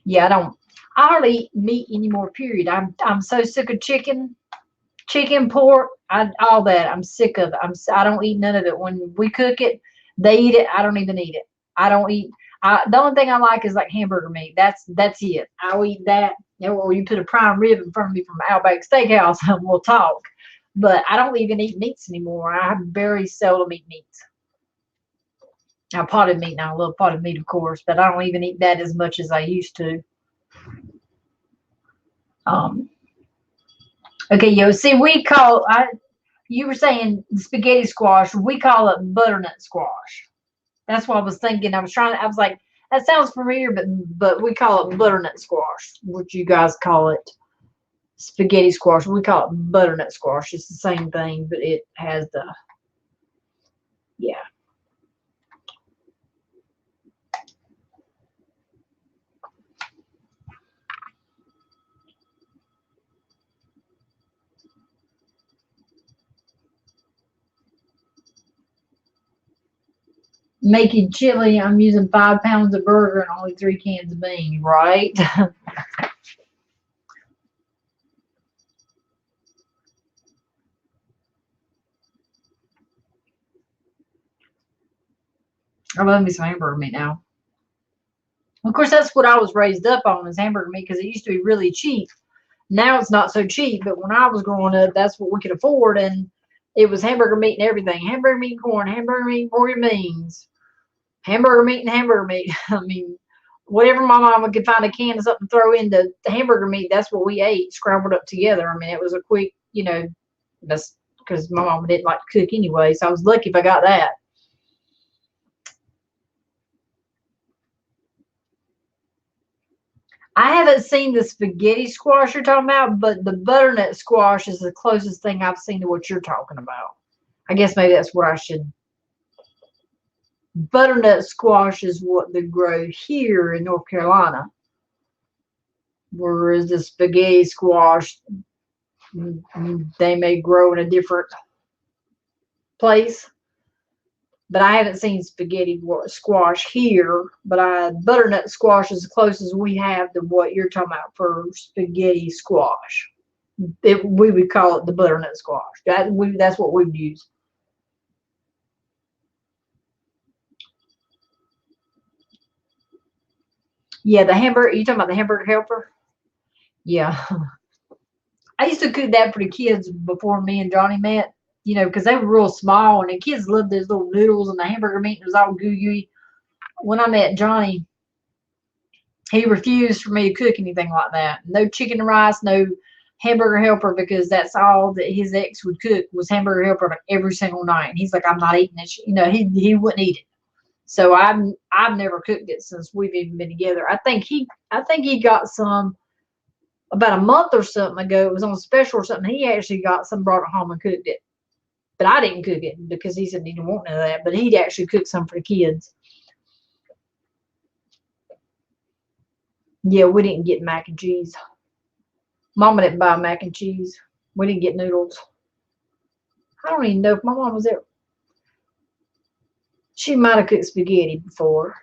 Yeah, I don't. I hardly eat meat anymore. Period. I'm so sick of chicken, pork, all that. I'm sick of it. I don't eat none of it. When we cook it, they eat it. I don't even eat it. I don't eat. The only thing I like is like hamburger meat. That's it. I'll eat that. Or you put a prime rib in front of me from Outback Steakhouse, and we'll talk. But I don't even eat meats anymore. I very seldom eat meats. Now potted meat. Now I love potted meat, of course, but I don't even eat that as much as I used to. Um, okay, yo. See, we call I. You were saying spaghetti squash. We call it butternut squash. That's what I was thinking. I was trying. I was like, that sounds familiar, but we call it butternut squash. What you guys call it, spaghetti squash. We call it butternut squash. It's the same thing, but it has the yeah. Making chili. I'm using 5 pounds of burger and only 3 cans of beans. Right. I love me some hamburger meat now. Of course, that's what I was raised up on is hamburger meat because it used to be really cheap. Now it's not so cheap, but when I was growing up, that's what we could afford, and it was hamburger meat and everything. Hamburger meat and corn, hamburger meat and pork and beans, hamburger meat and hamburger meat. I mean, whatever my mama could find a can of something to throw into the hamburger meat, that's what we ate, scrambled up together. I mean, it was a quick, that's because my mama didn't like to cook anyway, so I was lucky if I got that. I haven't seen the spaghetti squash you're talking about, but the butternut squash is the closest thing I've seen to what you're talking about. I guess maybe that's what I should. Butternut squash is what they grow here in North Carolina, whereas the spaghetti squash they may grow in a different place. But I haven't seen spaghetti squash here. But butternut squash is the closest we have to what you're talking about for spaghetti squash. We would call it the butternut squash. That's what we would use. Yeah, the hamburger. You talking about the hamburger helper? Yeah, I used to cook that for the kids before me and Johnny met. Because they were real small, and the kids loved those little noodles and the hamburger meat. It was all gooey. When I met Johnny, he refused for me to cook anything like that. No chicken and rice, no Hamburger Helper because that's all that his ex would cook was Hamburger Helper like every single night. And he's like, I'm not eating it. You know, he wouldn't eat it. So I've never cooked it since we've even been together. I think he got some about a month or something ago. It was on special or something. He actually got some, brought it home and cooked it. But I didn't cook it because he said he didn't want none of that. But he'd actually cook some for the kids. Yeah, we didn't get mac and cheese. Mama didn't buy mac and cheese. We didn't get noodles. I don't even know if my mom was there. She might have cooked spaghetti before.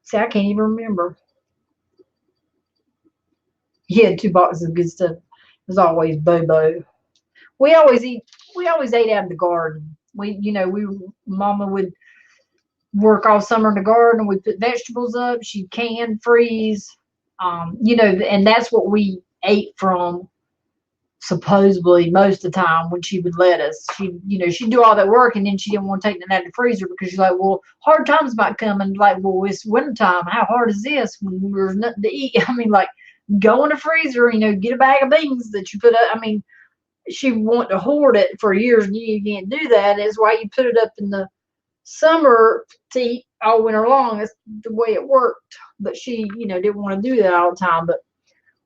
See, I can't even remember. He had 2 boxes of good stuff. It was always Bobo. We always ate out of the garden. Mama would work all summer in the garden. We'd put vegetables up. She'd can, freeze. And that's what we ate from supposedly most of the time when she would let us. She'd do all that work and then she didn't want to take it out of the freezer because she's like, well, hard times might come, and like, well, it's wintertime. How hard is this when there's nothing to eat? I mean, like, go in the freezer, get a bag of beans that you put up. I mean, she wanted to hoard it for years, and you can't do that. That's why you put it up in the summer to eat all winter long. That's the way it worked. But she, didn't want to do that all the time. But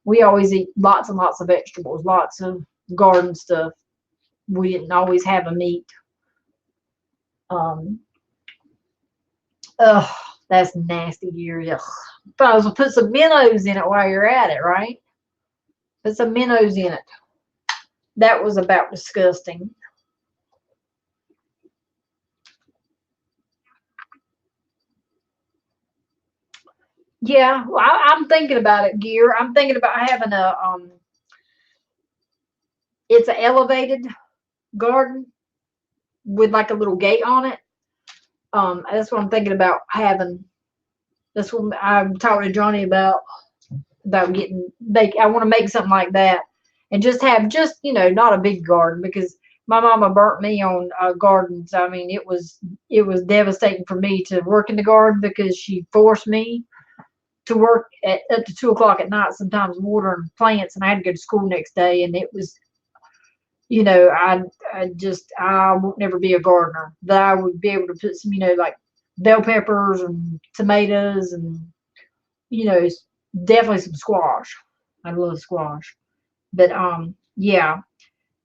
we always eat lots and lots of vegetables, lots of garden stuff. We didn't always have a meat. That's nasty here. Ugh. But I was gonna put some minnows in it while you're at it, right? Put some minnows in it. That was about disgusting. Yeah, well, I'm thinking about it, Gear. I'm thinking about having it's an elevated garden with like a little gate on it. That's what I'm thinking about having. That's what I'm talking to Johnny about getting. I want to make something like that, and just have not a big garden because my mama burnt me on gardens. I mean, it was devastating for me to work in the garden because she forced me to work at up to 2 o'clock at night, sometimes watering plants, and I had to go to school next day, and it was, I won't never be a gardener, but I would be able to put some, like bell peppers and tomatoes and, you know, definitely some squash. I love squash, but yeah,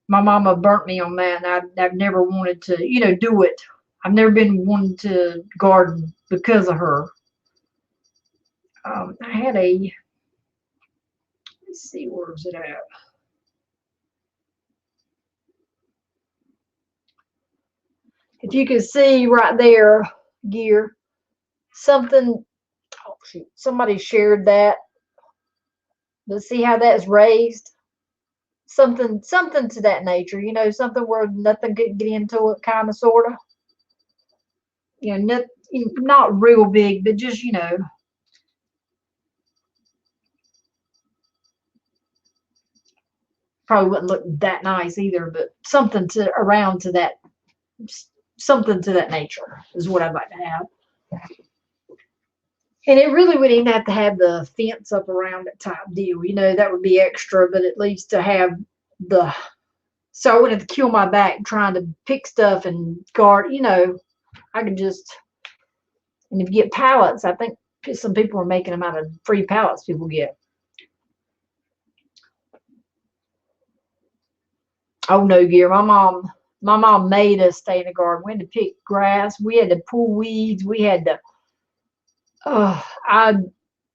my mama burnt me on that, and I've never wanted to, do it. I've never been wanting to garden because of her. I had let's see, where's it at? If you can see right there, Gear, something, oh shoot, somebody shared that. Let's see how that's raised. Something to that nature, something where nothing could get into it, kind of, sort of. Not real big, but just, probably wouldn't look that nice either, but something to around to that, something to that nature is what I'd like to have. And it really wouldn't even have to have the fence up around it type deal. That would be extra, but at least to have the, so I wouldn't have to kill my back trying to pick stuff and guard, I could just, and if you get pallets, I think some people are making them out of free pallets people get. Oh no, Gear. My mom made us stay in the garden. We had to pick grass. We had to pull weeds. We had to, oh,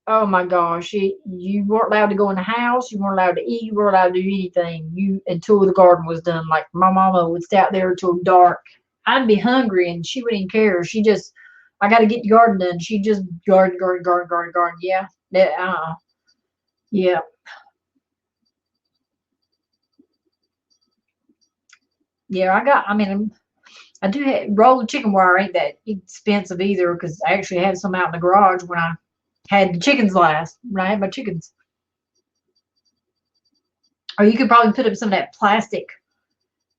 oh my gosh, you weren't allowed to go in the house. You weren't allowed to eat. You weren't allowed to do anything. Until the garden was done. Like my mama would stay out there until dark. I'd be hungry and she wouldn't care. She just, I got to get the garden done. She just garden, garden, garden, garden, garden. Yeah, yeah, yeah. I mean, I do have rolled chicken wire. Ain't that expensive either? Because I actually had some out in the garage when I had the chickens last. When I had my chickens. Or you could probably put up some of that plastic,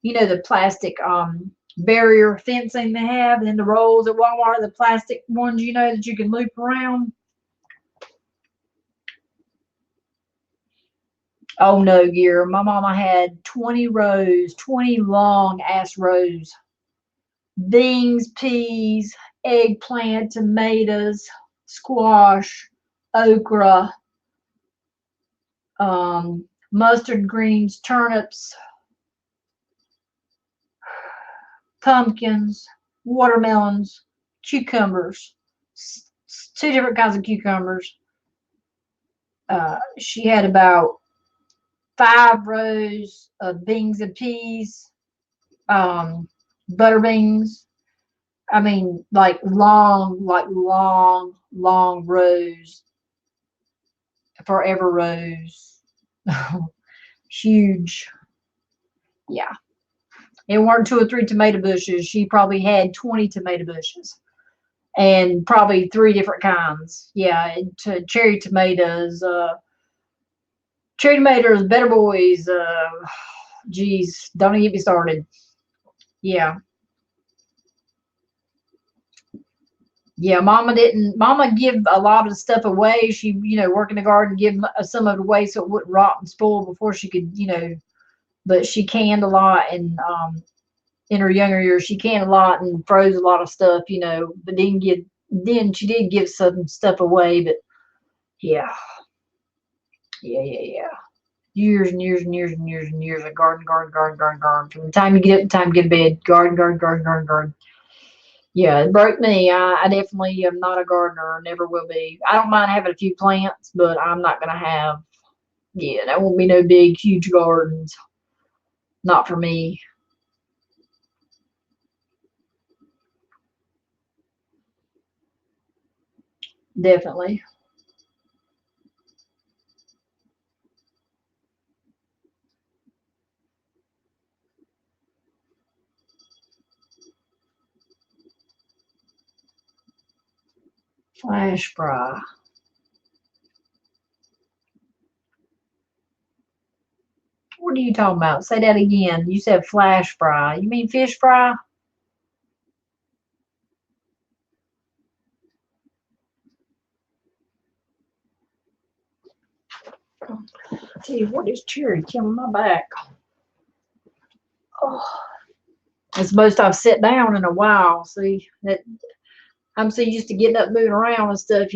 the plastic barrier fencing they have, and then the rolls at Walmart, the plastic ones, that you can loop around. Oh no, Gear. My mama had 20 rows, 20 long ass rows. Beans, peas, eggplant, tomatoes, squash, okra, mustard greens, turnips, pumpkins, watermelons, cucumbers, two different kinds of cucumbers. She had about 5 rows of beans and peas, butter beans. I mean, like long rows, forever rows. Huge. Yeah. It weren't 2 or 3 tomato bushes. She probably had 20 tomato bushes and probably 3 different kinds. Yeah. Cherry tomatoes, better boys. Geez, don't even get me started. Yeah. Yeah, Mama give a lot of stuff away. She, work in the garden, give some of it away so it wouldn't rot and spoil before she could, but she canned a lot. And in her younger years, she canned a lot and froze a lot of stuff, but then she did give some stuff away. But yeah, yeah. Years and years and years and years and years of garden. From the time you get up to the time you get to bed, garden. Yeah, it broke me. I definitely am not a gardener, never will be. I don't mind having a few plants, but I'm not going to have, yeah, that won't be no big, huge gardens. Not for me. Definitely. Flash fry. What are you talking about? Say that again. You said flash fry. You mean fish fry? Gee, what is cherry killing my back? Oh, it's the most I've sat down in a while. See, that I'm so used to getting up, moving around and stuff.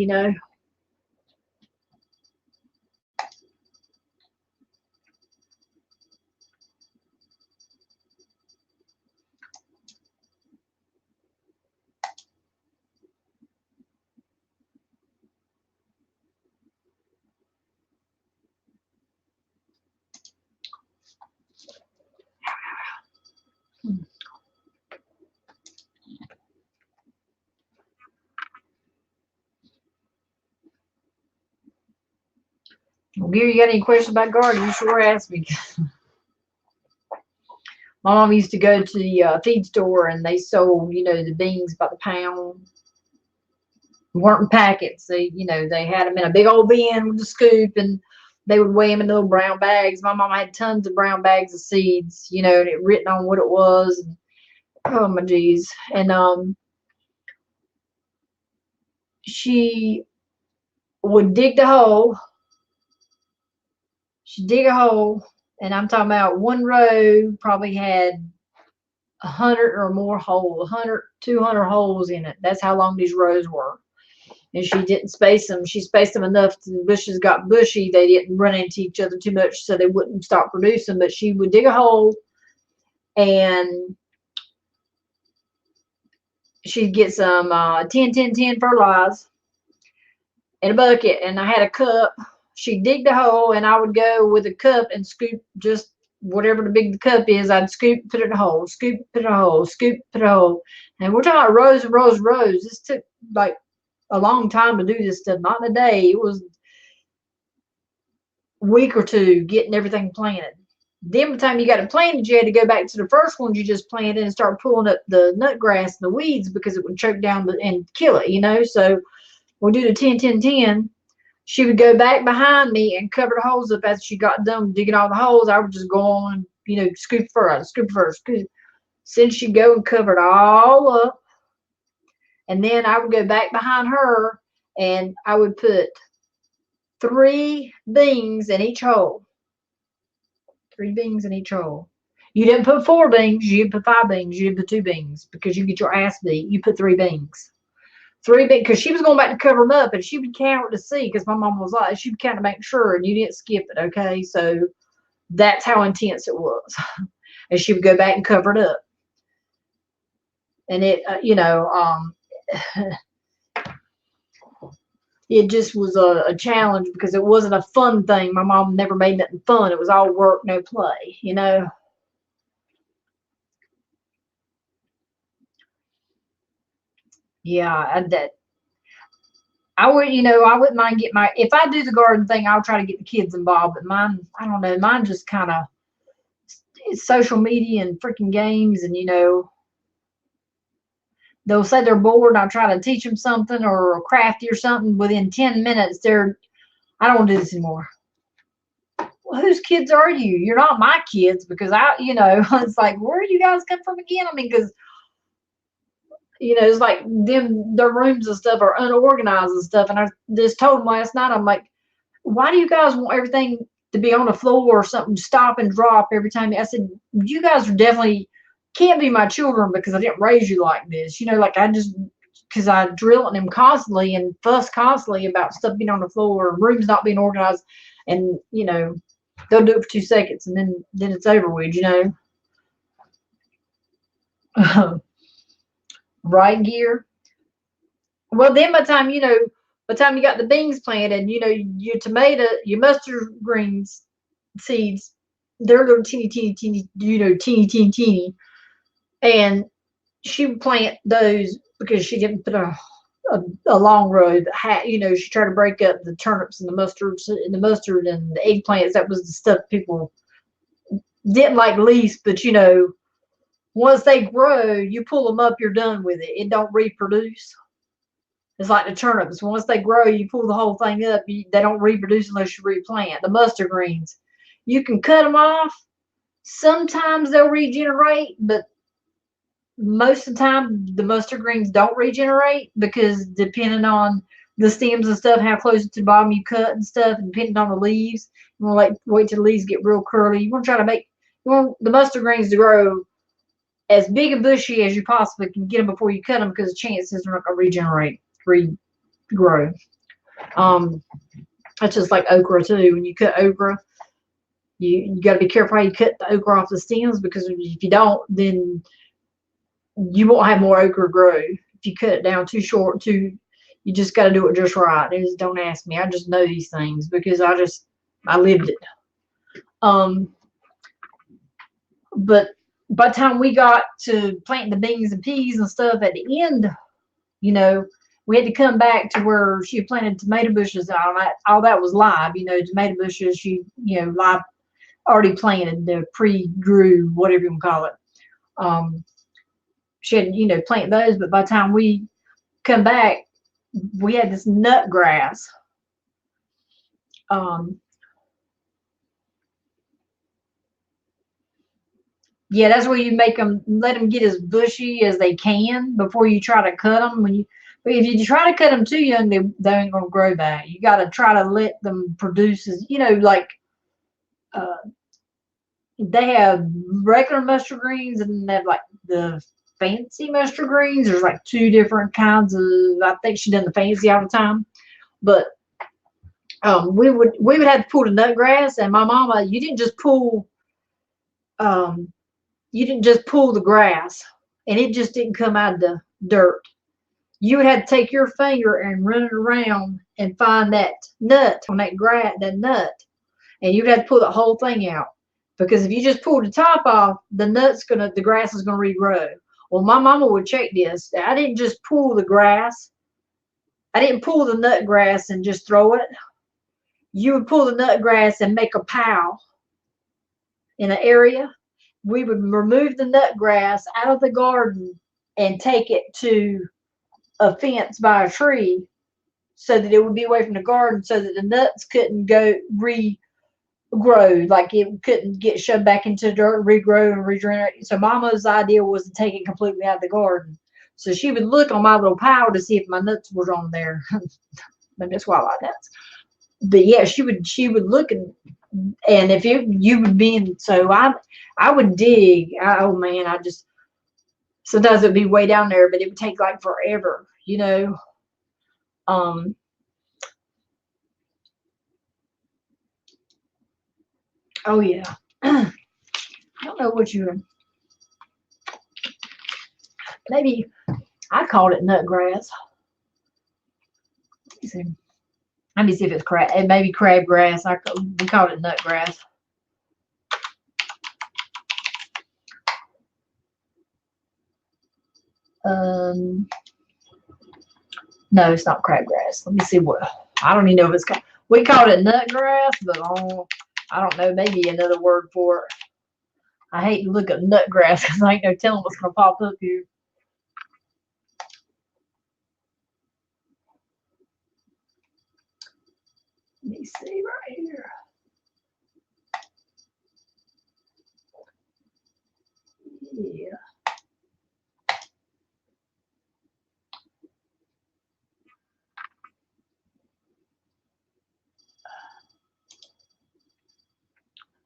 Well, Gary, you got any questions about gardening? You sure ask me. My mom used to go to the feed store and they sold, the beans by the pound. Weren't in packets. They had them in a big old bin with a scoop and they would weigh them in little brown bags. My mom had tons of brown bags of seeds, and it written on what it was. And, oh my geez. And she would dig the hole. She'd dig a hole, and I'm talking about one row probably had 100 or more holes, 100, 200 holes in it. That's how long these rows were. And she didn't space them. She spaced them enough the bushes got bushy. They didn't run into each other too much so they wouldn't stop producing. But she would dig a hole and she'd get some 10 fertilizer in a bucket. And I had a cup. She'd dig the hole and I would go with a cup and scoop just whatever the big the cup is. I'd scoop, put it in a hole, scoop, put it in a hole, scoop, put it in a hole. And we're talking about rows and rows and rows. This took like a long time to do this stuff, not in a day. It was a week or two getting everything planted. Then by the time you got it planted, you had to go back to the first ones you just planted and start pulling up the nut grass and the weeds because it would choke down and kill it. So we'll do the 10-10-10. She would go back behind me and cover the holes up after she got done digging all the holes. I would just go on and, scoop first, scoop first. Since she'd go and cover it all up, and then I would go back behind her and I would put 3 beans in each hole. 3 beans in each hole. You didn't put 4 beans. You didn't put 5 beans. You didn't put 2 beans because you get your ass beat. You put 3 beans. 3 beans, because she was going back to cover them up, and she would count to see, because my mom was like, she would count to make sure, and you didn't skip it, okay? So that's how intense it was. And she would go back and cover it up. And it, it just was a challenge because it wasn't a fun thing. My mom never made nothing fun. It was all work, no play, Yeah, I would, I wouldn't mind getting if I do the garden thing, I'll try to get the kids involved. But mine, I don't know, mine just kind of social media and freaking games, and they'll say they're bored, and I'll try to teach them something or crafty or something. Within 10 minutes, I don't want to do this anymore. Well, whose kids are you? You're not my kids, because it's like, where do you guys come from again? I mean, because it's like their rooms and stuff are unorganized and stuff. And I just told them last night, I'm like, why do you guys want everything to be on the floor or something, stop and drop every time? I said, you guys are definitely can't be my children because I didn't raise you like this. Like because I drill at them constantly and fuss constantly about stuff being on the floor, rooms not being organized, and they'll do it for 2 seconds and then it's over with. Right gear. Well, then by the time you got the beans planted, your tomato, your mustard greens seeds, they're little teeny, teeny, teeny, teeny, teeny, teeny. And she would plant those because she didn't put a long row. She tried to break up the turnips and the mustard and the eggplants. That was the stuff people didn't like least, but once they grow, you pull them up, you're done with it. It don't reproduce. It's like the turnips. Once they grow, you pull the whole thing up. They don't reproduce unless you replant. The mustard greens, you can cut them off. Sometimes they'll regenerate, but most of the time, the mustard greens don't regenerate because depending on the stems and stuff, how close to the bottom you cut and stuff, and depending on the leaves, you want to wait till the leaves get real curly. You want to try to you want the mustard greens to grow as big and bushy as you possibly can get them before you cut them, because the chances they're not going to regrow. That's just like okra too. When you cut okra, you got to be careful how you cut the okra off the stems, because if you don't, then you won't have more okra grow. If you cut it down too short, you just got to do it just right. Just don't ask me. I just know these things because I lived it. But by the time we got to planting the beans and peas and stuff at the end, we had to come back to where she had planted tomato bushes. All that was live. Tomato bushes, live, already planted, the pre-grew, whatever you want to call it. She had, plant those, but by the time we come back, we had this nut grass. Yeah, that's where you let them get as bushy as they can before you try to cut them. If you try to cut them too young, they ain't gonna grow back. You got to try to let them produce as, like they have regular mustard greens, and they have like the fancy mustard greens. There's like 2 different kinds of. I think she done the fancy all the time, but we would have to pull the nut grass, and my mama, you didn't just pull the grass and it just didn't come out of the dirt. You would have to take your finger and run it around and find that nut on that nut, and you'd have to pull the whole thing out, because if you just pull the top off, the grass is gonna regrow. Well, my mama would check this. I didn't just pull the grass. I didn't pull the nut grass and just throw it. You would pull the nut grass and make a pile in an area. We would remove the nut grass out of the garden and take it to a fence by a tree so that it would be away from the garden, so that the nuts couldn't go regrow, like it couldn't get shoved back into the dirt, regrow and regenerate. So Mama's idea was to take it completely out of the garden. So she would look on my little pile to see if my nuts were on there. Maybe that's why I like nuts. But yeah, she would look and And if you would be in, so I would dig. Oh man, I just sometimes it'd be way down there, but it would take like forever, you know. Um, oh yeah. I don't know what you maybe I called it nut grass. Let me see. Let me see if it's crab. It may be crabgrass. We called it nut grass. Um, no, it's not crabgrass. Let me see what. I don't even know if it's called. We called it nut grass, but I don't know. Maybe another word for it. I hate to look up nut grass because I ain't no telling what's gonna pop up here. Let me see right here. Yeah.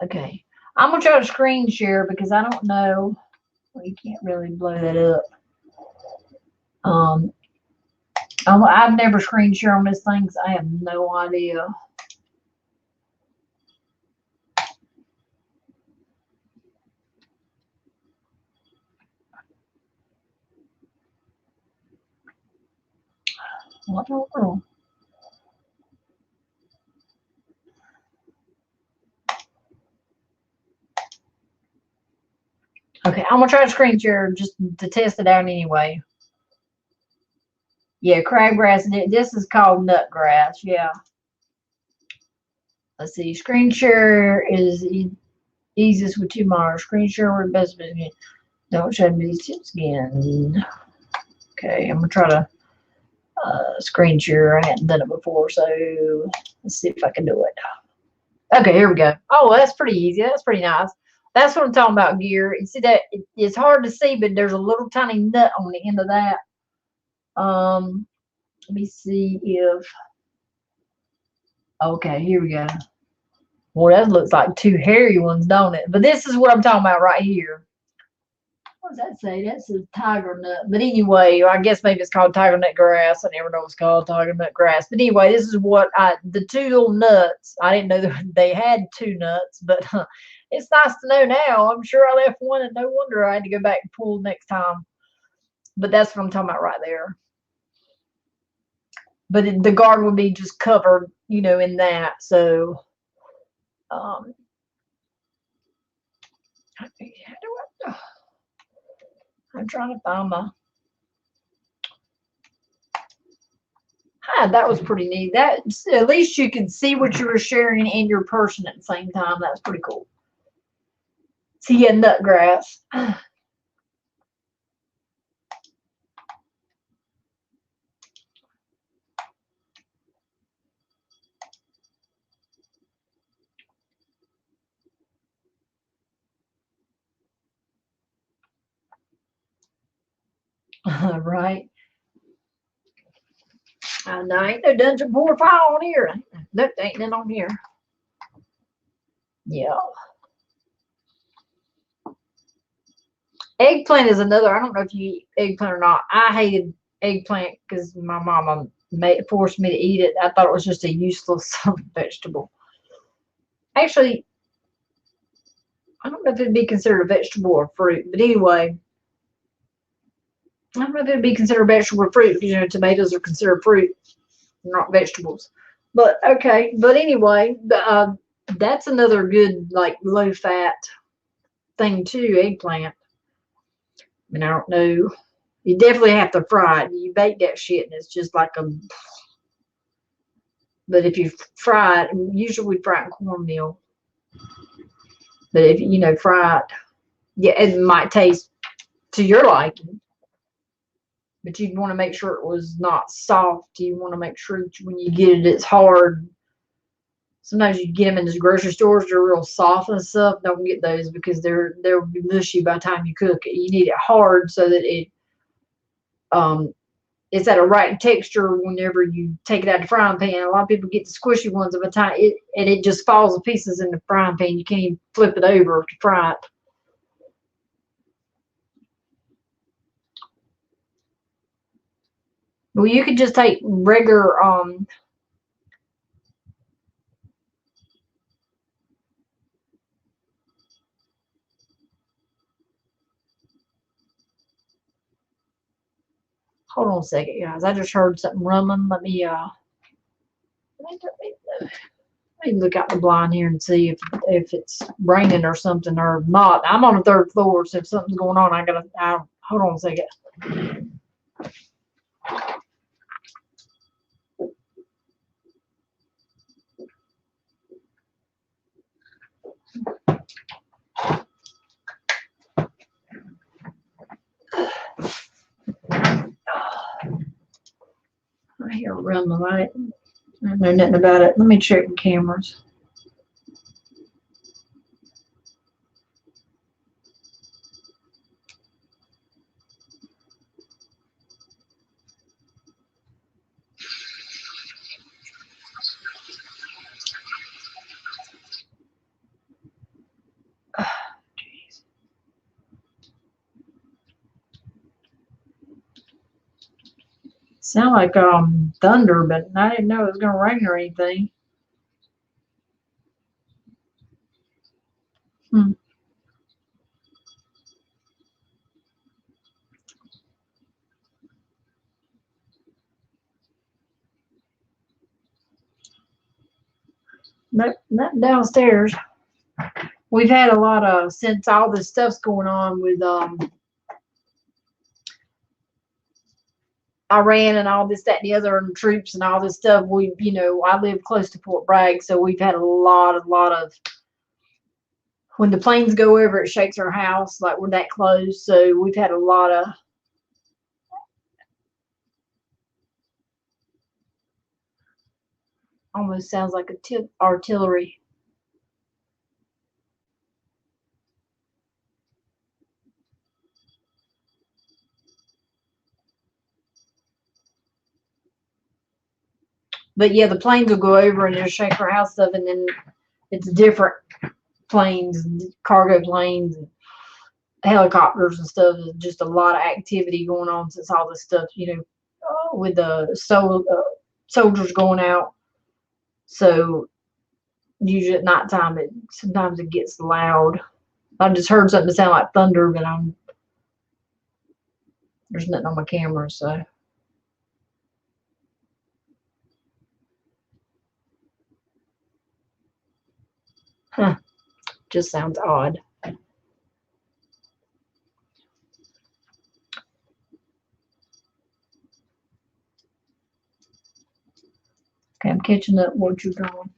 Okay. I'm gonna try to screen share because I don't know. Well, you can't really blow that up. I've never screen share on this thing, so I have no idea. I don't know. Okay, I'm gonna try to screen share just to test it out anyway. Yeah, crabgrass. This is called nut grass. Yeah. Let's see. Screen share is easiest with 2 monitors. Screen share with best. Don't show me these tips again. Okay, I'm gonna try to screen share. I hadn't done it before, so let's see if I can do it. Okay, here we go. Oh, that's pretty easy. That's pretty nice. That's what I'm talking about, gear. You see that it's hard to see, but there's a little tiny nut on the end of that. Let me see if. Okay, here we go. Well, that looks like 2 hairy ones, don't it? But this is what I'm talking about right here. What does that say? That says tiger nut. But anyway, I guess maybe it's called tiger nut grass. I never know it's called tiger nut grass. But anyway, this is what the 2 little nuts. I didn't know that they had 2 nuts, but it's nice to know now. I'm sure I left one, and no wonder I had to go back and pull next time. But that's what I'm talking about right there. But the garden would be just covered, you know, in that. So, how do I? I'm trying to find my. That was pretty neat. That at least you could see what you were sharing and your person at the same time. That's pretty cool. See, yeah, nut grass. Right. No, ain't no dungeon 4 or 5 on here. Look, ain't none on here. Yeah. Eggplant is another. I don't know if you eat eggplant or not. I hated eggplant because my mama forced me to eat it. I thought it was just a useless vegetable. Actually, I don't know if it'd be considered a vegetable or fruit, but anyway, I don't know if it'd be considered a vegetable or fruit because, you know, tomatoes are considered fruit, not vegetables. But okay, but anyway, that's another good like low fat thing too. Eggplant. I mean, I don't know. You definitely have to fry it. You bake that shit, and it's just like a. But if you fry it, usually we fry it in cornmeal. But if you know fry it, yeah, it might taste to your liking. But you'd want to make sure it was not soft. You want to make sure that when you get it, it's hard. Sometimes you get them in the grocery stores; they're real soft and stuff. Don't get those because they'll be mushy by the time you cook it. You need it hard so that it it's at a right texture whenever you take it out of the frying pan. A lot of people get the squishy ones of a time, and it just falls to pieces in the frying pan. You can't even flip it over to fry it. Well, you could just take regular hold on a second, guys. I just heard something rumbling. Let me look out the blind here and see if it's raining or something or not. I'm on the third floor, so if something's going on, I hold on a second. I hear a rumbling. I don't know nothing about it. Let me check the cameras. Sound like thunder, but I didn't know it was gonna rain or anything. Nope, not downstairs. We've had a lot of, since all this stuff's going on with Iran and all this, that, and the other, and troops and all this stuff. I live close to Fort Bragg, so we've had a lot of, when the planes go over, it shakes our house, like we're that close. So we've had a lot of, almost sounds like artillery. But yeah, the planes will go over and it'll shake our house up, and then it's different planes, cargo planes, and helicopters and stuff. There's just a lot of activity going on since all this stuff, with the soldiers going out. So usually at nighttime, sometimes it gets loud. I just heard something that sounded like thunder, but there's nothing on my camera, so. Huh. Just sounds odd. Okay, I'm catching up what you're doing.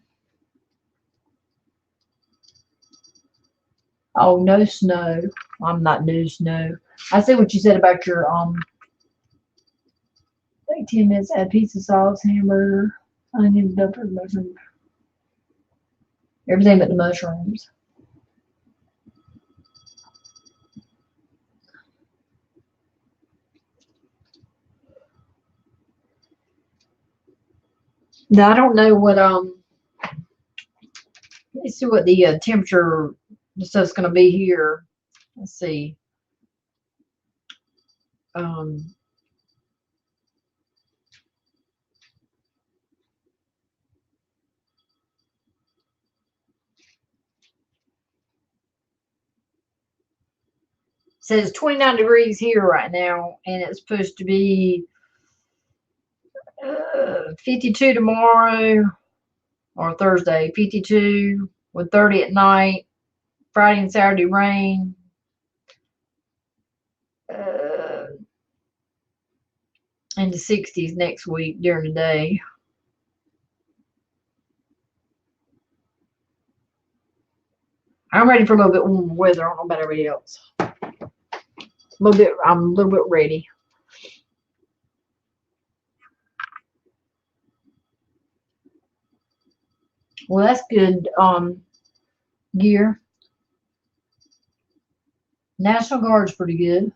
Oh, no snow. I'm not no snow. I see what you said about your like 10 minutes, add pizza sauce, hamburger, onion, pepper, mushroom. Everything but the mushrooms. Now I don't know what let's see what the temperature the stuff's gonna be here. Let's see. Um says 29 degrees here right now, and it's supposed to be 52 tomorrow or Thursday, 52 with 30 at night. Friday and Saturday rain. In the 60s next week during the day. I'm ready for a little bit warmer weather. I don't know about everybody else. I'm a little bit ready. Well, that's good gear. National Guard's pretty good.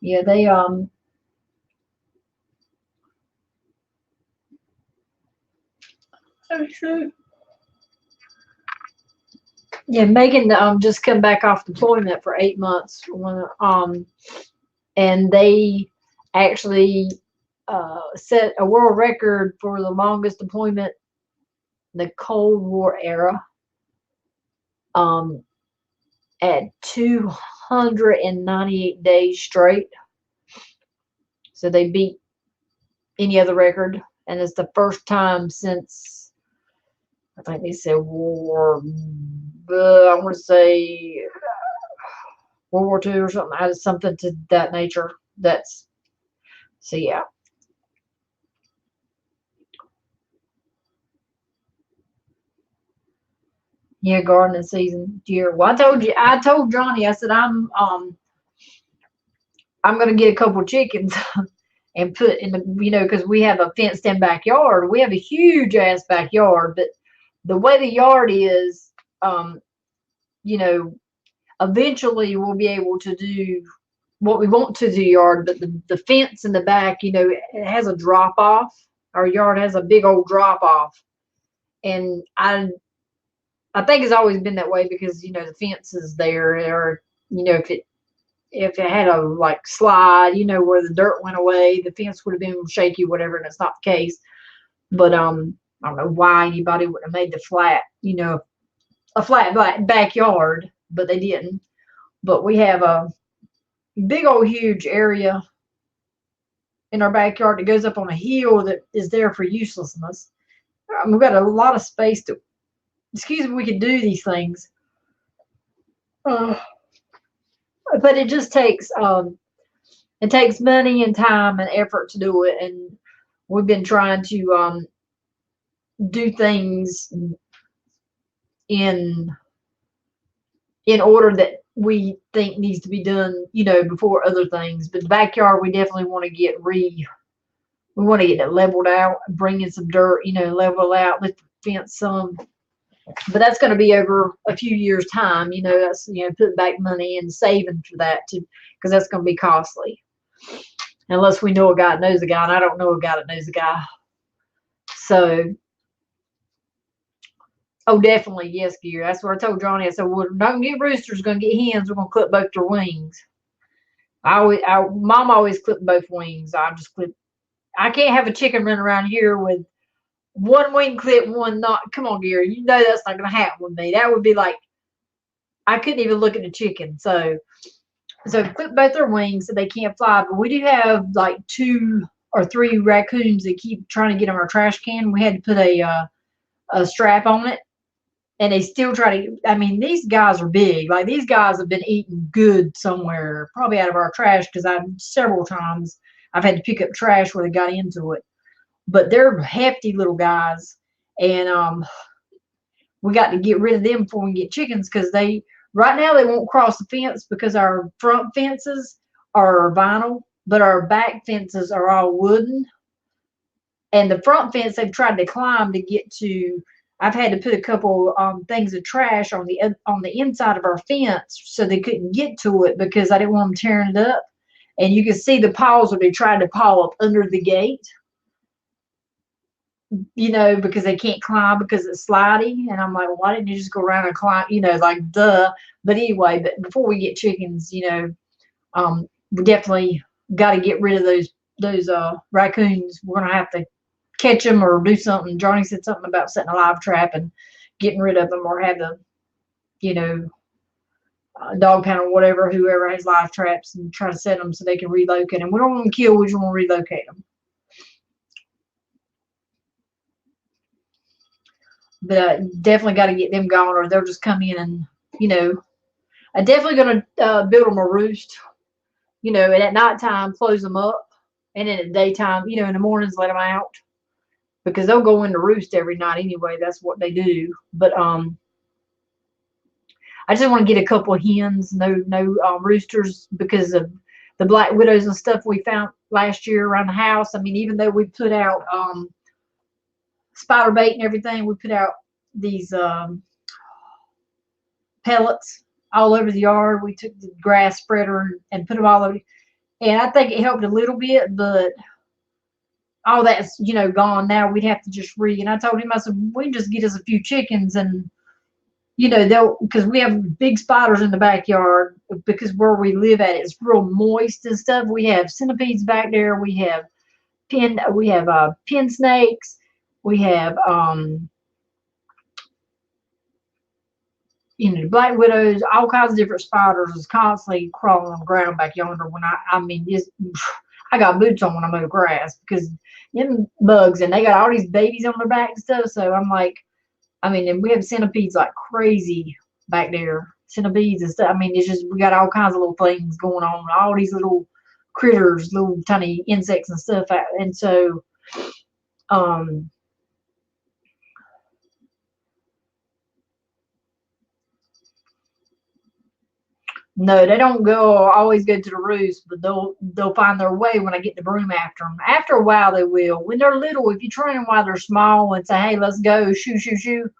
Yeah, they oh, shoot. Yeah, Megan just come back off deployment for 8 months when and they actually set a world record for the longest deployment in the Cold War era um at 298 days straight. So they beat any other record, and it's the first time since I think they said War. I want to say World War II or something, something to that nature. That's so yeah. Yeah, gardening season deer. Well, I told Johnny, I said I'm gonna get a couple chickens and put in the because we have a fenced in backyard. We have a huge ass backyard, but the way the yard is, um, you know, eventually we'll be able to do what we want to do yard, but the fence in the back, it has a drop off. Our yard has a big old drop off, and I think it's always been that way because the fence is there, or if it had a like slide, where the dirt went away, the fence would have been shaky, whatever, and it's not the case. But I don't know why anybody would have made the flat, a flat backyard, but they didn't. But we have a big old huge area in our backyard that goes up on a hill that is there for uselessness. We've got a lot of space to, excuse me, we can do these things. Uh, but it takes money and time and effort to do it, and we've been trying to do things in in order that we think needs to be done, before other things. But the backyard, we definitely want to we want to get it leveled out, bring in some dirt, level out, lift the fence some. But that's going to be over a few years' time. That's putting back money and saving for that too, because that's going to be costly. Unless we know a guy that knows a guy, and I don't know a guy that knows a guy. So, oh, definitely, yes, Gear. That's what I told Johnny. I said, well, we're not gonna get roosters, we're gonna get hens. We're gonna clip both their wings. Mom always clipped both wings. I just clip. I can't have a chicken run around here with one wing clip, one not. Come on, Gary. That's not gonna happen with me. That would be like I couldn't even look at the chicken. So clip both their wings so they can't fly. But we do have like 2 or 3 raccoons that keep trying to get on our trash can. We had to put a strap on it, and they still try to. I mean, these guys are big. Like these guys have been eating good somewhere, probably out of our trash, because several times I've had to pick up trash where they got into it. But they're hefty little guys, and we got to get rid of them before we get chickens, because right now they won't cross the fence because our front fences are vinyl, but our back fences are all wooden. And the front fence they've tried to climb to get to. I've had to put a couple things of trash on the inside of our fence so they couldn't get to it, because I didn't want them tearing it up. And you can see the paws where they tried to paw up under the gate, because they can't climb because it's sliding. And I'm like, well, why didn't you just go around and climb? Like duh. But anyway, but before we get chickens, we definitely got to get rid of those raccoons. We're gonna have to catch them or do something. Johnny said something about setting a live trap and getting rid of them, or have them, dog pound or whatever, whoever has live traps, and try to set them so they can relocate them. We don't want them killed. We just want to relocate them. But definitely got to get them gone, or they'll just come in and, I'm definitely going to build them a roost, and at nighttime close them up, and in the daytime, in the mornings let them out, because they'll go in the roost every night anyway. That's what they do. But I just want to get a couple of hens, no roosters, because of the black widows and stuff we found last year around the house. I mean, even though we put out spider bait and everything, we put out these pellets all over the yard. We took the grass spreader and put them all over, And I think it helped a little bit, but all that's, you know, gone now. We'd have to just and I told him, I said, we can just get us a few chickens and, you know, because we have big spiders in the backyard because where we live at, it's real moist and stuff. We have centipedes back there. We have pin snakes. We have, you know, black widows, all kinds of different spiders is constantly crawling on the ground back yonder. When I mean, I got boots on when I mow grass because them bugs, and they got all these babies on their back and stuff. So I'm like, I mean, and we have centipedes like crazy back there, centipedes and stuff. I mean, it's just, we got all kinds of little things going on, all these little critters, little tiny insects and stuff. And so, no, they don't always go to the roost, but they'll find their way when I get the broom after them. After a while, they will. When they're little, if you train them while they're small and say, "Hey, let's go, shoo, shoo, shoo,"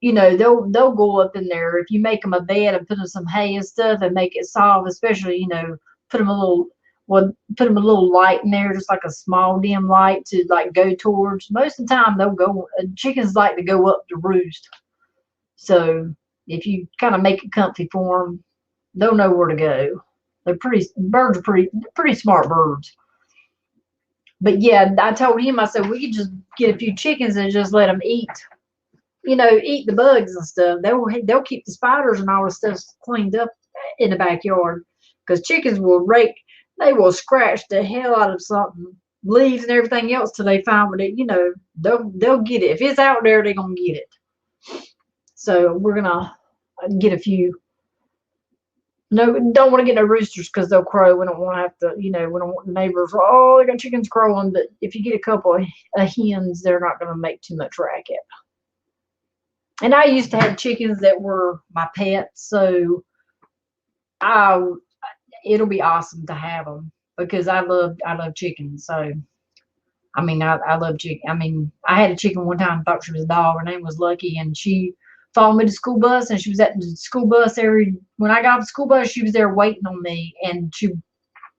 you know, they'll go up in there. If you make them a bed and put them some hay and stuff and make it soft, especially, you know, put them a little light in there, just like a small dim light to like go towards. Most of the time, they'll go. Chickens like to go up to roost, so if you kind of make it comfy for them, they'll know where to go. Birds are pretty smart birds. But yeah, I told him, I said, we could just get a few chickens and just let them eat, you know, eat the bugs and stuff. They'll keep the spiders and all the stuff cleaned up in the backyard, because chickens they will scratch the hell out of something, leaves and everything else, till they find what it, you know, they'll get it. If it's out there, they're gonna get it. So we're gonna get a few. No, don't want to get no roosters because they'll crow. We don't want to have to, you know, we don't want the neighbors, oh, they got chickens crowing. But if you get a couple of hens, they're not going to make too much racket. And I used to have chickens that were my pets, so it'll be awesome to have them because I love chickens. So I mean, I love chicken. I mean, I had a chicken one time, thought she was a dog. Her name was Lucky, and she followed me to the school bus, and she was at the school bus when I got off the school bus, she was there waiting on me, and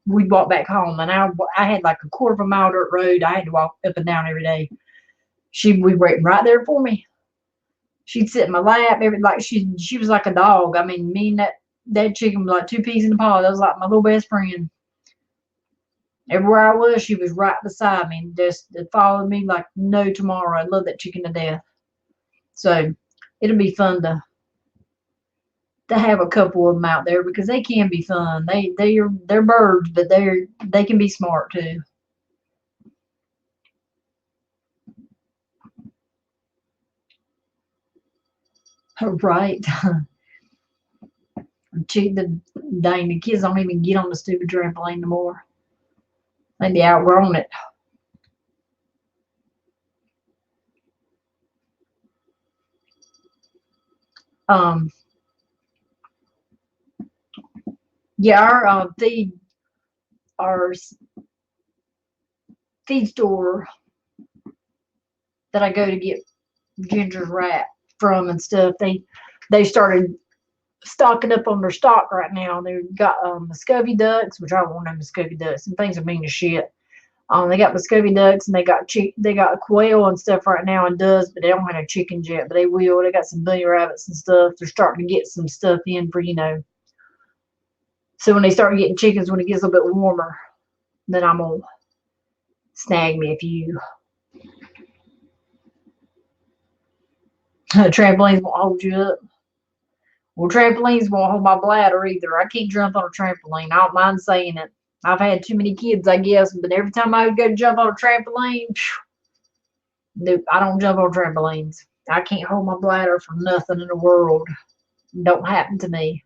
we'd walk back home, and I had like a quarter of a mile dirt road. I had to walk up and down every day. She'd be waiting right there for me. She'd sit in my lap, like she was like a dog. I mean, me and that chicken was like two peas in a pod. That was like my little best friend. Everywhere I was, she was right beside me, just followed me like no tomorrow. I love that chicken to death. So it'll be fun to have a couple of them out there because they can be fun. They're birds, but they can be smart too. Right. The kids don't even get on the stupid trampoline no more. Maybe outgrown it. Yeah, our feed store that I go to get Ginger's rat from and stuff, they started stocking up on their stock right now. They've got Muscovy ducks, which I don't want no Muscovy ducks. And things are mean as shit. They got Muscovy ducks, and they got quail and stuff right now and doves, but they don't have no chickens yet. But they will. They got some bunny rabbits and stuff. They're starting to get some stuff in for, you know. So when they start getting chickens, when it gets a little bit warmer, then I'm gonna snag me a few. Trampolines won't hold you up. Well, trampolines won't hold my bladder either. I can't jump on a trampoline. I don't mind saying it. I've had too many kids, I guess, but every time I go to jump on a trampoline, nope, I don't jump on trampolines. I can't hold my bladder for nothing in the world. Don't happen to me.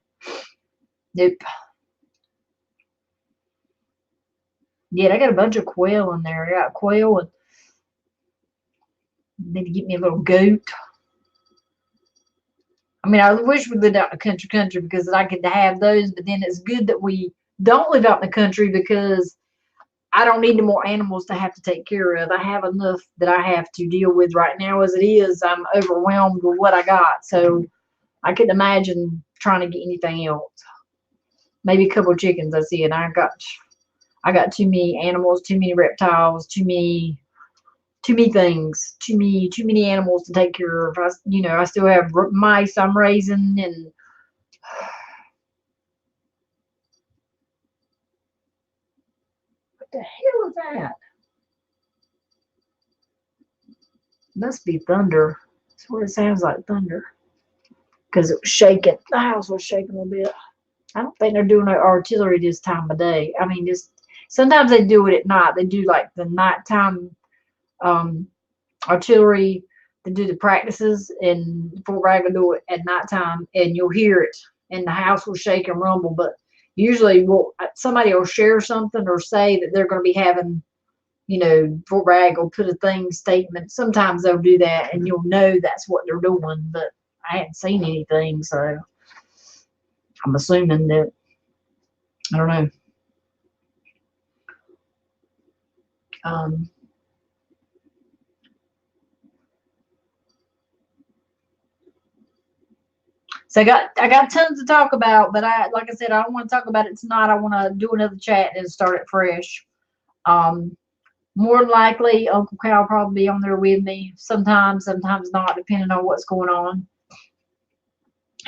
Nope. Yeah, I got a bunch of quail in there. I got quail, and need to get me a little goat. I mean, I wish we lived out in the country because I could have those, but then it's good that we don't live out in the country because I don't need any more animals to have to take care of. I have enough that I have to deal with right now as it is. I'm overwhelmed with what I got, so I couldn't imagine trying to get anything else. maybe a couple of chickens. I see, and I got too many animals, too many reptiles, too many things, too many animals to take care of. I still have mice I'm raising, and what the hell is that? Must be thunder. That's what it sounds like, thunder. Because it was shaking. The house was shaking a little bit. I don't think they're doing their artillery this time of day. I mean, just sometimes they do it at night. They do like the nighttime um, artillery. They do the practices, and Fort Bragg will do it at nighttime, and you'll hear it, and the house will shake and rumble. But usually, somebody will share something or say that they're going to be having, Fort Bragg will put a statement. Sometimes they'll do that, and you'll know that's what they're doing. But I hadn't seen anything, so I'm assuming that, I don't know. Um, so I got tons to talk about, but like I said, I don't want to talk about it tonight. I want to do another chat and start it fresh. Um, More than likely, Uncle Cal will probably be on there with me. Sometimes not, depending on what's going on.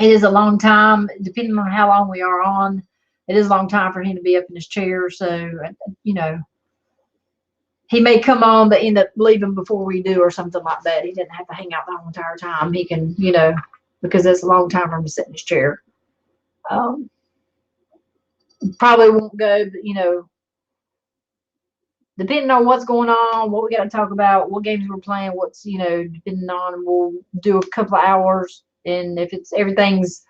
It is a long time, depending on how long we are on. It is a long time for him to be up in his chair. So, he may come on but end up leaving before we do or something like that. He doesn't have to hang out the whole entire time. He can, because that's a long time for him to sit in his chair. Probably won't go, but, depending on what's going on, what we got to talk about, what games we're playing, what's, depending on, we'll do a couple of hours. And if everything's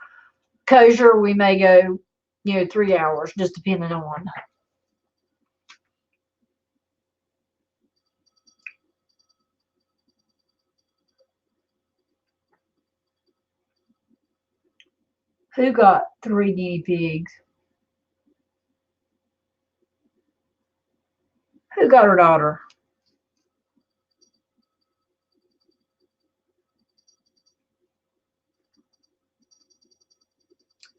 kosher, we may go, 3 hours, just depending on. Who got 3 guinea pigs? Who got her daughter?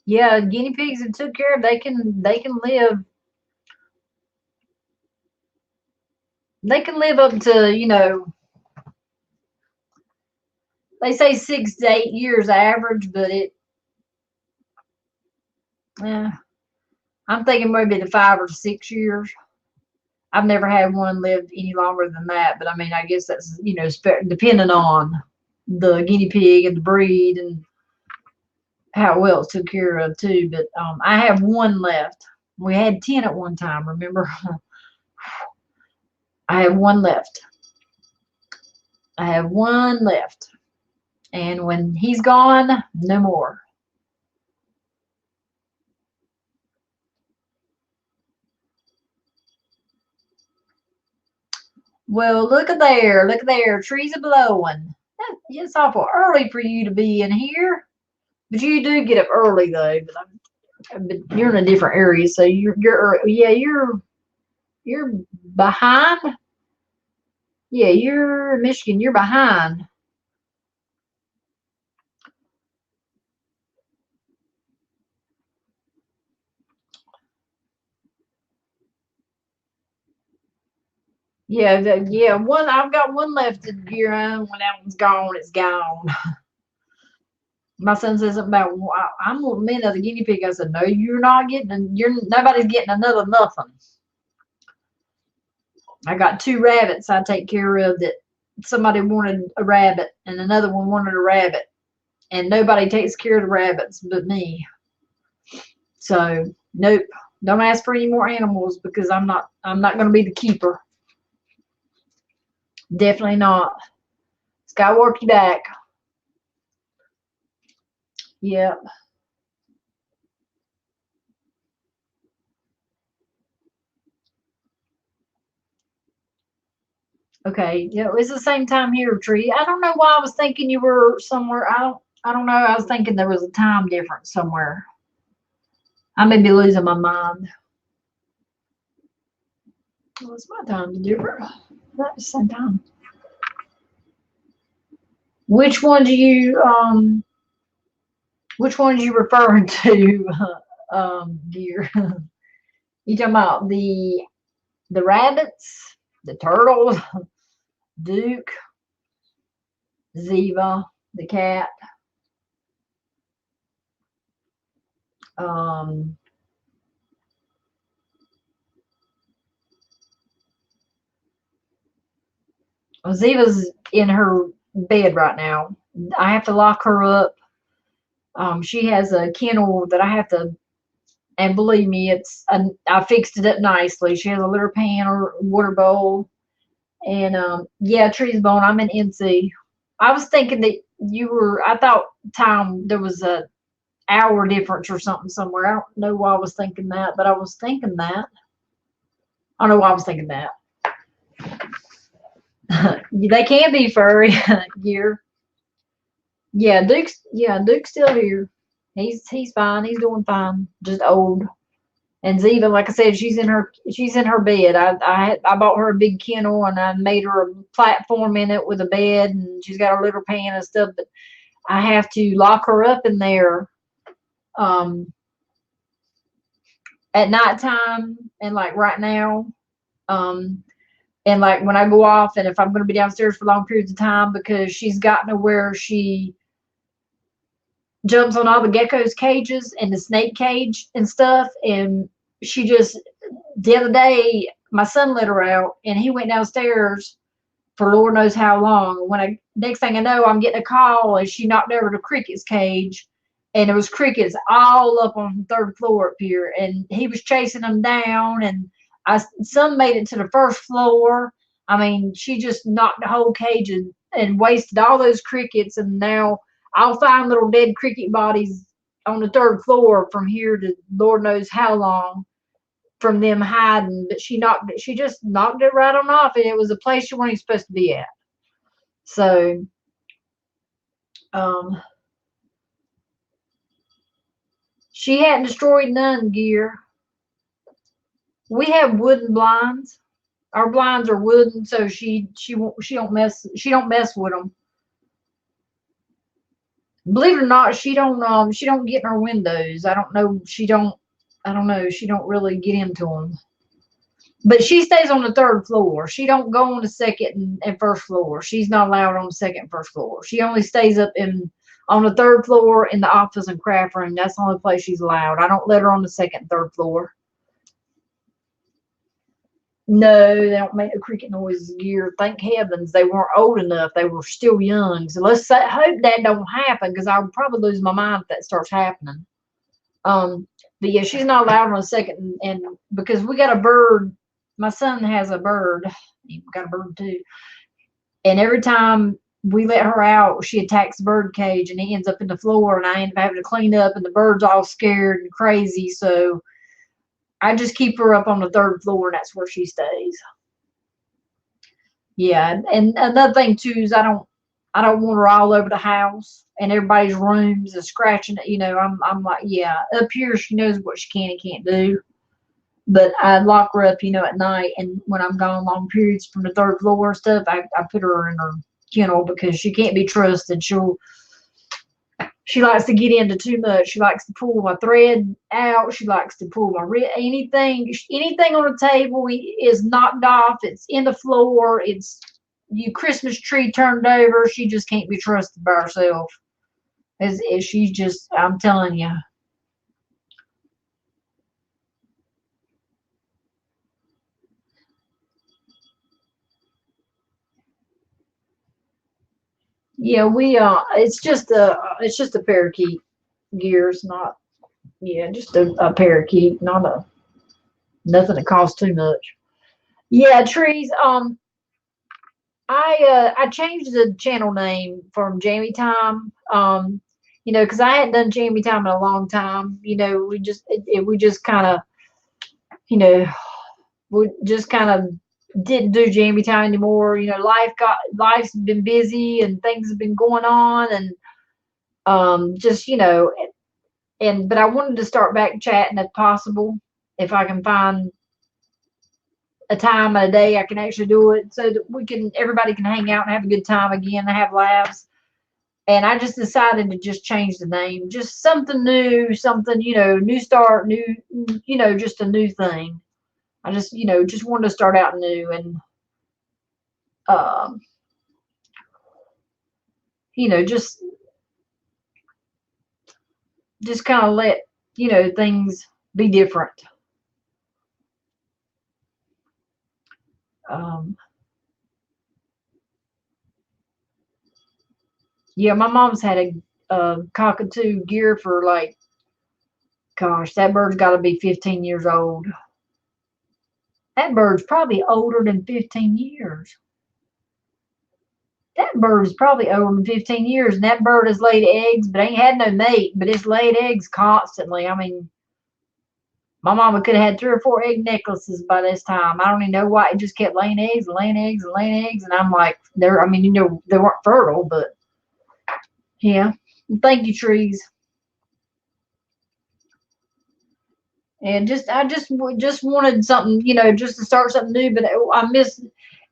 Yeah, guinea pigs and took care of. They can live. They can live up to, they say 6 to 8 years average, but I'm thinking maybe the 5 or 6 years. I've never had one live any longer than that, but I mean, I guess that's, depending on the guinea pig and the breed and how well it's took care of too. But I have one left. We had 10 at one time, remember? I have one left. I have one left. And when he's gone, no more. Well, look at there. Look at there. Trees are blowing. It's awful early for you to be in here. But you do get up early, though. But you're in a different area, so you're behind. Yeah, you're in Michigan. You're behind. Yeah, yeah. I've got one left to gear on. When that one's gone, it's gone. My son says something about, well, I'm me another guinea pig. I said, no, you're not getting. Nobody's getting another nothing. I got 2 rabbits I take care of that somebody wanted a rabbit and another one wanted a rabbit, and nobody takes care of the rabbits but me. So nope, don't ask for any more animals because I'm not going to be the keeper. Definitely not. It's got to work you back. Yep. Okay. Yeah, it's the same time here, Tree. I don't know why I was thinking you were somewhere. I don't know. I was thinking there was a time difference somewhere. I may be losing my mind. Well, it's my time to do it. Not the same time. Which one do you which one are you referring to? Gear. You talking about the rabbits, the turtles, Duke, Ziva, the cat. Um, Ziva's in her bed right now. I have to lock her up. She has a kennel that I have to, and believe me, I fixed it up nicely. She has a litter pan or water bowl, and yeah, Trees Bone. I'm in NC. I was thinking that you were. I thought time there was a hour difference or something somewhere. I don't know why I was thinking that, but I was thinking that. I don't know why I was thinking that. They can be furry. Gear. Duke's still here. He's fine. He's doing fine. Just old. And Ziva, like I said, she's in her bed. I bought her a big kennel and I made her a platform in it with a bed, and she's got her litter pan and stuff. But I have to lock her up in there at nighttime and like right now. And like when I go off, and if I'm going to be downstairs for long periods of time, because she's gotten to where she jumps on all the geckos cages and the snake cage and stuff, and she just the other day my son let her out and he went downstairs for Lord knows how long. When I next thing I know, I'm getting a call and she knocked over the crickets cage, and there was crickets all up on the third floor up here, and he was chasing them down, and some made it to the first floor. I mean, she just knocked the whole cage and wasted all those crickets, and now I'll find little dead cricket bodies on the third floor from here to Lord knows how long from them hiding. But she just knocked it right on off, and it was a place you weren't even supposed to be at. So um she hadn't destroyed none, Gear. We have wooden blinds. Our blinds are wooden, so she don't mess with them. Believe it or not, she don't get in her windows. I don't know, she don't really get into them. But she stays on the third floor. She don't go on the second and first floor. She's not allowed on the second and first floor. She only stays up on the third floor in the office and craft room. That's the only place she's allowed. I don't let her on the second and third floor. No, they don't make no cricket noise, Gear. Thank heavens they weren't old enough. They were still young. So hope that don't happen, because I'll probably lose my mind if that starts happening. But yeah, she's not allowed on a second, and because we got a bird, my son has a bird. He got a bird too. And every time we let her out, she attacks the bird cage, and he ends up in the floor, and I end up having to clean up, and the bird's all scared and crazy. So I just keep her up on the third floor, and that's where she stays. Yeah, and another thing too is I don't want her all over the house and everybody's rooms and scratching it. I'm like, yeah, up here she knows what she can and can't do. But I lock her up, at night, and when I'm gone long periods from the third floor and stuff, I put her in her kennel, because she can't be trusted. She likes to get into too much. She likes to pull my thread out. She likes to pull my anything on the table is knocked off. It's in the floor. It's Christmas tree turned over. She just can't be trusted by herself. As she's just, I'm telling you. Yeah, it's just a parakeet, Gears, not just a parakeet, not nothing that costs too much. Yeah, Trees. I changed the channel name from Jamie Time. Because I hadn't done Jamie Time in a long time. We just kind of, you know, we just kind of didn't do Jamie Time anymore. Life's been busy and things have been going on, and just but I wanted to start back chatting if possible, if I can find a time and a day I can actually do it, so that everybody can hang out and have a good time again and have laughs. And I just decided to just change the name, just something new, something, new start, new, just a new thing. I just, just wanted to start out new and, um, just kind of let, things be different. Um, yeah, my mom's had a cockatoo gear for like, gosh, that bird's got to be 15 years old. That bird's probably older than 15 years. That bird is probably older than 15 years, and that bird has laid eggs, but ain't had no mate, but it's laid eggs constantly. I mean, my mama could have had 3 or 4 egg necklaces by this time. I don't even know why. It just kept laying eggs and laying eggs and laying eggs, and I'm like, I mean, they weren't fertile, but yeah. Thank you, trees. And I just wanted something, just to start something new. But I miss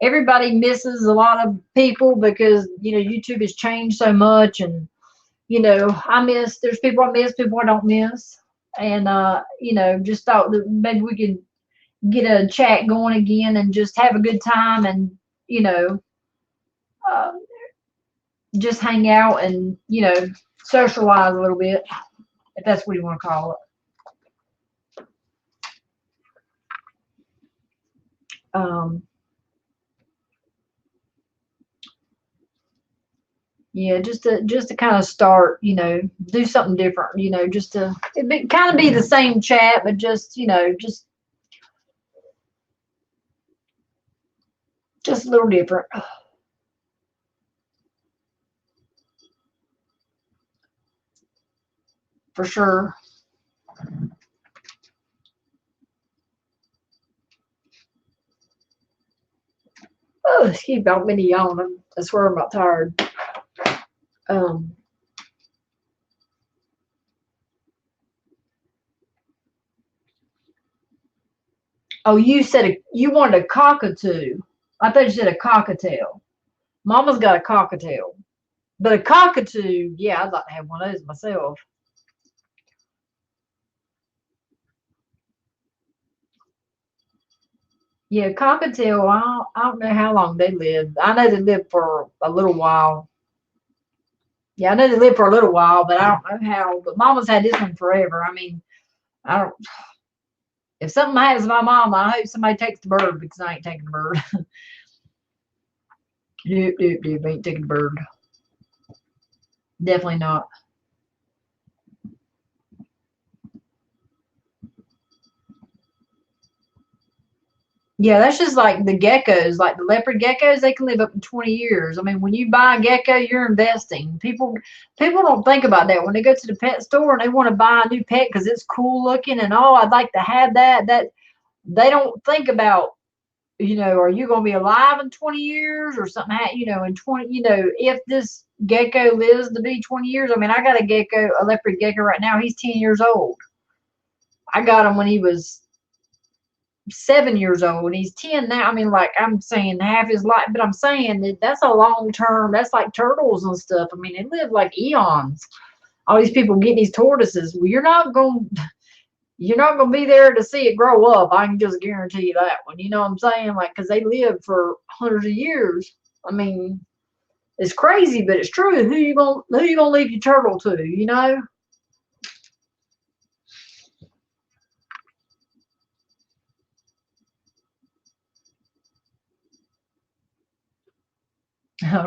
everybody misses a lot of people because YouTube has changed so much, and there's people I miss, people I don't miss, and just thought that maybe we could get a chat going again and just have a good time and you know uh, just hang out and socialize a little bit, if that's what you want to call it. Um, yeah, just to kind of start, do something different, just to kind of be the same chat, but just a little different, for sure. Oh, excuse me, I'm many yawn. I swear I'm not tired. Um, oh, you wanted a cockatoo. I thought you said a cockatiel. Mama's got a cockatiel, but a cockatoo, yeah, I'd like to have one of those myself. Yeah, cockatiel. I don't know how long they lived. I know they lived for a little while. Yeah, I know they lived for a little while, but I don't know how. But Mama's had this one forever. I mean, I don't. If something happens to my mom, I hope somebody takes the bird because I ain't taking the bird. Nope, nope, nope. Ain't taking the bird. Definitely not. Yeah, that's just like the geckos, like the leopard geckos. They can live up to 20 years. I mean, when you buy a gecko, you're investing. People don't think about that when they go to the pet store and they want to buy a new pet because it's cool looking and oh, I'd like to have that. That they don't think about. Are you going to be alive in 20 years or something? In 20, if this gecko lives to be 20 years. I mean, I got a leopard gecko right now. He's 10 years old. I got him when he was 7 years old and he's 10 now. I mean, like I'm saying half his life, but I'm saying that's a long term. That's like turtles and stuff. I mean, they live like eons. All these people getting these tortoises. Well, you're not gonna be there to see it grow up. I can just guarantee you that one. You know what I'm saying? Like, because they live for hundreds of years. I mean, it's crazy, but it's true. Who you gonna leave your turtle to?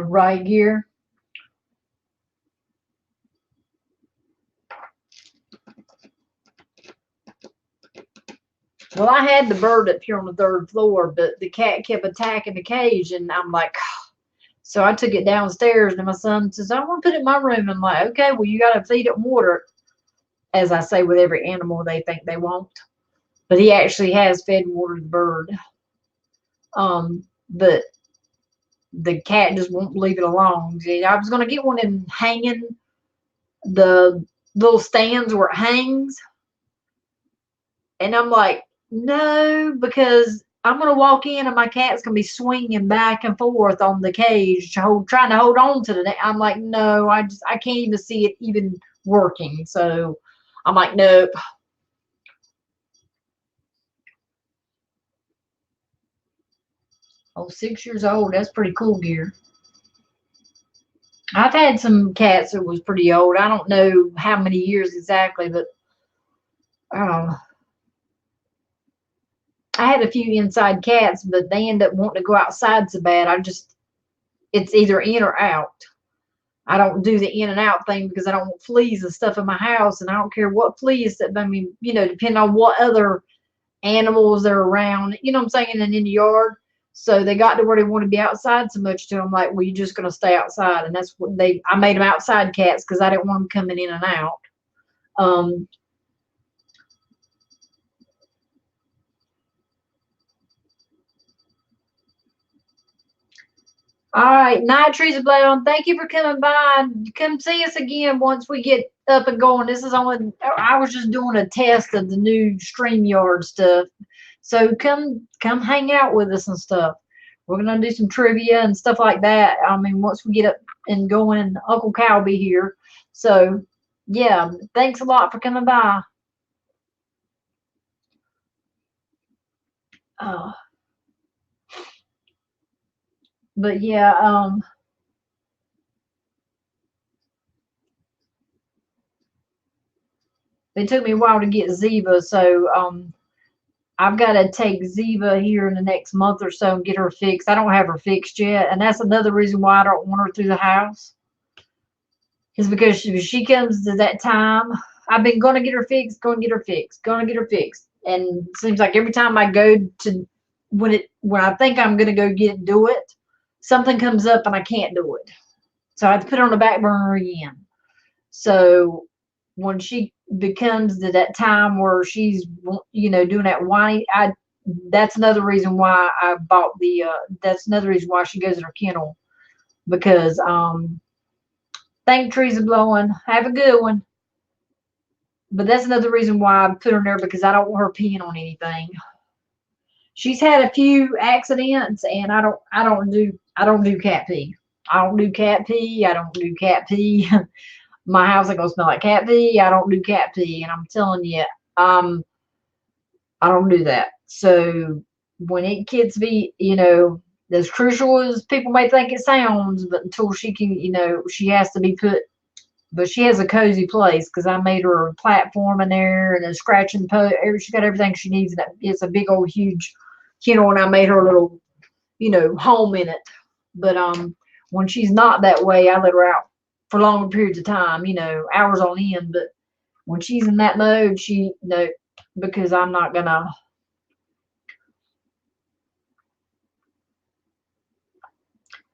Right gear. Well, I had the bird up here on the 3rd floor, but the cat kept attacking the cage, and I'm like, so I took it downstairs, and my son says, I want to put it in my room. I'm like, okay, well, you got to feed it water, as I say with every animal they think they won't. But he actually has fed and watered the bird. But the cat just won't leave it alone. I was going to get one in hanging, the little stands where it hangs. And I'm like, no, because I'm gonna walk in and my cat's gonna be swinging back and forth on the cage, trying to hold on to the. I'm like, no, I can't even see it even working. So I'm like, nope. Oh, 6 years old. That's pretty cool gear. I've had some cats that was pretty old. I don't know how many years exactly, but um, I had a few inside cats, but they end up wanting to go outside so bad. It's either in or out. I don't do the in and out thing because I don't want fleas and stuff in my house, and I don't care what fleas that, I mean, depending on what other animals they're around, you know what I'm saying, and in the yard. So they got to where they want to be outside so much to them, like, well, you're just gonna stay outside, and that's what I made them outside cats because I didn't want them coming in and out. Um, All right, Night Trees of Blood. Thank you for coming by. Come see us again once we get up and going. This is only, I was just doing a test of the new StreamYard stuff. So come hang out with us and stuff. We're gonna do some trivia and stuff like that. I mean, once we get up and going, Uncle Cal will be here. So yeah, thanks a lot for coming by. Uh, but yeah, it took me a while to get Ziva, so I've got to take Ziva here in the next month or so and get her fixed. I don't have her fixed yet, and that's another reason why I don't want her through the house. Is because she comes to that time. I've been going to get her fixed, going to get her fixed, going to get her fixed, and it seems like every time I go to when I think I'm going to go do it, something comes up and I can't do it. So I have to put it on the back burner again. So when she becomes to that time where she's doing that whiny, that's another reason why I bought that's another reason why she goes in her kennel, because thank trees are blowing, have a good one. But that's another reason why I put her in there, because I don't want her peeing on anything. She's had a few accidents, and I don't do cat pee. I don't do cat pee. I don't do cat pee. My house ain't gonna smell like cat pee. I don't do cat pee, and I'm telling you, um, I don't do that. So when it gets be, as crucial as people may think it sounds, but until she can, she has to be put. But she has a cozy place because I made her a platform in there and a scratching post. She got everything she needs. And it's a big old huge kennel, and I made her a little, home in it. But when she's not that way, I let her out for longer periods of time, hours on end. But when she's in that mode, no, because I'm not gonna.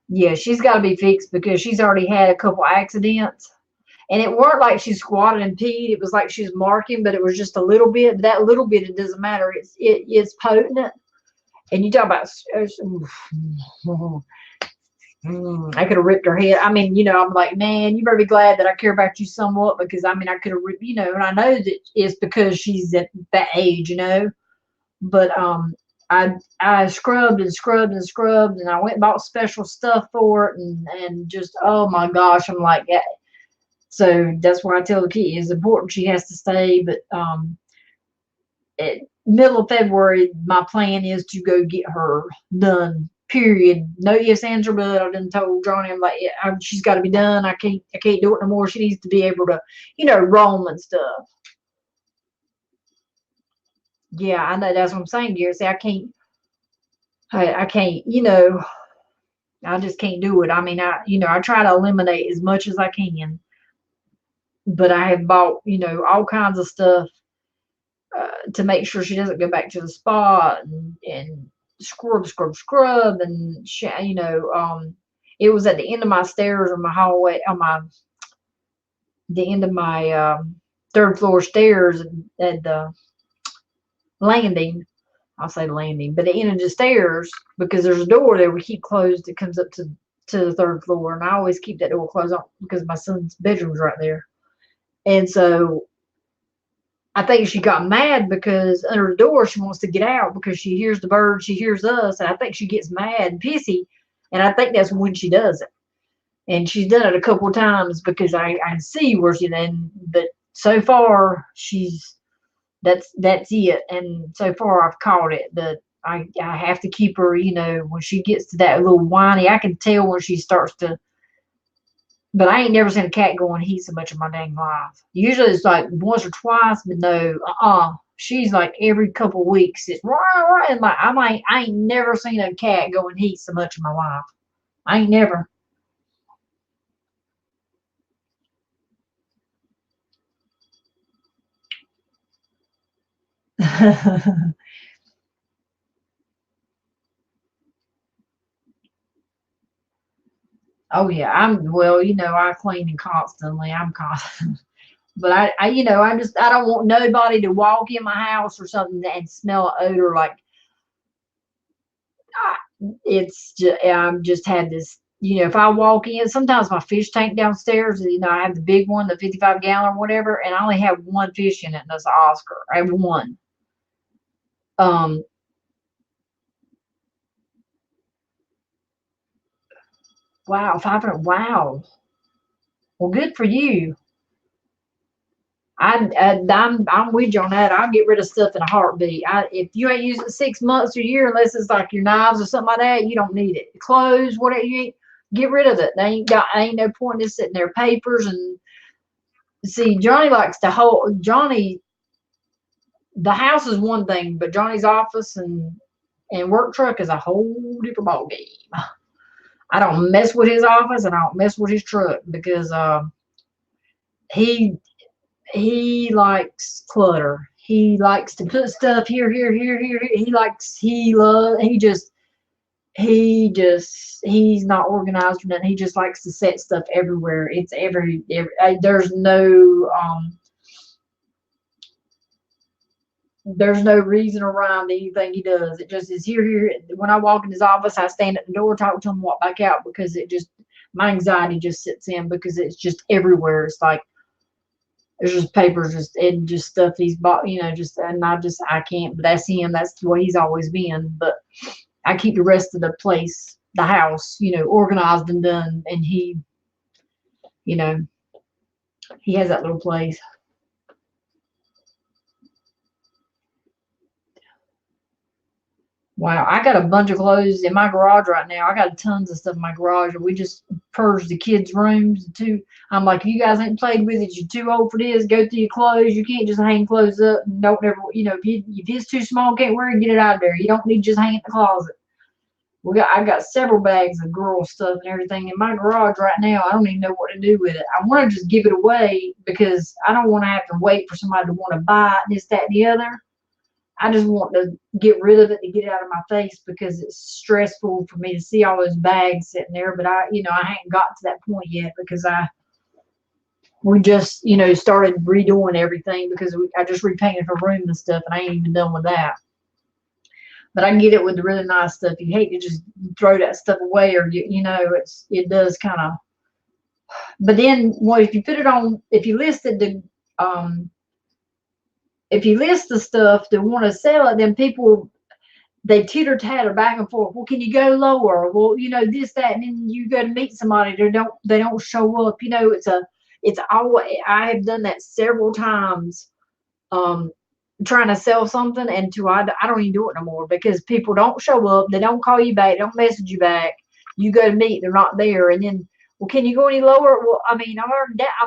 Yeah, she's got to be fixed because she's already had a couple accidents. And it weren't like she squatted and peed. It was like she was marking, but it was just a little bit. That little bit, it doesn't matter. It's potent. And you talk about, I could have ripped her head. I mean, I'm like, man, you better be glad that I care about you somewhat, because I mean, I could have ripped, and I know that it's because she's at that age. But I scrubbed and scrubbed and scrubbed, and I went and bought special stuff for it, and just, oh my gosh, I'm like, yeah. So that's why I tell the kid it's important she has to stay. But at middle of February, my plan is to go get her done. Period. No ifs, ands, or buts. I done told Johnny, I'm like, yeah, she's got to be done. I can't do it no more. She needs to be able to, roam and stuff. Yeah, I know, that's what I'm saying, Gary. See, I can't, I just can't do it. I mean, I try to eliminate as much as I can, but I have bought, all kinds of stuff to make sure she doesn't go back to the spot, and scrub, scrub, scrub, and it was at the end of my stairs or my hallway on the end of my third floor stairs at the landing. I'll say landing, but the end of the stairs, because there's a door there we keep closed that comes up to the third floor, and I always keep that door closed on because my son's bedroom's right there. And so I think she got mad because under the door she wants to get out because she hears the birds, she hears us, and I think she gets mad and pissy, and I think that's when she does it. And she's done it a couple of times because I can see where she then, but so far that's it. And so far I've caught it. But I have to keep her, when she gets to that little whiny, I can tell when she starts to. But I ain't never seen a cat go in heat so much in my dang life. Usually it's like once or twice, but no, she's like every couple of weeks. It's rah, rah, and like I ain't never seen a cat go in heat so much in my life. I ain't never. Oh yeah, well, I clean and constantly. I'm constant. But I don't want nobody to walk in my house or something and smell an odor like it's just, I'm just had this, if I walk in, sometimes my fish tank downstairs, I have the big one, the 55-gallon or whatever, and I only have one fish in it, and that's Oscar. I have one. Um, wow, 500, wow. Well, good for you. I'm with you on that. I'll get rid of stuff in a heartbeat. If you ain't used it 6 months or a year, unless it's like your knives or something like that, you don't need it. Clothes, whatever you ain't, get rid of it. Ain't no point in sitting there. Papers and see, Johnny likes to hold Johnny. The house is one thing, but Johnny's office and work truck is a whole different ball game. I don't mess with his office and I don't mess with his truck because he he likes clutter. He likes to put stuff here, here, here, here. He's not organized or nothing. He just likes to set stuff everywhere. It's there's no reason around anything he does. It just is here, here. When I walk in his office, I stand at the door, talk to him, walk back out because my anxiety just sits in because it's just everywhere. It's like there's just papers, just stuff he's bought, and I can't. But that's him. That's the way he's always been. But I keep the rest of the place, the house, organized and done. And you know, he has that little place. Wow, I got a bunch of clothes in my garage right now. I got tons of stuff in my garage. We just purged the kids' rooms too. I'm like, if you guys ain't played with it, you're too old for this. Go through your clothes. You can't just hang clothes up. And don't ever, if it's too small, can't wear it, get it out of there. You don't need to just hang it in the closet. I got several bags of girl stuff and everything in my garage right now. I don't even know what to do with it. I want to just give it away because I don't want to have to wait for somebody to want to buy it, this, that, and the other. I just want to get rid of it to get it out of my face because it's stressful for me to see all those bags sitting there. But I hadn't got to that point yet because we just, started redoing everything because I just repainted her room and stuff, and I ain't even done with that. But I can get it with the really nice stuff. You hate to just throw that stuff away, or it does kind of. But then, well, if you put it on, if you listed the if you list the stuff that want to sell it, then people they teeter tatter back and forth. Well, can you go lower? Well, this, that, and then you go to meet somebody, they don't show up. It's always, I have done that several times, trying to sell something, and I don't even do it no more because people don't show up, they don't call you back, don't message you back. You go to meet, they're not there, and then, well, can you go any lower? Well, I mean, I'm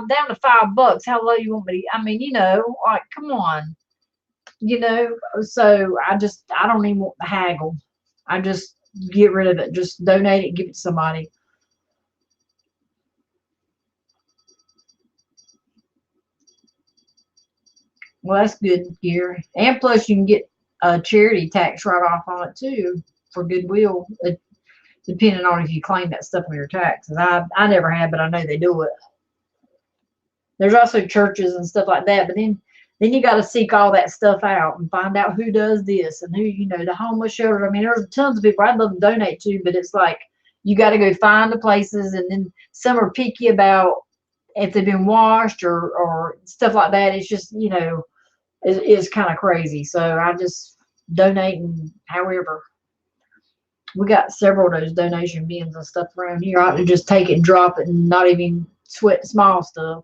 down to $5. How low you want me to? I mean, like, come on, So I don't even want the haggle. I just get rid of it. Just donate it, give it to somebody. Well, that's good, Gary. And plus, you can get a charity tax write-off on it too for Goodwill, depending on if you claim that stuff on your taxes. I never have, but I know they do it. There's also churches and stuff like that, but then you got to seek all that stuff out and find out who does this and who, the homeless shelters. I mean, there's tons of people I'd love to donate to, but it's like you got to go find the places, and then some are picky about if they've been washed or stuff like that. It's just, is kind of crazy. So I just donate, and however. We got several of those donation bins and stuff around here. I ought to just take it and drop it and not even sweat the small stuff.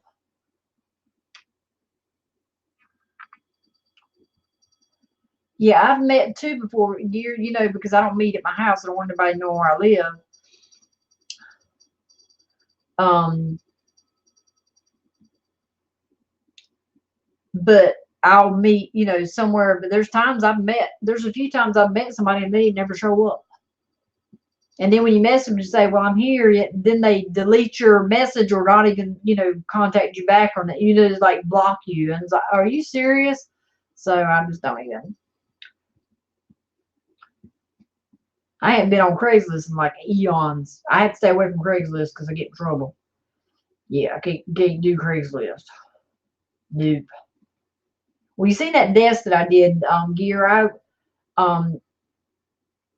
Yeah, I've met two before, you know, because I don't meet at my house. I don't want anybody to know where I live. But I'll meet, you know, somewhere. But there's a few times I've met somebody and they never show up. And then when you message them to say, well, I'm here, yet then they delete your message or not even, you know, contact you back on it. You just like block you. And it's like, are you serious? So I just don't even. I haven't been on Craigslist in like eons. I had to stay away from Craigslist because I get in trouble. Yeah, I can't do Craigslist. Nope. Well, you seen that desk that I did, gear.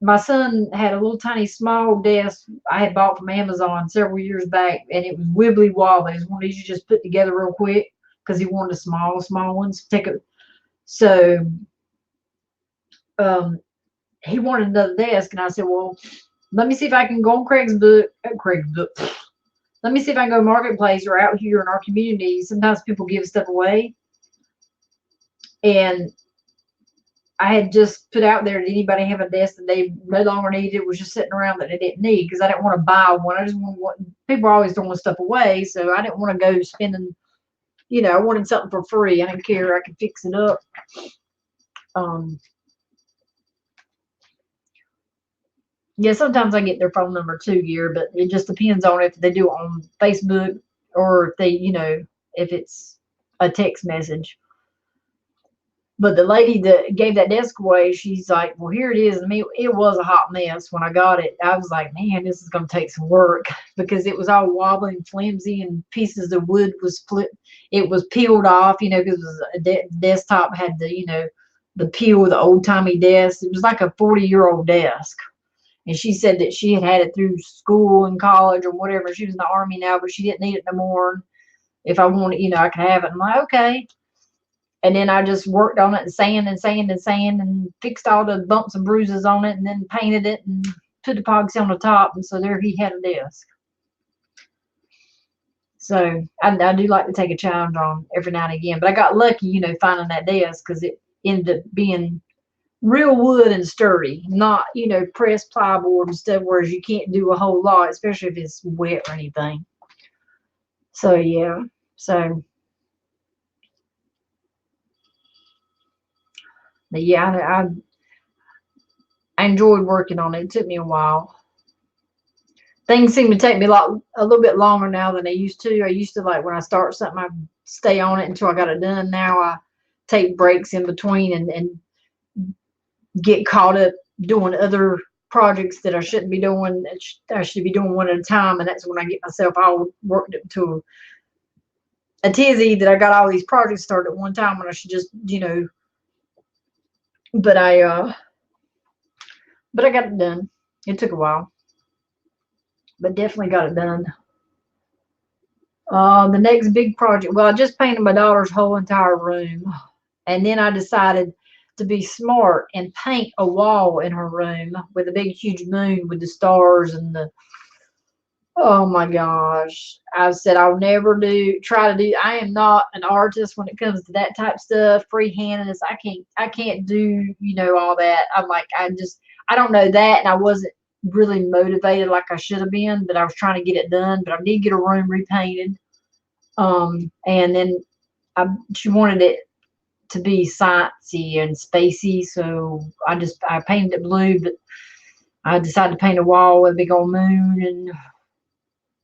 My son had a little tiny small desk I had bought from Amazon several years back, and it was wibbly wobbly. It was one of these you just put together real quick because he wanted a small ones. So he wanted another desk, and I said, well, let me see if I can go on Craigslist. Let me see if I can go Marketplace or out here in our community. Sometimes people give stuff away, and I had just put out there, did anybody have a desk that they no longer needed? It was just sitting around that they didn't need, because I didn't want to buy one. I just people are always throwing stuff away, so I didn't want to go spending, you know, I wanted something for free. I didn't care. I could fix it up. Yeah, sometimes I get their phone number too, Gear, but it just depends on if they do it on Facebook or if they, you know, if it's a text message. But the lady that gave that desk away, she's like, well, here it is. I mean, it was a hot mess when I got it. I was like, man, this is going to take some work, because it was all wobbly and flimsy, and pieces of wood was split. It was peeled off, you know, because it was a desktop had the, you know, the peel, the old timey desk. It was like a 40-year-old desk. And she said that she had it through school and college or whatever. She was in the Army now, but she didn't need it no more. If I wanted, you know, I could have it. I'm like, okay. And then I just worked on it and sand and fixed all the bumps and bruises on it, and then painted it and put epoxy on the top. And so there he had a desk. So I do like to take a challenge on every now and again. But I got lucky, you know, finding that desk, because it ended up being real wood and sturdy, not, you know, pressed plywood and stuff, whereas you can't do a whole lot, especially if it's wet or anything. So yeah. So but yeah, I enjoyed working on it. It took me a while. Things seem to take me a little bit longer now than they used to. I used to, like, when I start something, I stay on it until I got it done. Now I take breaks in between and get caught up doing other projects that I shouldn't be doing. I should be doing one at a time, and that's when I get myself all worked up to a tizzy that I got all these projects started at one time when I should just, you know. But I got it done. It took a while, but definitely got it done. The next big project, well, I just painted my daughter's whole entire room, and then I decided to be smart and paint a wall in her room with a big huge moon with the stars and the, oh my gosh. I said I'll never try to do, I am not an artist when it comes to that type of stuff, freehanding. I can't do, you know, all that. I'm like, I don't know that, and I wasn't really motivated like I should have been, but I was trying to get it done. But I did get a room repainted. And then she wanted it to be sciencey and spacey, so I painted it blue, but I decided to paint a wall with a big old moon and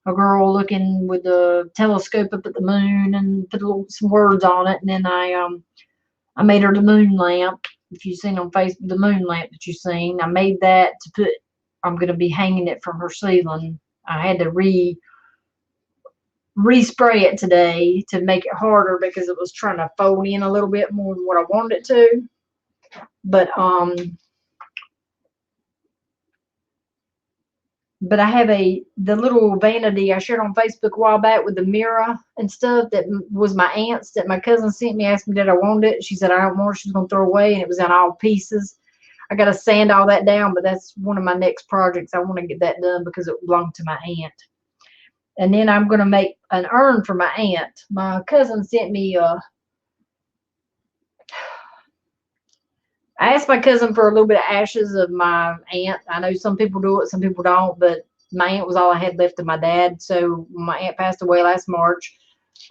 a girl looking with a telescope up at the moon, and put some words on it. And then I made her the moon lamp. If you've seen on Facebook, the moon lamp that you've seen, I made that to put. I'm going to be hanging it from her ceiling. I had to respray it today to make it harder, because it was trying to fold in a little bit more than what I wanted it to. But But I have the little vanity I shared on Facebook a while back with the mirror and stuff that was my aunt's that my cousin sent me, asked me did I want it. She said I don't want it, she's gonna throw away, and it was in all pieces. I gotta sand all that down, but that's one of my next projects. I want to get that done because it belonged to my aunt. And then I'm gonna make an urn for my aunt. My cousin sent me I asked my cousin for a little bit of ashes of my aunt. I know some people do it, some people don't, but my aunt was all I had left of my dad. So when my aunt passed away last March,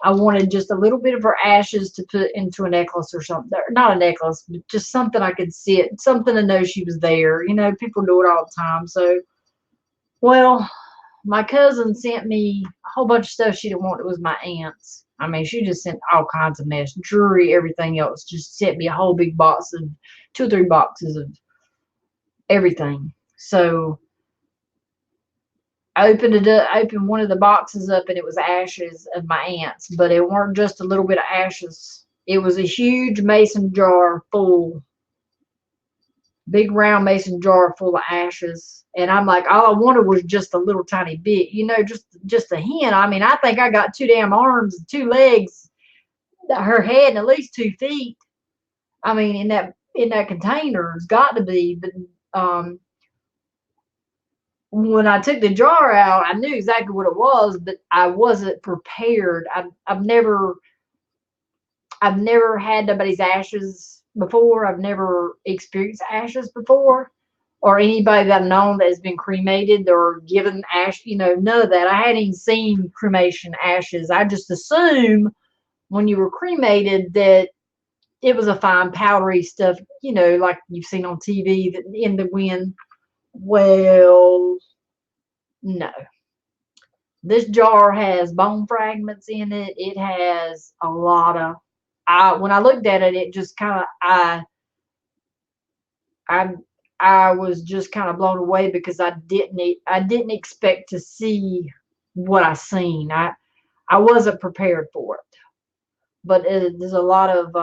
I wanted just a little bit of her ashes to put into a necklace or something. Not a necklace, but just something I could see it, something to know she was there. You know, people do it all the time. So, well, my cousin sent me a whole bunch of stuff she didn't want. It was my aunt's. I mean, she just sent all kinds of mess, jewelry, everything else. Just sent me a whole big box of 2 or 3 boxes of everything. So I opened it up, opened one of the boxes up, and it was ashes of my aunt's. But it weren't just a little bit of ashes. It was a huge mason jar full, big round mason jar full of ashes. And I'm like, all I wanted was just a little tiny bit, you know, just a hint. I mean, I think I got 2 damn arms and 2 legs, her head, and at least 2 feet. I mean, in that container, it's got to be. But when I took the jar out, I knew exactly what it was, but I wasn't prepared. I've never had nobody's ashes before. I've never experienced ashes before, or anybody that I've known that has been cremated or given ash. You know, none of that. I hadn't even seen cremation ashes. I just assume when you were cremated that it was a fine powdery stuff. You know, like you've seen on TV that in the wind. Well, no. This jar has bone fragments in it. It has a lot of. When I looked at it, it just kind of I I was just kind of blown away because I didn't expect to see what I seen. I wasn't prepared for it, but there's a lot of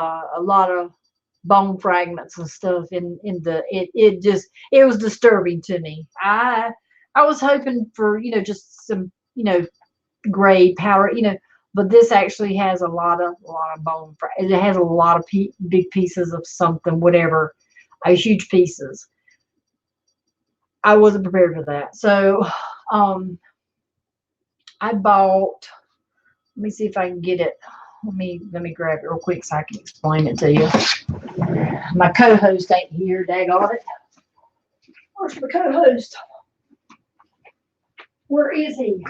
bone fragments and stuff in the it was disturbing to me. I was hoping for just some gray powder but this actually has a lot of bone. It has a lot of big pieces of something, whatever, huge pieces. I wasn't prepared for that. So I bought. Let me see if I can get it. Let me grab it real quick so I can explain it to you. My co-host ain't here. Daggone it. Where's my co-host? Where is he?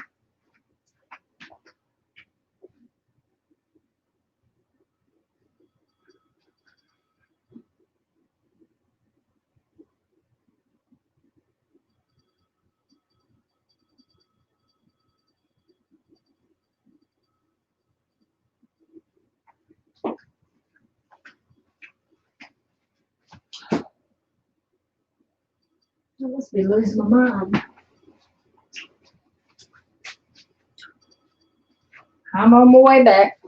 I must be losing my mind. I'm on my way back.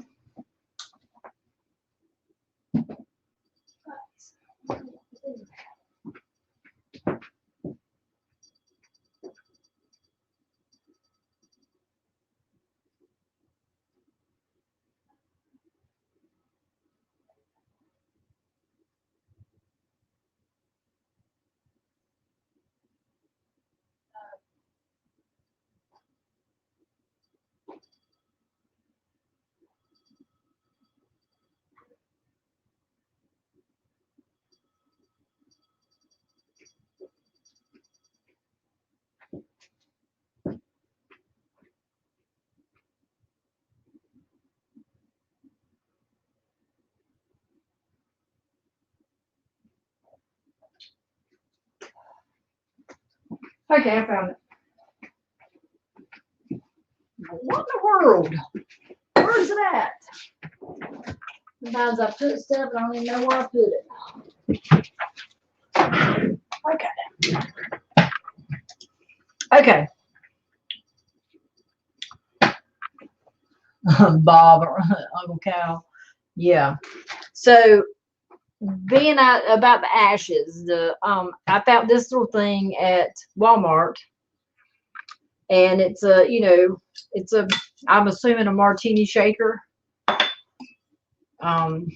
Okay, I found it. What in the world? Where's it at? Sometimes I put stuff and I don't even know where I put it. Okay. Okay. Bob or Uncle Cal. Yeah. So being out about the ashes, I found this little thing at Walmart. And it's a, you know, it's a, I'm assuming a martini shaker. You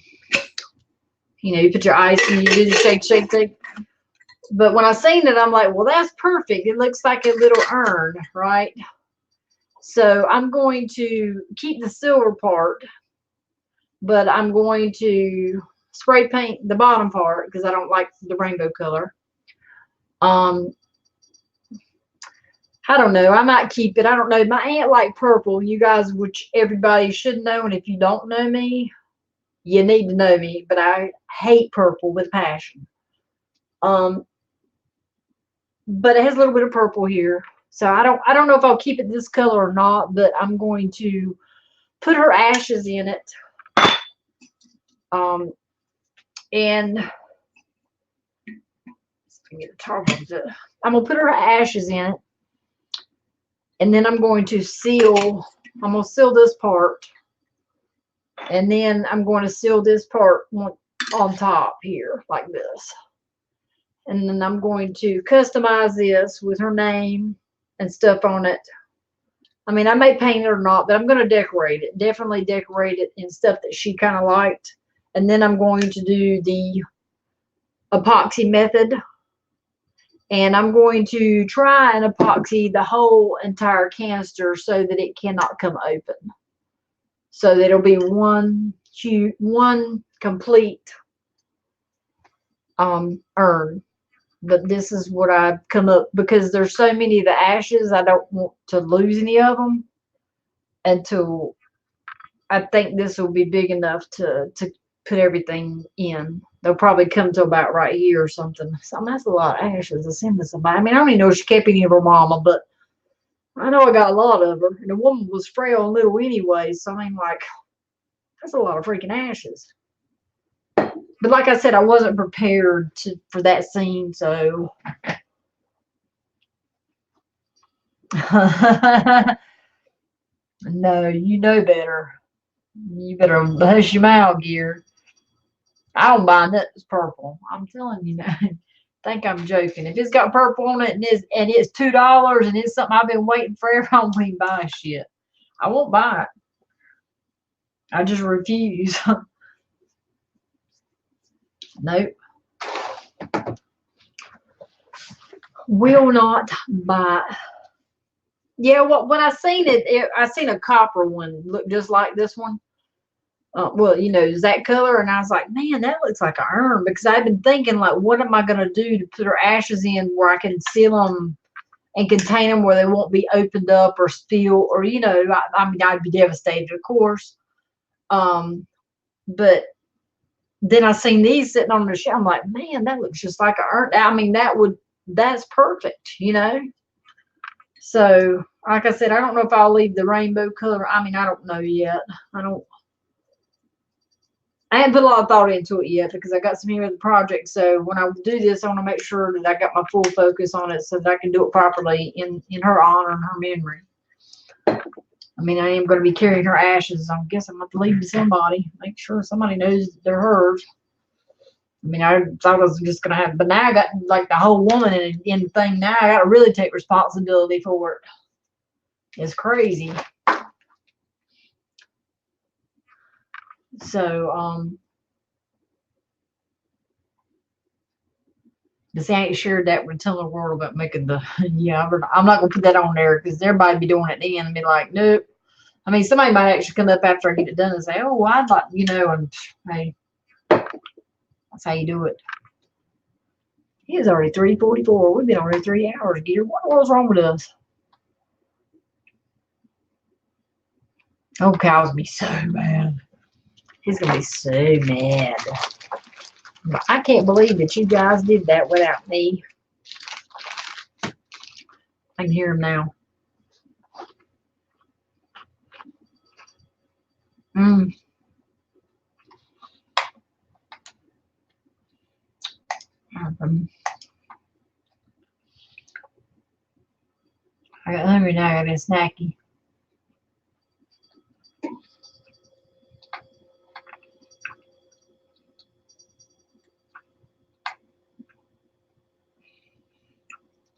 know, you put your ice and you do the shake, shake, shake. But when I seen it, I'm like, well, that's perfect. It looks like a little urn, right? So I'm going to keep the silver part, but I'm going to spray paint the bottom part because I don't like the rainbow color. I don't know. I might keep it. I don't know. My aunt liked purple. You guys, which everybody should know, and if you don't know me, you need to know me. But I hate purple with passion. But it has a little bit of purple here. So I don't know if I'll keep it this color or not, but I'm going to put her ashes in it. And I'm gonna put her ashes in it. And then I'm going to seal this part. And then I'm going to seal this part on top here, like this. And then I'm going to customize this with her name and stuff on it. I mean, I may paint it or not, but I'm going to decorate it. Definitely decorate it in stuff that she kind of liked. And then I'm going to do the epoxy method. And I'm going to try and epoxy the whole entire canister so that it cannot come open. So that it'll be one complete urn. But this is what I've come up, because there's so many of the ashes, I don't want to lose any of them until I think this will be big enough to put everything in. They'll probably come to about right here or something. So that's a lot of ashes to send to somebody. I mean, I don't even know if she kept any of her mama, but I know I got a lot of her. And the woman was frail and little anyway, so I mean, like, that's a lot of freaking ashes. But like I said, I wasn't prepared for that scene, so. No, you know better. You better hush your mouth, Gear. I don't mind that it's purple. I'm telling you now. Think I'm joking. If it's got purple on it and it's $2 and it's something I've been waiting forever, I won't even buy shit. I won't buy it. I just refuse. Nope. Will not buy. Yeah, well, when I seen it, I seen a copper one look just like this one. Well, you know, is that color? And I was like, man, that looks like an urn, because I've been thinking, like, what am I going to do to put her ashes in where I can seal them and contain them where they won't be opened up or spill, or, you know, I mean, I'd be devastated, of course. But then I seen these sitting on the shelf. I'm like, man, that looks just like an urn. I mean, that's perfect, you know? So, like I said, I don't know if I'll leave the rainbow color. I mean, I don't know yet. I haven't put a lot of thought into it yet because I got some here other projects. So when I do this, I want to make sure that I got my full focus on it so that I can do it properly in her honor and her memory. I mean, I am going to be carrying her ashes. I guess I'm going to leave to somebody. Make sure somebody knows they're hers. I mean, I thought I was just going to have, but now I got like the whole woman in the thing. Now I got to really take responsibility for it. It's crazy. So, but see, I ain't shared that with telling the world about making the, yeah, I'm not going to put that on there because everybody be doing it then and be like, nope. I mean, somebody might actually come up after I get it done and say, oh, well, I'd like, you know, and hey, that's how you do it. It's already 3:44. We've been already 3 hours, Gear. What was wrong with us? Oh, Kyle's be so mad. He's going to be so mad. I can't believe that you guys did that without me. I can hear him now. I got hungry now. I got a snacky.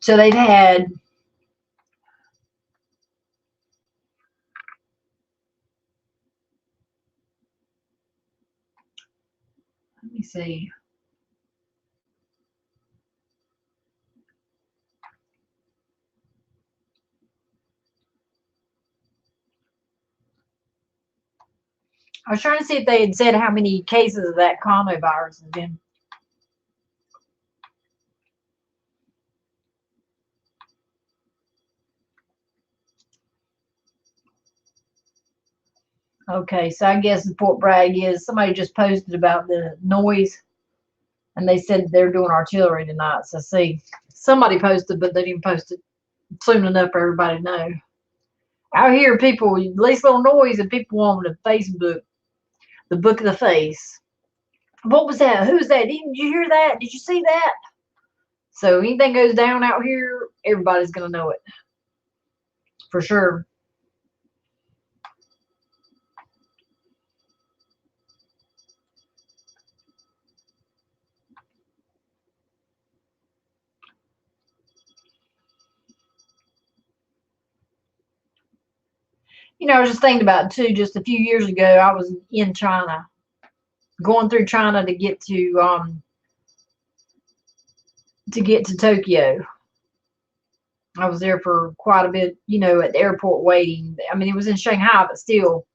So they've had see. I was trying to see if they had said how many cases of that coronavirus has been. Okay, so I guess the Fort Bragg is somebody just posted about the noise, and they said they're doing artillery tonight. So see, somebody posted, but they didn't post it soon enough for everybody to know. Out here, people, at least little noise, and people on the Facebook, the book of the face. What was that? Who's that? Did you hear that? Did you see that? So anything goes down out here, everybody's gonna know it for sure. You know, I was just thinking about it too. Just a few years ago, I was in China, going through China to get to Tokyo. I was there for quite a bit, you know, at the airport waiting. I mean, it was in Shanghai, but still,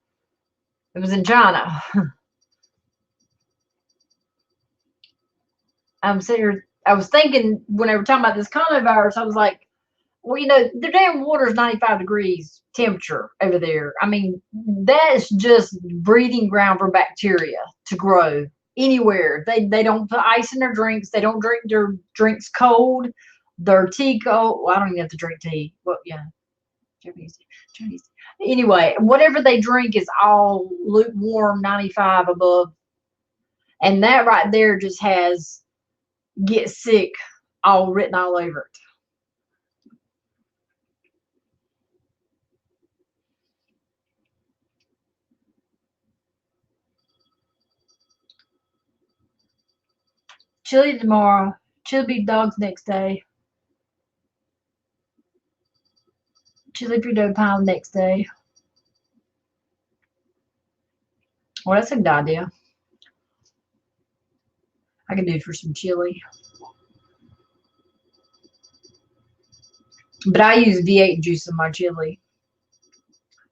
it was in China. I'm sitting here, I was thinking when they were talking about this coronavirus, I was like, well, you know, the damn water is 95 degrees temperature over there. I mean, that's just breeding ground for bacteria to grow anywhere. They don't put ice in their drinks. They don't drink their drinks cold. Their tea cold. Well, I don't even have to drink tea. Well, yeah, Chinese. Anyway, whatever they drink is all lukewarm, 95 above. And that right there just has get sick all written all over it. Chili tomorrow. Chili beef dogs next day. Chili Frito pie next day. Well, that's a good idea. I can do for some chili. But I use V8 juice in my chili.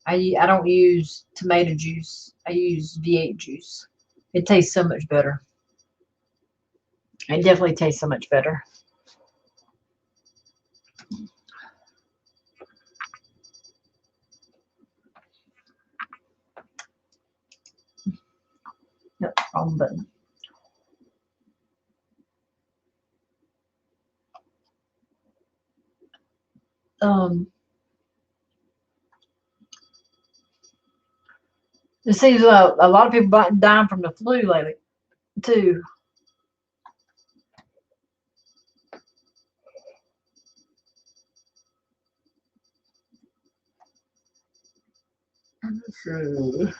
I don't use tomato juice. I use V8 juice. It tastes so much better. It definitely tastes so much better. Nope, wrong button. It seems a lot of people dying from the flu lately, too. True.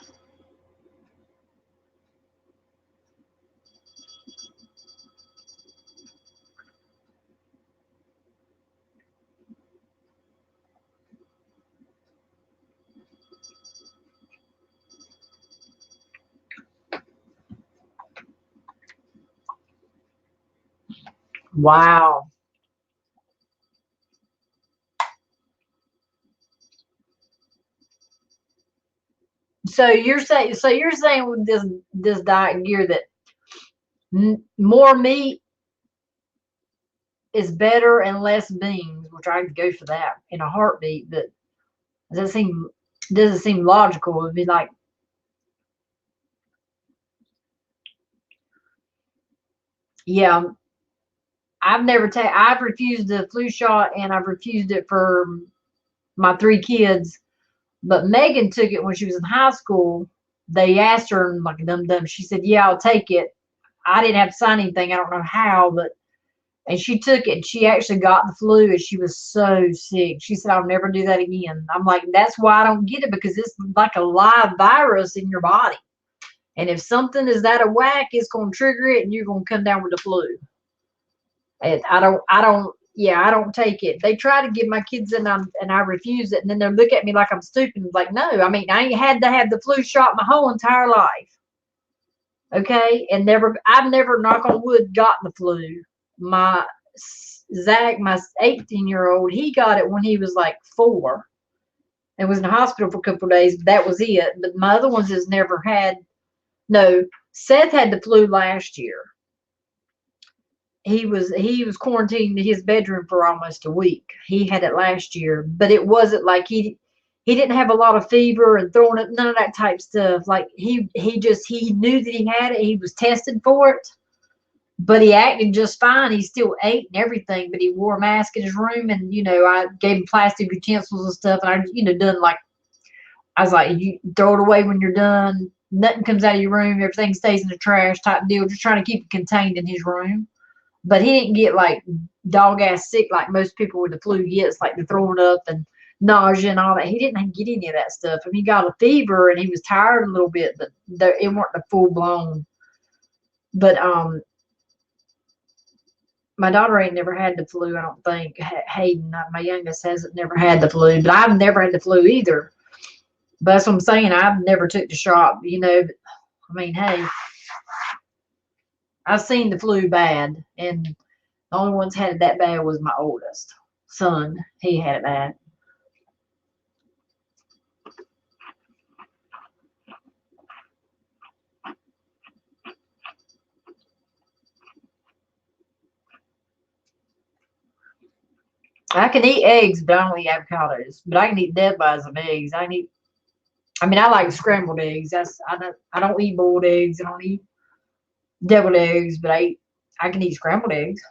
Wow. So you're saying with this diet gear that more meat is better and less beans, which I'd go for that in a heartbeat. But does it seem doesn't seem logical? It'd be like, yeah, I've refused the flu shot and I've refused it for my three kids. But Megan took it when she was in high school. They asked her, and like a dum dum, she said, "Yeah, I'll take it." I didn't have to sign anything. I don't know how, but and she took it. She actually got the flu, and she was so sick. She said, "I'll never do that again." I'm like, "That's why I don't get it, because it's like a live virus in your body, and if something is out of whack, it's going to trigger it, and you're going to come down with the flu." And yeah, I don't take it. They try to give my kids and I refuse it, and then they look at me like I'm stupid. Like, no, I mean, I ain't had to have the flu shot my whole entire life. Okay, and I've never, knock on wood, got the flu. My Zach, my 18-year-old, he got it when he was like 4 and was in the hospital for a couple of days, but that was it. But my other ones has never had. No, Seth had the flu last year. He was quarantined in his bedroom for almost a week. He had it last year, but it wasn't like he didn't have a lot of fever and throwing up, none of that type stuff. Like he knew that he had it. He was tested for it, but he acted just fine. He still ate and everything, but he wore a mask in his room, and I gave him plastic utensils and stuff, and I done like, I was like, you throw it away when you're done. Nothing comes out of your room. Everything stays in the trash type deal. Just trying to keep it contained in his room. But he didn't get like dog ass sick like most people with the flu gets, like the throwing up and nausea and all that. He didn't get any of that stuff. I mean, he got a fever and he was tired a little bit, but it weren't the full blown. But my daughter ain't never had the flu. I don't think. Hayden, my youngest, hasn't never had the flu, but I've never had the flu either. But that's what I'm saying. I've never took the shot. But, I mean, hey, I've seen the flu bad, and the only ones had it that bad was my oldest son. He had it bad. I can eat eggs, but I don't eat avocados. But I can eat dead bodies of eggs. I mean, I like scrambled eggs. I don't eat boiled eggs. I don't eat deviled eggs, but I can eat scrambled eggs.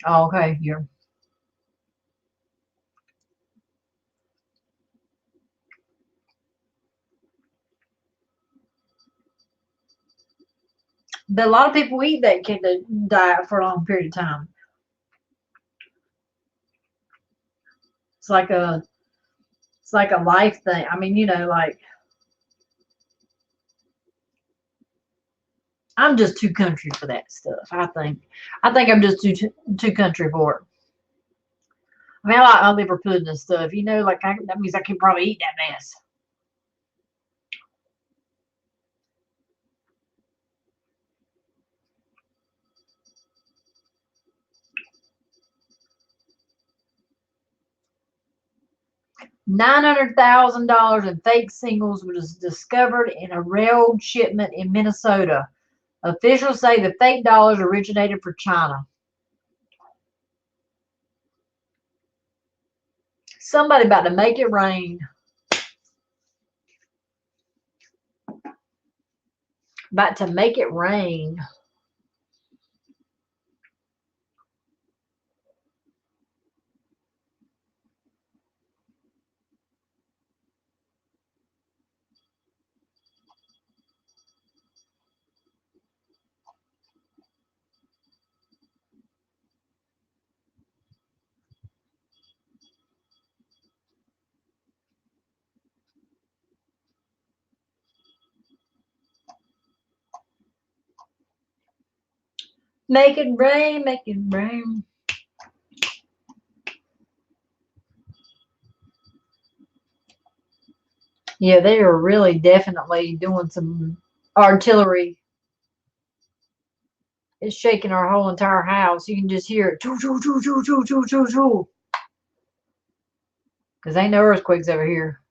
Oh, okay, yeah. But a lot of people eat that kind of diet for a long period of time. It's like a it's like a life thing. I mean, like I'm just too country for that stuff. I think I'm just too country for it. I mean, I like my liver pudding and stuff. Like that means I can probably eat that mess. 900,000 in fake singles was discovered in a railroad shipment in Minnesota. Officials say the fake dollars originated from China. Somebody about to make it rain. About to make it rain. Make it rain, make it rain. Yeah, they are really definitely doing some artillery. It's shaking our whole entire house. You can just hear it. Choo, choo, choo, choo, choo, choo, choo, choo. Because ain't no earthquakes over here.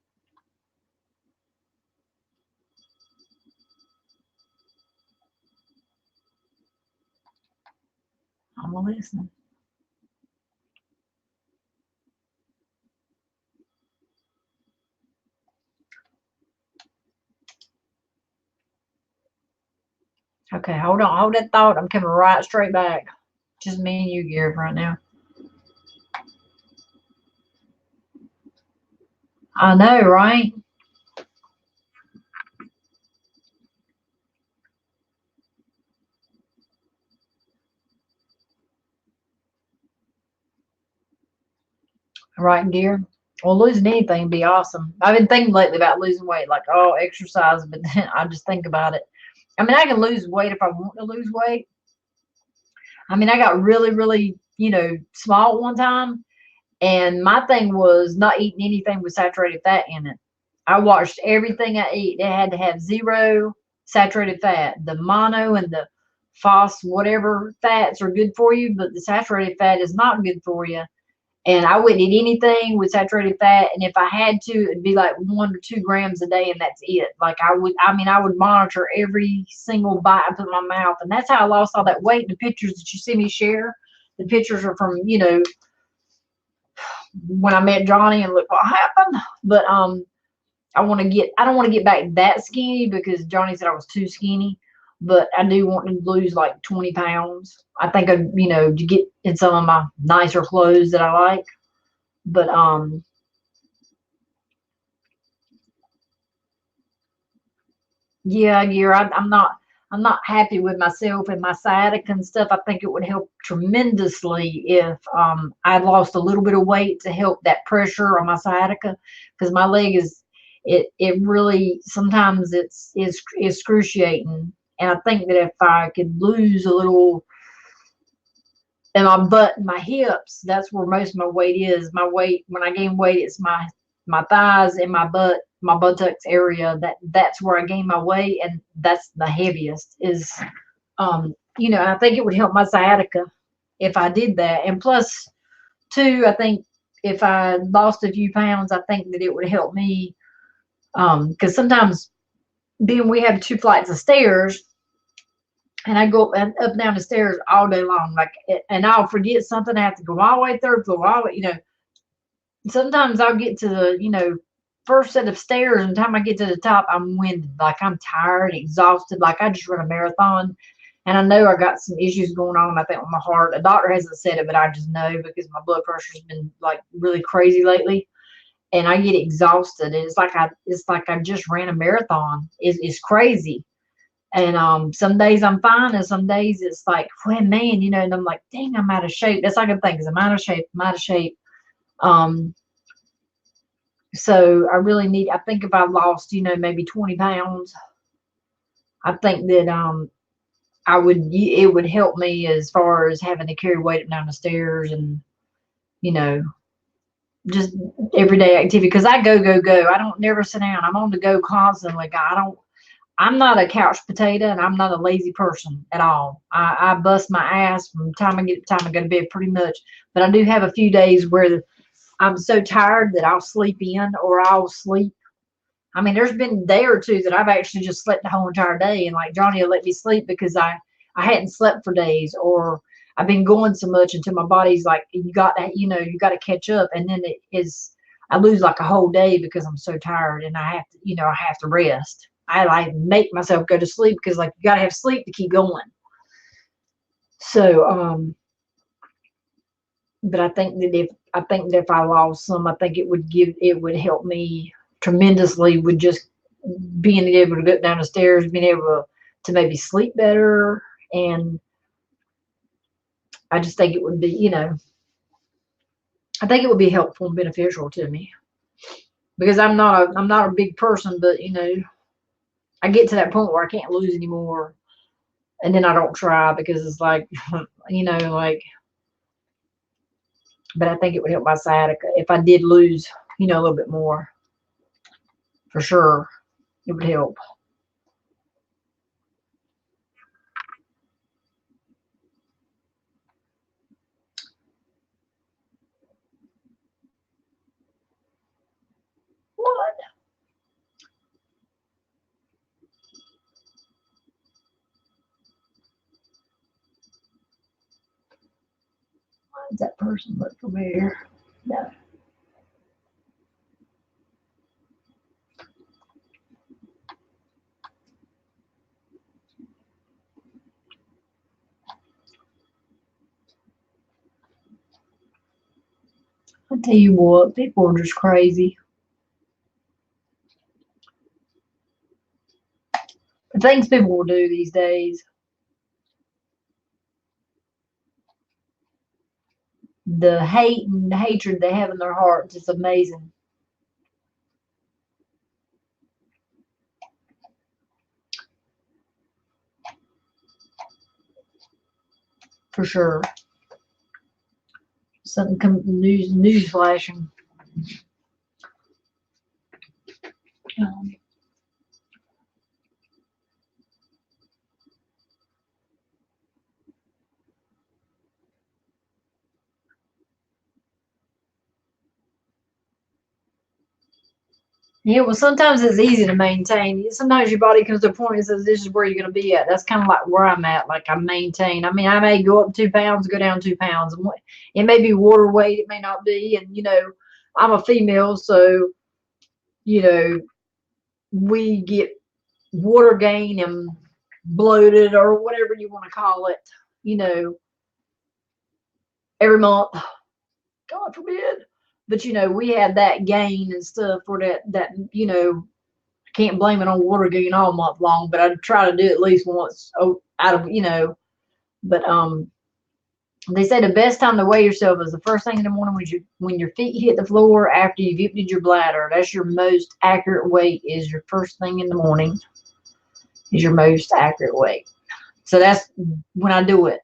I'm listening. Okay, hold on. Hold that thought. I'm coming right straight back. Just me and you, Garrett, right now. I know, right? Right, dear. Well, losing anything would be awesome. I've been thinking lately about losing weight, like, oh, exercise, but then I just think about it. I mean, I can lose weight if I want to lose weight. I mean, I got really, really, small at one time, And my thing was not eating anything with saturated fat in it. I watched everything I eat. It had to have 0 saturated fat. The mono and the phos, whatever fats are good for you, but the saturated fat is not good for you. And I wouldn't eat anything with saturated fat. And if I had to, it'd be like 1 or 2 grams a day, and that's it. Like I would monitor every single bite I put in my mouth. And that's how I lost all that weight. The pictures that you see me share, the pictures are from, when I met Johnny and look what happened. But I don't want to get back that skinny because Johnny said I was too skinny, but I do want to lose like 20 pounds. I think to get in some of my nicer clothes that I like. But yeah, I'm not happy with myself and my sciatica and stuff. I think it would help tremendously if I lost a little bit of weight to help that pressure on my sciatica, because my leg it really sometimes it's excruciating. And I think that if I could lose a little in my butt and my hips, that's where most of my weight is. My weight, when I gain weight, it's my thighs and my butt, my buttocks area. That's where I gain my weight, and that's the heaviest. Is I think it would help my sciatica if I did that. And plus, too, I think if I lost a few pounds, I think that it would help me. Because sometimes, being we have 2 flights of stairs, and I go up and down the stairs all day long, like, and I'll forget something. I have to go all the way third floor, all the way. Sometimes I'll get to the, first set of stairs, and the time I get to the top, I'm winded, like I'm tired, exhausted, like I just run a marathon. And I know I got some issues going on, I think, with my heart. A doctor hasn't said it, but I just know because my blood pressure's been like really crazy lately, and I get exhausted, and it's like I just ran a marathon. It's crazy. And some days I'm fine, and some days it's like, well, man, and I'm like, dang, I'm out of shape. That's all I can think is I'm out of shape. I'm out of shape. Um, so I really need. I think if I lost, maybe 20 pounds, I think that it would help me as far as having to carry weight up down the stairs, and you know just everyday activity. Because I go. I don't never sit down. I'm on the go constantly. I'm not a couch potato, and I'm not a lazy person at all. I bust my ass from the time I get to time I go to bed, pretty much. But I do have a few days where I'm so tired that I'll sleep in, or I'll sleep. I mean, there's been a day or two that I've actually just slept the whole entire day, and like Johnny will let me sleep because I hadn't slept for days, or I've been going so much until my body's like, you got that, you got to catch up, and then I lose like a whole day because I'm so tired, and I have to rest. I like make myself go to sleep because like you got to have sleep to keep going. So but I think that if I lost some, I think it would help me tremendously with just being able to get down the stairs, being able to maybe sleep better. And I just think it would be, I think it would be helpful and beneficial to me, because I'm not a big person, but I get to that point where I can't lose anymore, and then I don't try because it's like, like. But I think it would help my sciatica if I did lose, a little bit more, for sure. It would help. What? Why does that person look familiar? No. I tell you what, people are just crazy. The things people will do these days, the hate and hatred they have in their hearts is amazing, for sure. something news flashing. Yeah, well, sometimes it's easy to maintain. Sometimes your body comes to a point and says, this is where you're going to be at. That's kind of like where I'm at. Like I maintain. I mean, I may go up 2 pounds, go down 2 pounds. It may be water weight. It may not be. And, I'm a female. So, we get water gain and bloated or whatever you want to call it, every month. God forbid. But, we had that gain and stuff for that, can't blame it on water gain all month long, but I try to do at least once out of, but they say the best time to weigh yourself is the first thing in the morning when your feet hit the floor after you've emptied your bladder. That's your most accurate weight, is your first thing in the morning is your most accurate weight. So that's when I do it.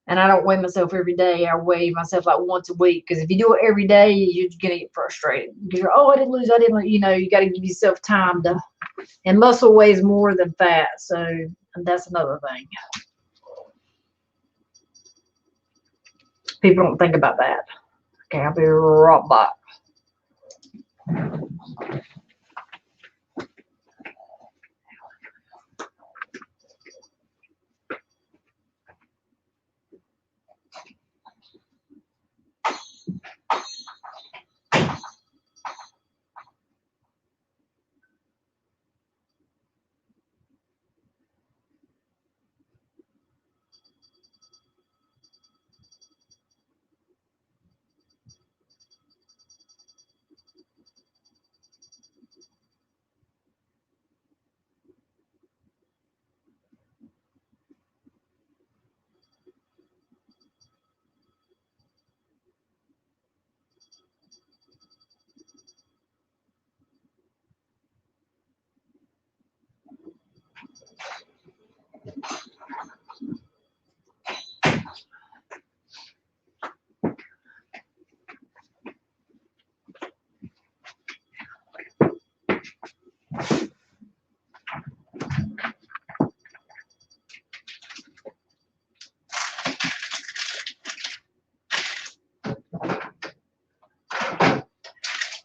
And I don't weigh myself every day. I weigh myself like once a week. Because if you do it every day, you're going to get frustrated. Because I didn't lose, you got to give yourself time to. And muscle weighs more than fat. So that's another thing. People don't think about that. Okay, I'll be right back.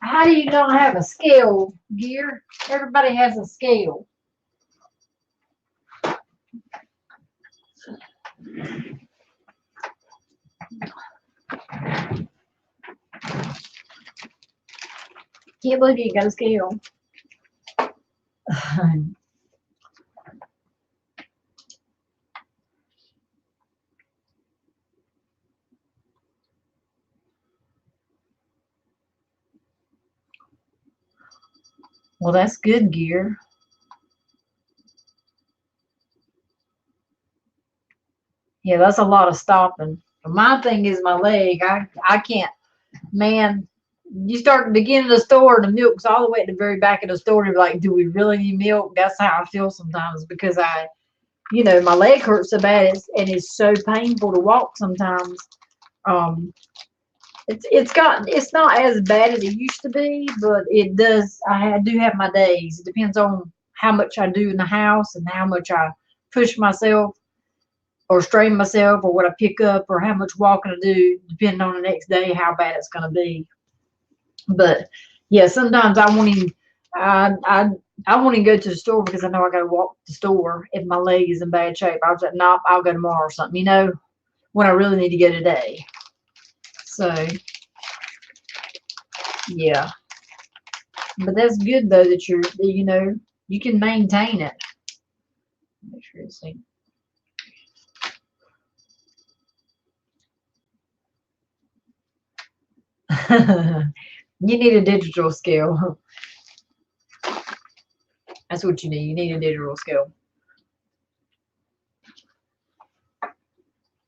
How do you not have a scale, Gear? Everybody has a scale. Can't believe you got a scale. Well, that's good, Gear. Yeah, that's a lot of stopping. My thing is my leg. I can't, man. You start at the beginning of the store, and the milk's all the way at the very back of the store. And you're like, do we really need milk? That's how I feel sometimes because my leg hurts so bad, and it's so painful to walk sometimes. It's not as bad as it used to be, but it does. I do have my days. It depends on how much I do in the house and how much I push myself or strain myself or what I pick up or how much walking I do, depending on the next day, how bad it's going to be. But yeah, sometimes I won't even, I won't even go to the store because I know I got to walk to the store if my leg is in bad shape. I was like, nope, I'll go tomorrow or something, when I really need to go today. So yeah, but that's good though that you can maintain it. Make sure it's synced. You need a digital scale. That's what you need. You need a digital scale.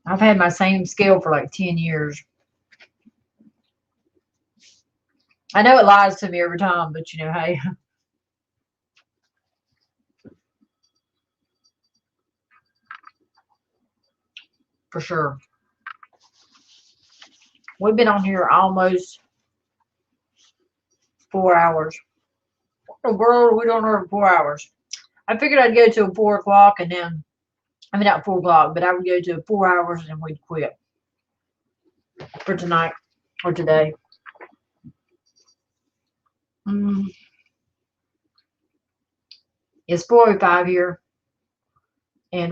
I've had my same scale for like 10 years. I know it lies to me every time, but hey. For sure. We've been on here almost 4 hours. Oh, girl, we don't know 4 hours. I figured I'd go till 4 o'clock and then, I mean, not 4 o'clock, but I would go to 4 hours and we'd quit for tonight or today. It's 4:05 here, and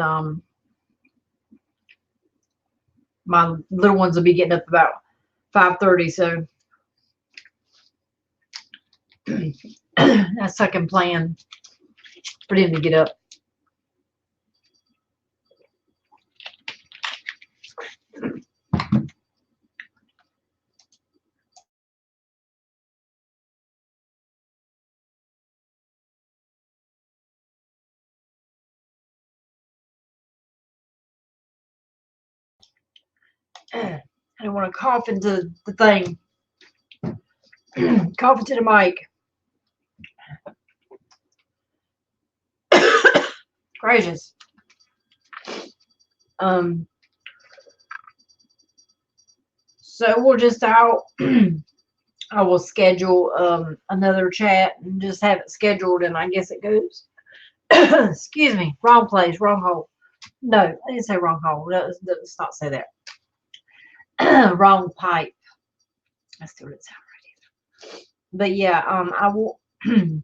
my little ones will be getting up about 5:30, so that's second plan for them to get up. I don't want to cough into the thing. Cough into the mic. Gracious. So we'll just out. I will schedule another chat and just have it scheduled, and I guess it goes. Excuse me. Wrong place. Wrong hole. No, I didn't say wrong hole. Let's not say that. Wrong pipe. I still didn't sound right. But yeah, I will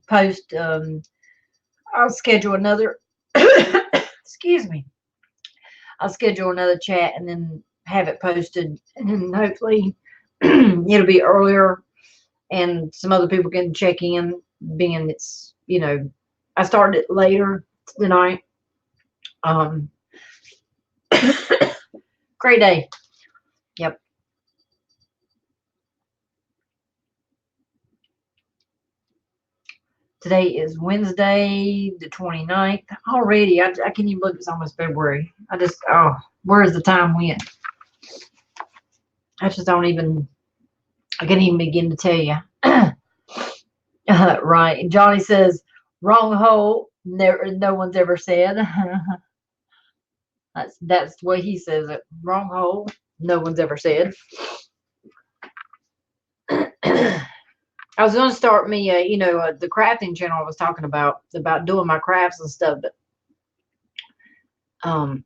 post. I'll schedule another. Excuse me. I'll schedule another chat and then have it posted, and then hopefully it'll be earlier, and some other people can check in. Being it's I started it later tonight. Great day. Yep. Today is Wednesday, the 29th. Already, I can't even believe it's almost February. Where's the time went? I just don't even, I can't even begin to tell you. Right. Johnny says, wrong hole. No one's ever said. That's the way he says it. Wrong hole. No one's ever said. I was going to start me, the crafting channel I was talking about doing my crafts and stuff, but I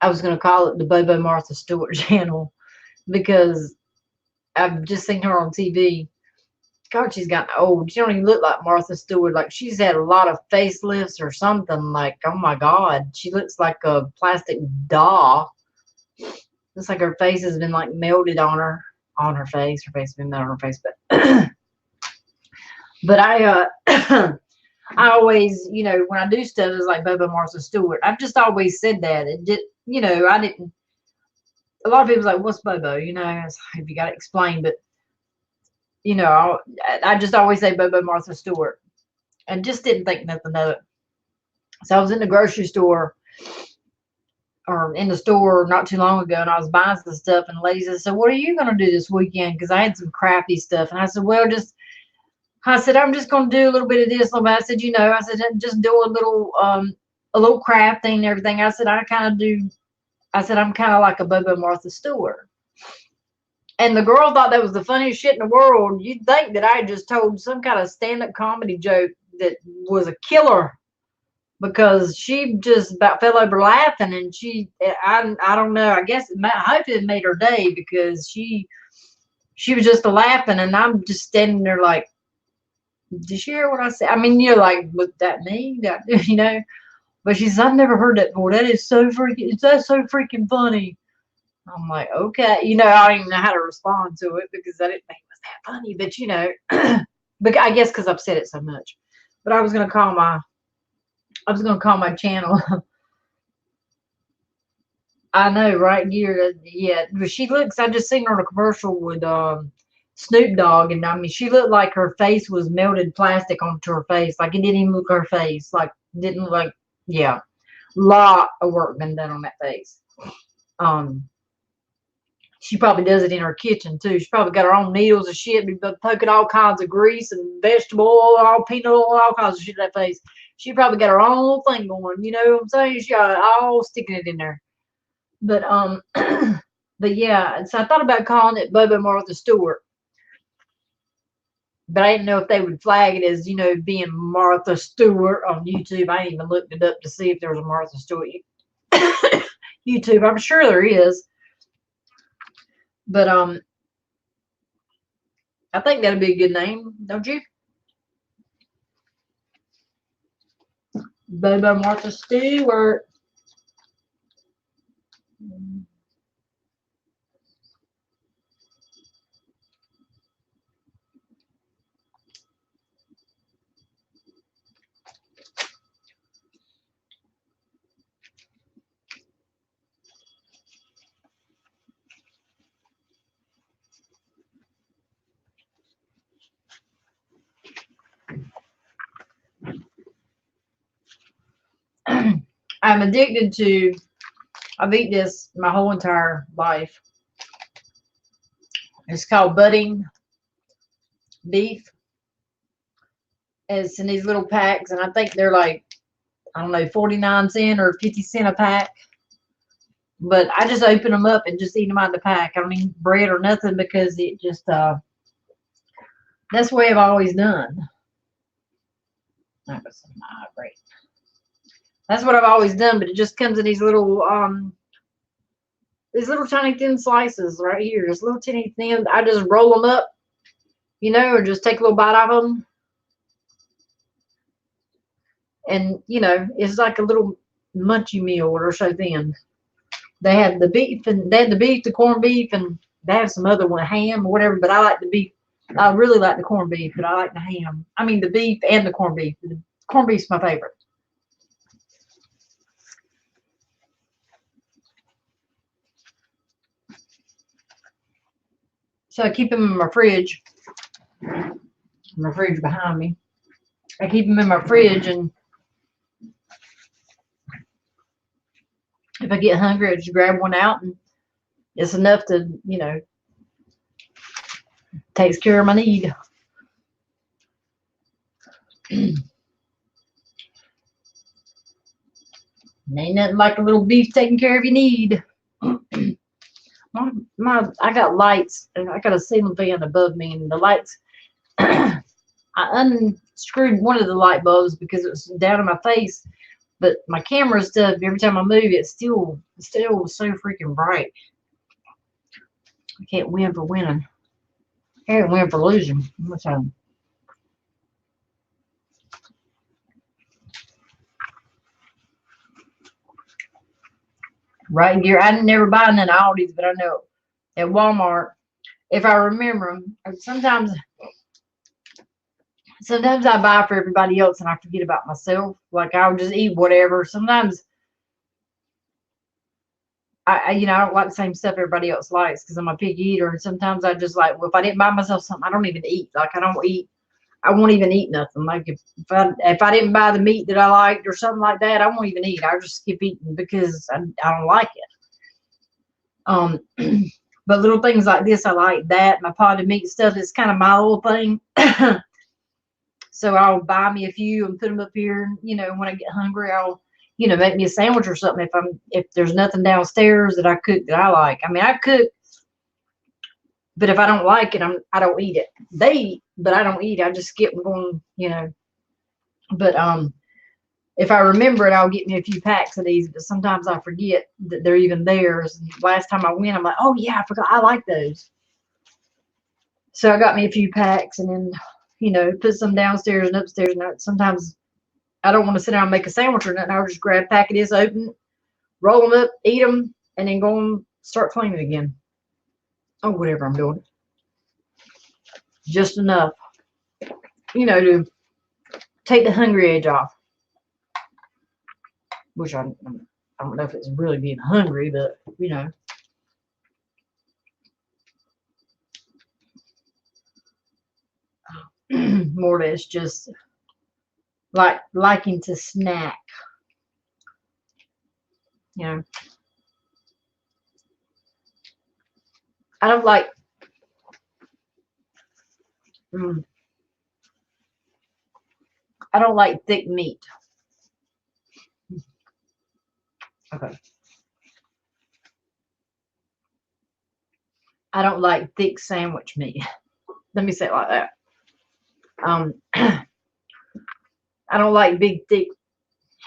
was going to call it the Bobo Martha Stewart channel because I've just seen her on TV. God, she's gotten old. She don't even look like Martha Stewart. Like, she's had a lot of facelifts or something. Like, oh my God, she looks like a plastic doll. Looks like her face has been like melted on her face. Her face has been melted on her face, but I I always, when I do stuff, it's like Bobo Martha Stewart. I've just always said that. It did, I didn't. A lot of people's like, "What's Bobo?" It's like, if you got to explain, but I just always say Bobo Martha Stewart, and just didn't think nothing of it. So I was in the grocery store, or in the store not too long ago, and I was buying some stuff, and the lady said, "So what are you going to do this weekend?" Because I had some crafty stuff, and I said, "Well, I'm just going to do a little bit of this, a little bit." I said, just do a little crafting and everything. I said, I'm kind of like a Bobo Martha Stewart. And the girl thought that was the funniest shit in the world. You'd think that I just told some kind of stand-up comedy joke that was a killer, because she just about fell over laughing, and I don't know. I guess I hope it made her day, because she was just laughing, and I'm just standing there like, did you hear what I said? I mean, you're like, was that me? But she says, I've never heard that before. That's so freaking funny. I'm like, okay. I don't even know how to respond to it, because I didn't think it was that funny. But, but I guess because I've said it so much. But I was going to call my channel. I know, right? Yeah. But she looks, I just seen her in a commercial with Snoop Dogg, and I mean, she looked like her face was melted plastic onto her face. Like, it didn't even look her face. Like, didn't look like, yeah. Lot of work been done on that face. She probably does it in her kitchen too. She probably got her own needles and shit, be poking all kinds of grease and vegetable oil, all peanut oil, all kinds of shit in that face. She probably got her own little thing going. You know what I'm saying? She got all sticking it in there. But But yeah, so I thought about calling it Bubba Martha Stewart. But I didn't know if they would flag it as, being Martha Stewart on YouTube. I didn't even looked it up to see if there was a Martha Stewart YouTube. I'm sure there is. But I think that'd be a good name, don't you? Bubba Martha Stewart. I'm addicted to, I've eaten this my whole entire life. It's called budding beef. It's in these little packs, and I think they're like, I don't know, 49 cents or 50 cents a pack. But I just open them up and just eat them out of the pack. I don't eat bread or nothing because it just, that's the way I've always done. That was great. That's what I've always done, but it just comes in these little tiny thin slices right here. Just little tiny thin. I just roll them up, or just take a little bite off them. And, it's like a little munchy meal or so thin. They have the beef, and they have the beef, the corned beef, and they have some other one, ham or whatever, but I like the beef. I really like the corned beef, but I like the ham. I mean, the beef and the corned beef. The corned beef's my favorite. So I keep them in my fridge. My fridge behind me. I keep them in my fridge, and if I get hungry, I just grab one out, and it's enough to, takes care of my need. Ain't nothing like a little beef taking care of your need. I got lights, and I got a ceiling fan above me, and the lights, I unscrewed one of the light bulbs because it was down in my face, but my camera stuff, every time I move, it's still so freaking bright. I can't win for winning. I can't win for losing. What's happening? Right here, I never buy none of Aldi's, but I know at Walmart, if I remember them, sometimes I buy for everybody else and I forget about myself. Like I'll just eat whatever. Sometimes I don't like the same stuff everybody else likes because I'm a picky eater. And sometimes I just like, well, if I didn't buy myself something, I don't even eat. Like I won't even eat nothing. Like if I didn't buy the meat that I liked or something like that, I won't even eat. I just skip eating because I don't like it. But little things like this, I like that. My potted meat stuff is kind of my little thing. So I'll buy me a few and put them up here. When I get hungry, I'll, make me a sandwich or something. If there's nothing downstairs that I cook that I like. I mean, I cook, but if I don't like it, I don't eat it. They eat, but I don't eat. I just skip going, But if I remember it, I'll get me a few packs of these. But sometimes I forget that they're even theirs. And last time I went, I'm like, oh yeah, I forgot. I like those. So I got me a few packs, and then, put some downstairs and upstairs. And sometimes I don't want to sit down and make a sandwich or nothing. I'll just grab a pack of this, open, roll them up, eat them, and then go and start cleaning again. Oh, whatever I'm doing. Just enough, to take the hungry edge off. Which I don't know if it's really being hungry, but, more or less just liking to snack. I don't like I don't like thick meat. Okay. I don't like thick sandwich meat. Let me say it like that. I don't like big, thick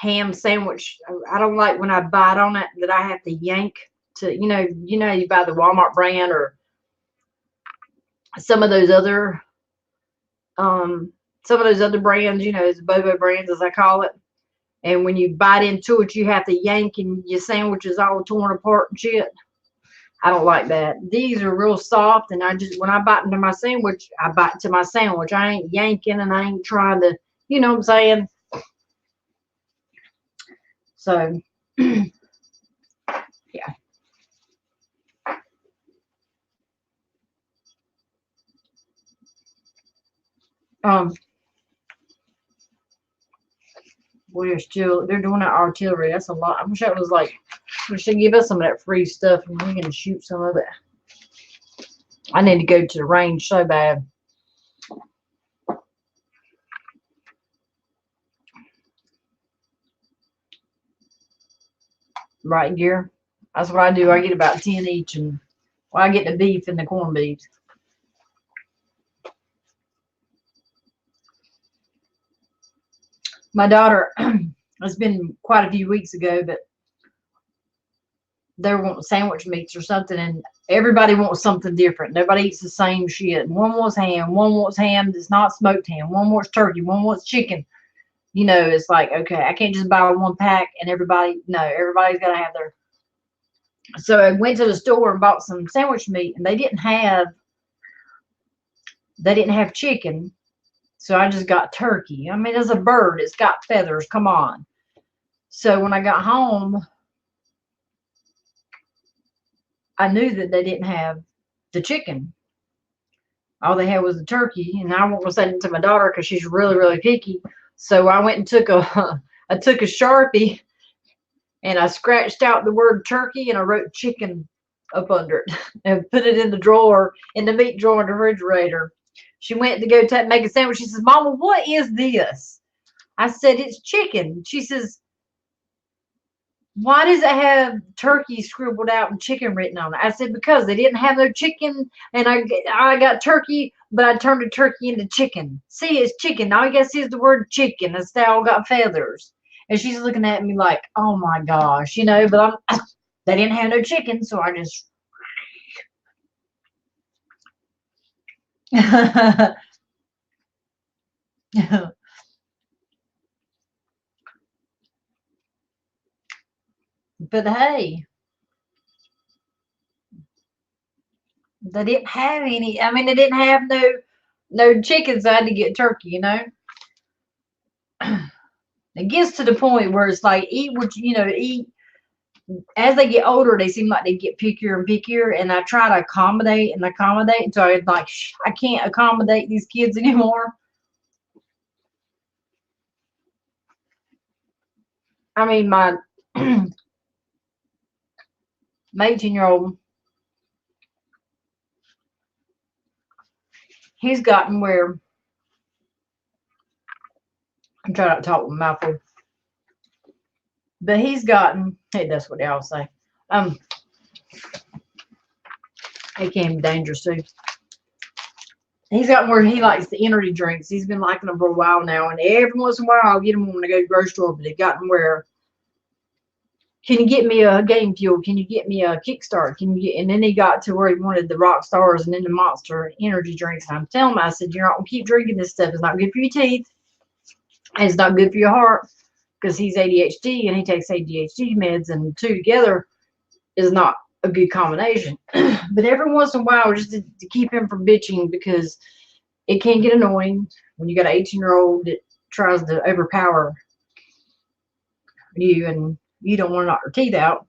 ham sandwich. I don't like when I bite on it that I have to yank to, you buy the Walmart brand or some of those other, brands, the Bobo brands as I call it. And when you bite into it, you have to yank and your sandwich is all torn apart and shit. I don't like that. These are real soft, and when I bite into my sandwich, I bite into my sandwich. I ain't yanking and I ain't trying to, you know what I'm saying? So, yeah. They're doing that artillery. That's a lot. I wish that was like, we should give us some of that free stuff and we can shoot some of it. I need to go to the range so bad. Right gear. That's what I do. I get about 10 each, and I get the beef and the corned beef. My daughter, it's been quite a few weeks ago, but they want sandwich meats or something, and everybody wants something different. Nobody eats the same shit. One wants ham that's not smoked ham. One wants turkey. One wants chicken. It's like, okay, I can't just buy one pack and everybody's got to have their. So I went to the store and bought some sandwich meat, and they didn't have chicken. So I just got turkey. I mean, it's a bird. It's got feathers. Come on. So when I got home, I knew that they didn't have the chicken. All they had was the turkey, and I won't say it to my daughter because she's really, really picky. So I went and took a Sharpie, and I scratched out the word turkey, and I wrote chicken up under it, and put it in the meat drawer in the refrigerator. She went to go make a sandwich. She says, "Mama, what is this?" I said, "It's chicken." She says, "Why does it have turkey scribbled out and chicken written on it?" I said, "Because they didn't have no chicken, and I got turkey, but I turned the turkey into chicken. See, it's chicken. All you got to see is the word chicken. It's they all got feathers." And she's looking at me like, "Oh my gosh," but they didn't have no chicken, so I just. But hey, they didn't have any. I mean, they didn't have no chickens. So I had to get turkey. It gets to the point where it's like eat what eat. As they get older, they seem like they get pickier and pickier, and I try to accommodate. So I like I can't accommodate these kids anymore. I mean, my 18-year-old, he's gotten where I'm trying not to talk with my mouth full, but he's gotten. Hey, that's what they all say. It can be dangerous too. He's gotten where he likes the energy drinks. He's been liking them for a while now, and every once in a while I'll get them when I go to the grocery store. But they've gotten where, can you get me a Game Fuel? Can you get me a Kickstart? And then he got to where he wanted the Rock Stars and then the Monster energy drinks. And I'm telling him, I said, "You're not gonna keep drinking this stuff. It's not good for your teeth, and it's not good for your heart." Because he's ADHD and he takes ADHD meds, and two together is not a good combination. But every once in a while, just to keep him from bitching, because it can get annoying when you got an 18-year-old that tries to overpower you and you don't want to knock your teeth out.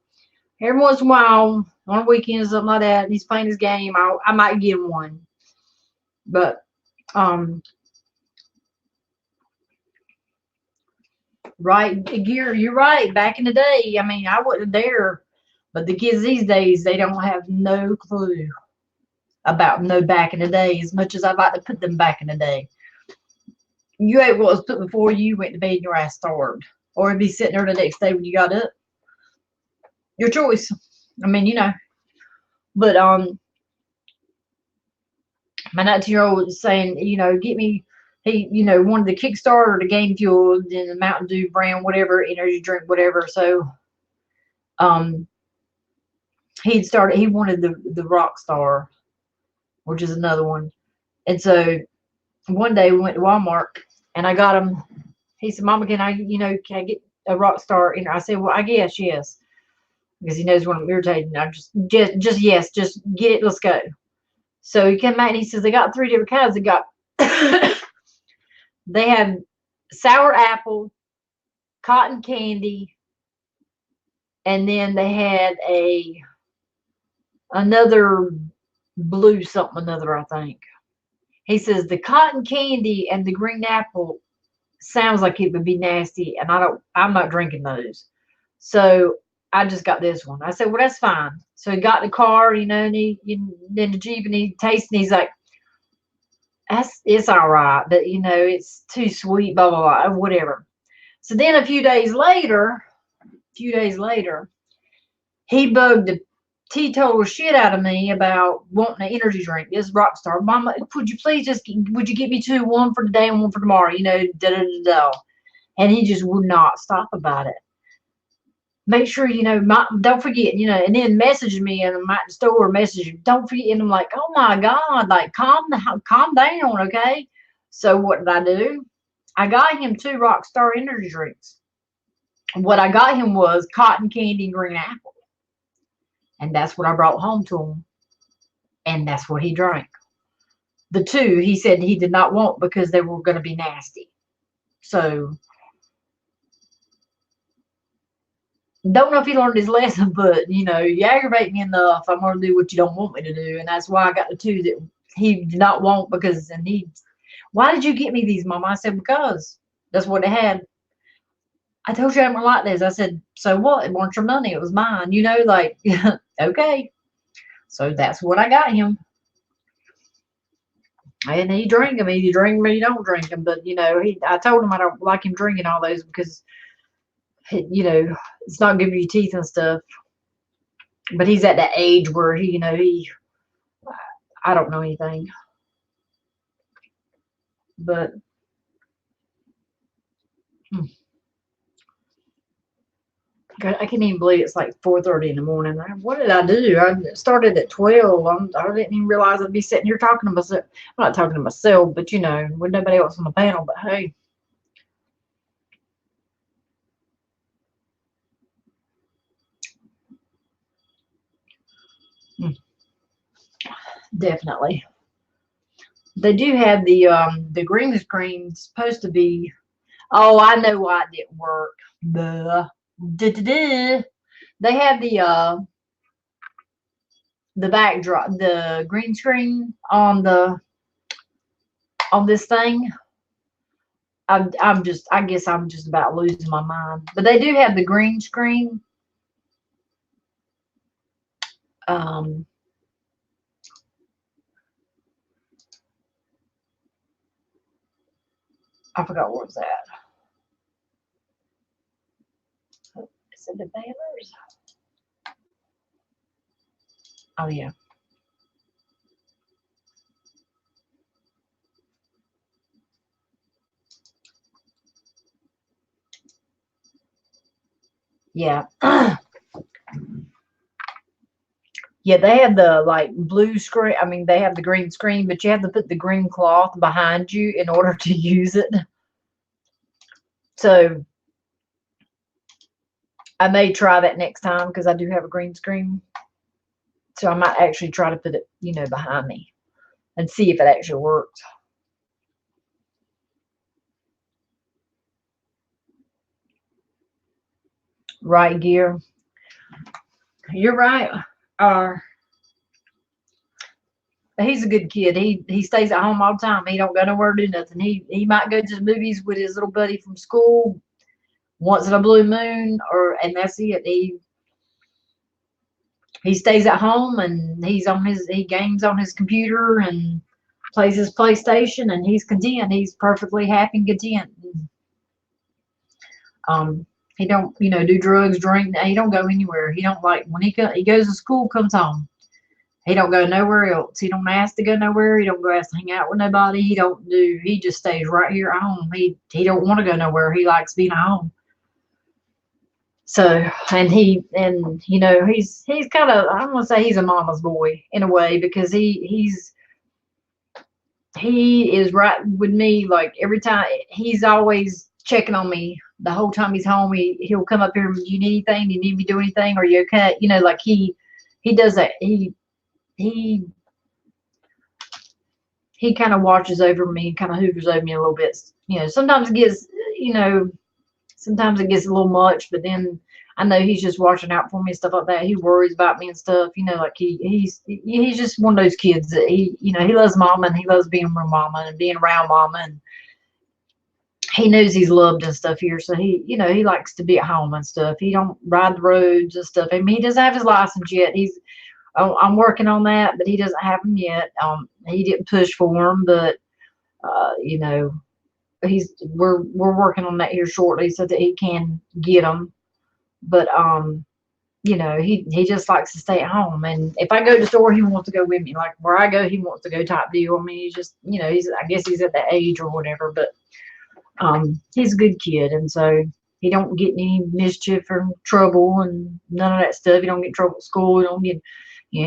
Every once in a while, on a weekend or something like that, and he's playing his game, I might give him one. But right, Gear, you're right. Back in the day, I mean, I wouldn't dare. But the kids these days, they don't have no clue about no back in the day, as much as I'd like to put them back in the day. You ate what was put before you, went to bed, and your ass starved. Or it'd be sitting there the next day when you got up. Your choice. I mean, But My 19-year-old was saying, get me, he, wanted the Kickstarter, the Game Fuel, and the Mountain Dew brand, whatever, energy drink, whatever. So, he wanted the Rockstar, which is another one. And so one day we went to Walmart and I got him. He said, Mama, can I get a Rockstar? And I said, well, I guess, yes. Because he knows when I'm irritated. I just yes, just get it, let's go. So he came back and he says, they got 3 different kinds. They got, they have sour apple, cotton candy, and then they had another blue something another, I think. He says the cotton candy and the green apple sounds like it would be nasty, and I'm not drinking those. So I just got this one. I said, well, that's fine. So he got in the car, and in the Jeep, and he tastes, and he's like, it's all right, but it's too sweet, blah, blah, blah, whatever. So then a few days later, he bugged the teetotal shit out of me about wanting an energy drink. This Rockstar. Mama, would you please would you get me 2, one for today and one for tomorrow? Da da da da. And he just would not stop about it. Make sure, don't forget, and then message me, and I'm at the store, message, don't forget, and I'm like, oh my God, like, calm down, okay? So what did I do? I got him 2 Rockstar energy drinks. What I got him was cotton candy and green apple. And that's what I brought home to him. And that's what he drank. The 2, he said he did not want because they were going to be nasty. So, don't know if he learned his lesson, but, you aggravate me enough, I'm going to do what you don't want me to do. And that's why I got the 2 that he did not want because, why did you get me these, Mama? I said, because that's what they had. I told you I didn't like this. I said, so what? It weren't your money. It was mine. Like, okay. So that's what I got him. And he drank them. Either drink them or you don't drink them. But, I told him I don't like him drinking all those because, it's not good for your teeth and stuff. But he's at that age where I don't know anything. But, God, I can't even believe it's like 4:30 in the morning. What did I do? I started at 12. I didn't even realize I'd be sitting here talking to myself. I'm not talking to myself, but with nobody else on the panel. But hey, definitely. They do have the green screen supposed to be. Oh, I know why it didn't work. They have the backdrop, the green screen on this thing. I guess I'm just about losing my mind. But they do have the green screen. I forgot what was that. Is it the banners? Oh yeah. Yeah. Yeah, they have the like blue screen. I mean, they have the green screen, but you have to put the green cloth behind you in order to use it. So I may try that next time because I do have a green screen. So I might actually try to put it, behind me and see if it actually works. Right, Gear. You're right. He's a good kid. He stays at home all the time. He don't go nowhere to do nothing. He might go to the movies with his little buddy from school once in a blue moon, and that's it. He stays at home and he games on his computer and plays his PlayStation, and he's content. He's perfectly happy and content. He don't do drugs, drink. He don't go anywhere. He don't like when he goes to school, comes home. He don't go nowhere else. He don't ask to go nowhere. He don't go ask to hang out with nobody. He just stays right here at home. He don't want to go nowhere. He likes being at home. So, and he's kind of, I don't want to say he's a mama's boy in a way, because he is right with me. Like every time, he's always checking on me the whole time he's home. He'll come up here. You need anything? Do you need me to do anything? Are you okay? Like he does that. He kind of watches over me and kind of hoovers over me a little bit. Sometimes it gets, sometimes it gets a little much, but then I know he's just watching out for me and stuff like that. He worries about me and stuff, like he's just one of those kids that he loves mama, and he loves being with mama and being around mama, and he knows he's loved and stuff here. So he likes to be at home and stuff. He don't ride the roads and stuff. I mean, he doesn't have his license yet. I'm working on that, but he doesn't have them yet. He didn't push for them, but we're working on that here shortly so that he can get them. But he just likes to stay at home, and if I go to the store, he wants to go with me. Like where I go, he wants to go type deal. I mean, he's just I guess he's at that age or whatever, but he's a good kid, and so he don't get any mischief or trouble and none of that stuff. He don't get in trouble at school. He don't get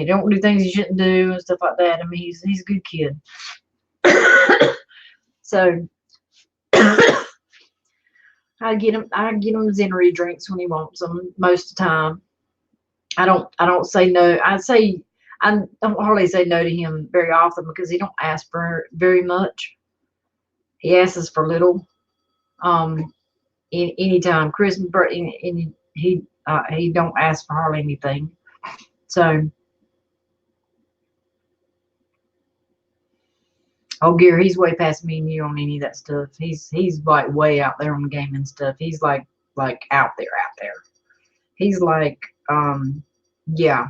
don't do things he shouldn't do and stuff like that. I mean, he's a good kid. So I get him Zenry drinks when he wants them most of the time. I don't say no. I don't hardly say no to him very often, because he don't ask for very much. He asks for little. Anytime Christmas, he don't ask for hardly anything. So. Oh, Gary, he's way past me and you on any of that stuff. He's like way out there on the gaming stuff. He's like out there. He's like, yeah.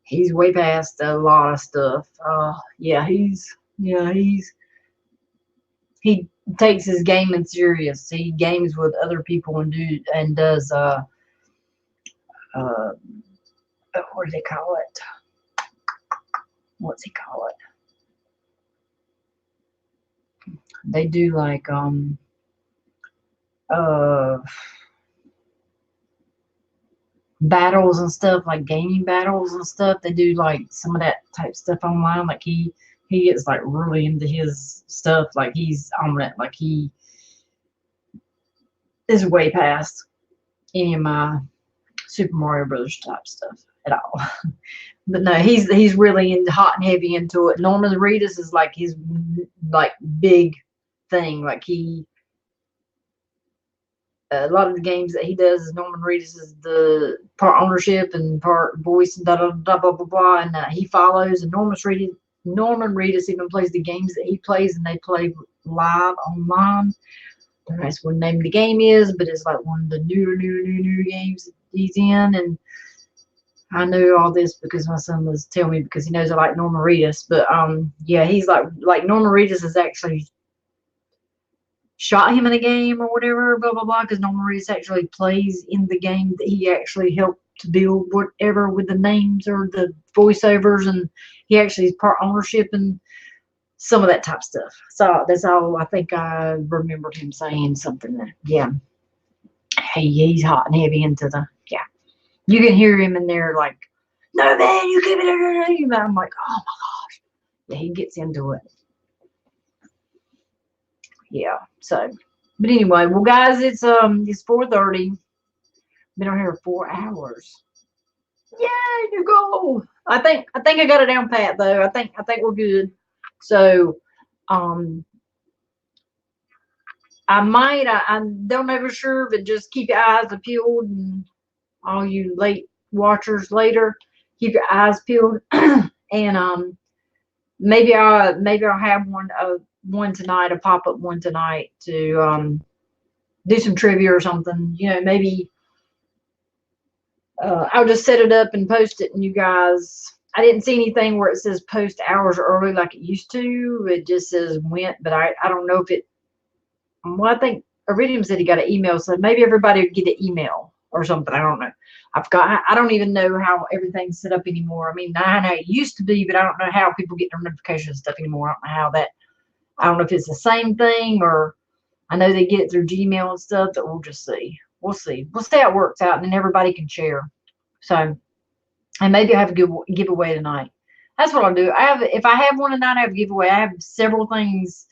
He's way past a lot of stuff. He takes his gaming serious. He games with other people and does what do they call it? What's he call it? They do like battles and stuff, like gaming battles and stuff. They do like some of that type stuff online. Like he gets like really into his stuff. Like he's on it. Like he is way past any of my Super Mario Brothers type stuff at all. But no, he's really hot and heavy into it. Norman Reedus is like his like big thing. Like a lot of the games that he does is Norman Reedus is the part ownership and part voice and blah blah blah, and he follows. And Norman Reedus even plays the games that he plays, and they play live online. That's what the name of the game is, but it's like one of the new games he's in. And I knew all this because my son was telling me, because he knows I like Norman Reedus. But yeah, he's like Norman Reedus has actually shot him in a game or whatever, blah blah blah, because Norman Reedus actually plays in the game that he actually helped to build, whatever, with the names or the voiceovers, and he actually is part ownership and some of that type of stuff. So that's all I think I remembered him saying something there. Yeah. Hey, he's hot and heavy into the, yeah. You can hear him in there like, no man, you give it a. I'm like, oh my gosh. Yeah, he gets into it. Yeah. So, but anyway, well guys, it's 4:30. Been on here 4 hours. Yay, you go. I think I got it down pat though. I think we're good. So, I might, I don't know for sure, but just keep your eyes peeled, and all you late watchers later, keep your eyes peeled, and maybe I'll have one tonight, a pop-up one tonight to do some trivia or something. You know, maybe I'll just set it up and post it, and you guys. I didn't see anything where it says post hours early like it used to. It just says went, but I don't know if it. Well, I think Iridium said he got an email, so maybe everybody would get an email or something. I don't know. I don't even know how everything's set up anymore. I mean, I know it used to be, but I don't know how people get their notifications and stuff anymore. I don't know how that, I don't know if it's the same thing, or I know they get it through Gmail and stuff, but we'll just see. We'll see. We'll see how it works out, and then everybody can share. So, and maybe I have a good giveaway tonight. That's what I'll do. If I have one tonight, I have a giveaway. I have several things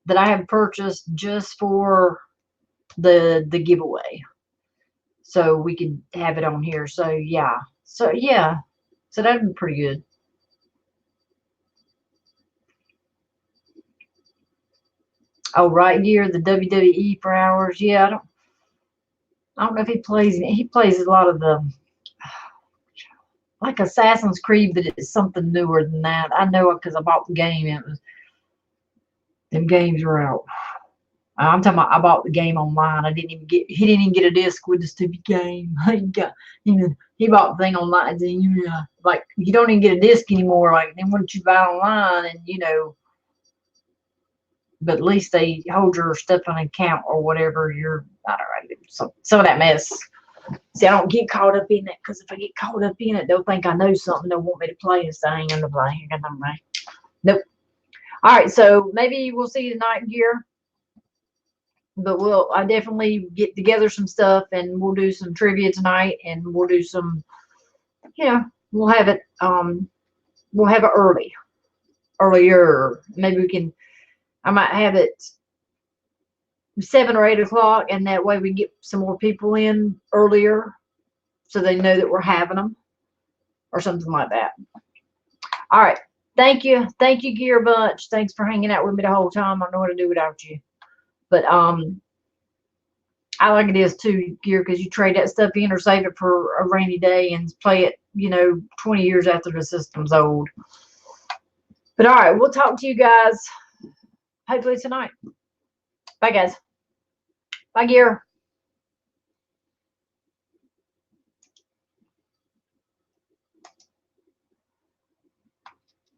that I have purchased just for the giveaway, so we can have it on here. So yeah, so that'd be pretty good. Oh, right here, the WWE for hours. Yeah, I don't know if he plays. He plays a lot of the, like Assassin's Creed, but it's something newer than that. I know it because I bought the game. And it was, them games were out. I'm talking about I bought the game online. He didn't even get a disc with the stupid game. He bought the thing online. Like, you don't even get a disc anymore. Like, then what you buy online, and but at least they hold your stuff on account or whatever. I don't know, some of that mess. See, I don't get caught up in it, because if I get caught up in it, they'll think I know something. They'll want me to play this thing and the play. Nope. All right, so maybe we'll see you tonight, Gear. But I definitely get together some stuff, and we'll do some trivia tonight, and we'll do some, we'll have it earlier. Maybe I might have it 7 or 8 o'clock, and that way we get some more people in earlier, so they know that we're having them, or something like that. All right. Thank you, Gear Bunch. Thanks for hanging out with me the whole time. I don't know what to do without you. But I like it is too, Gear, because you trade that stuff in or save it for a rainy day and play it, 20 years after the system's old. But all right, we'll talk to you guys hopefully tonight. Bye, guys. Bye, Gear.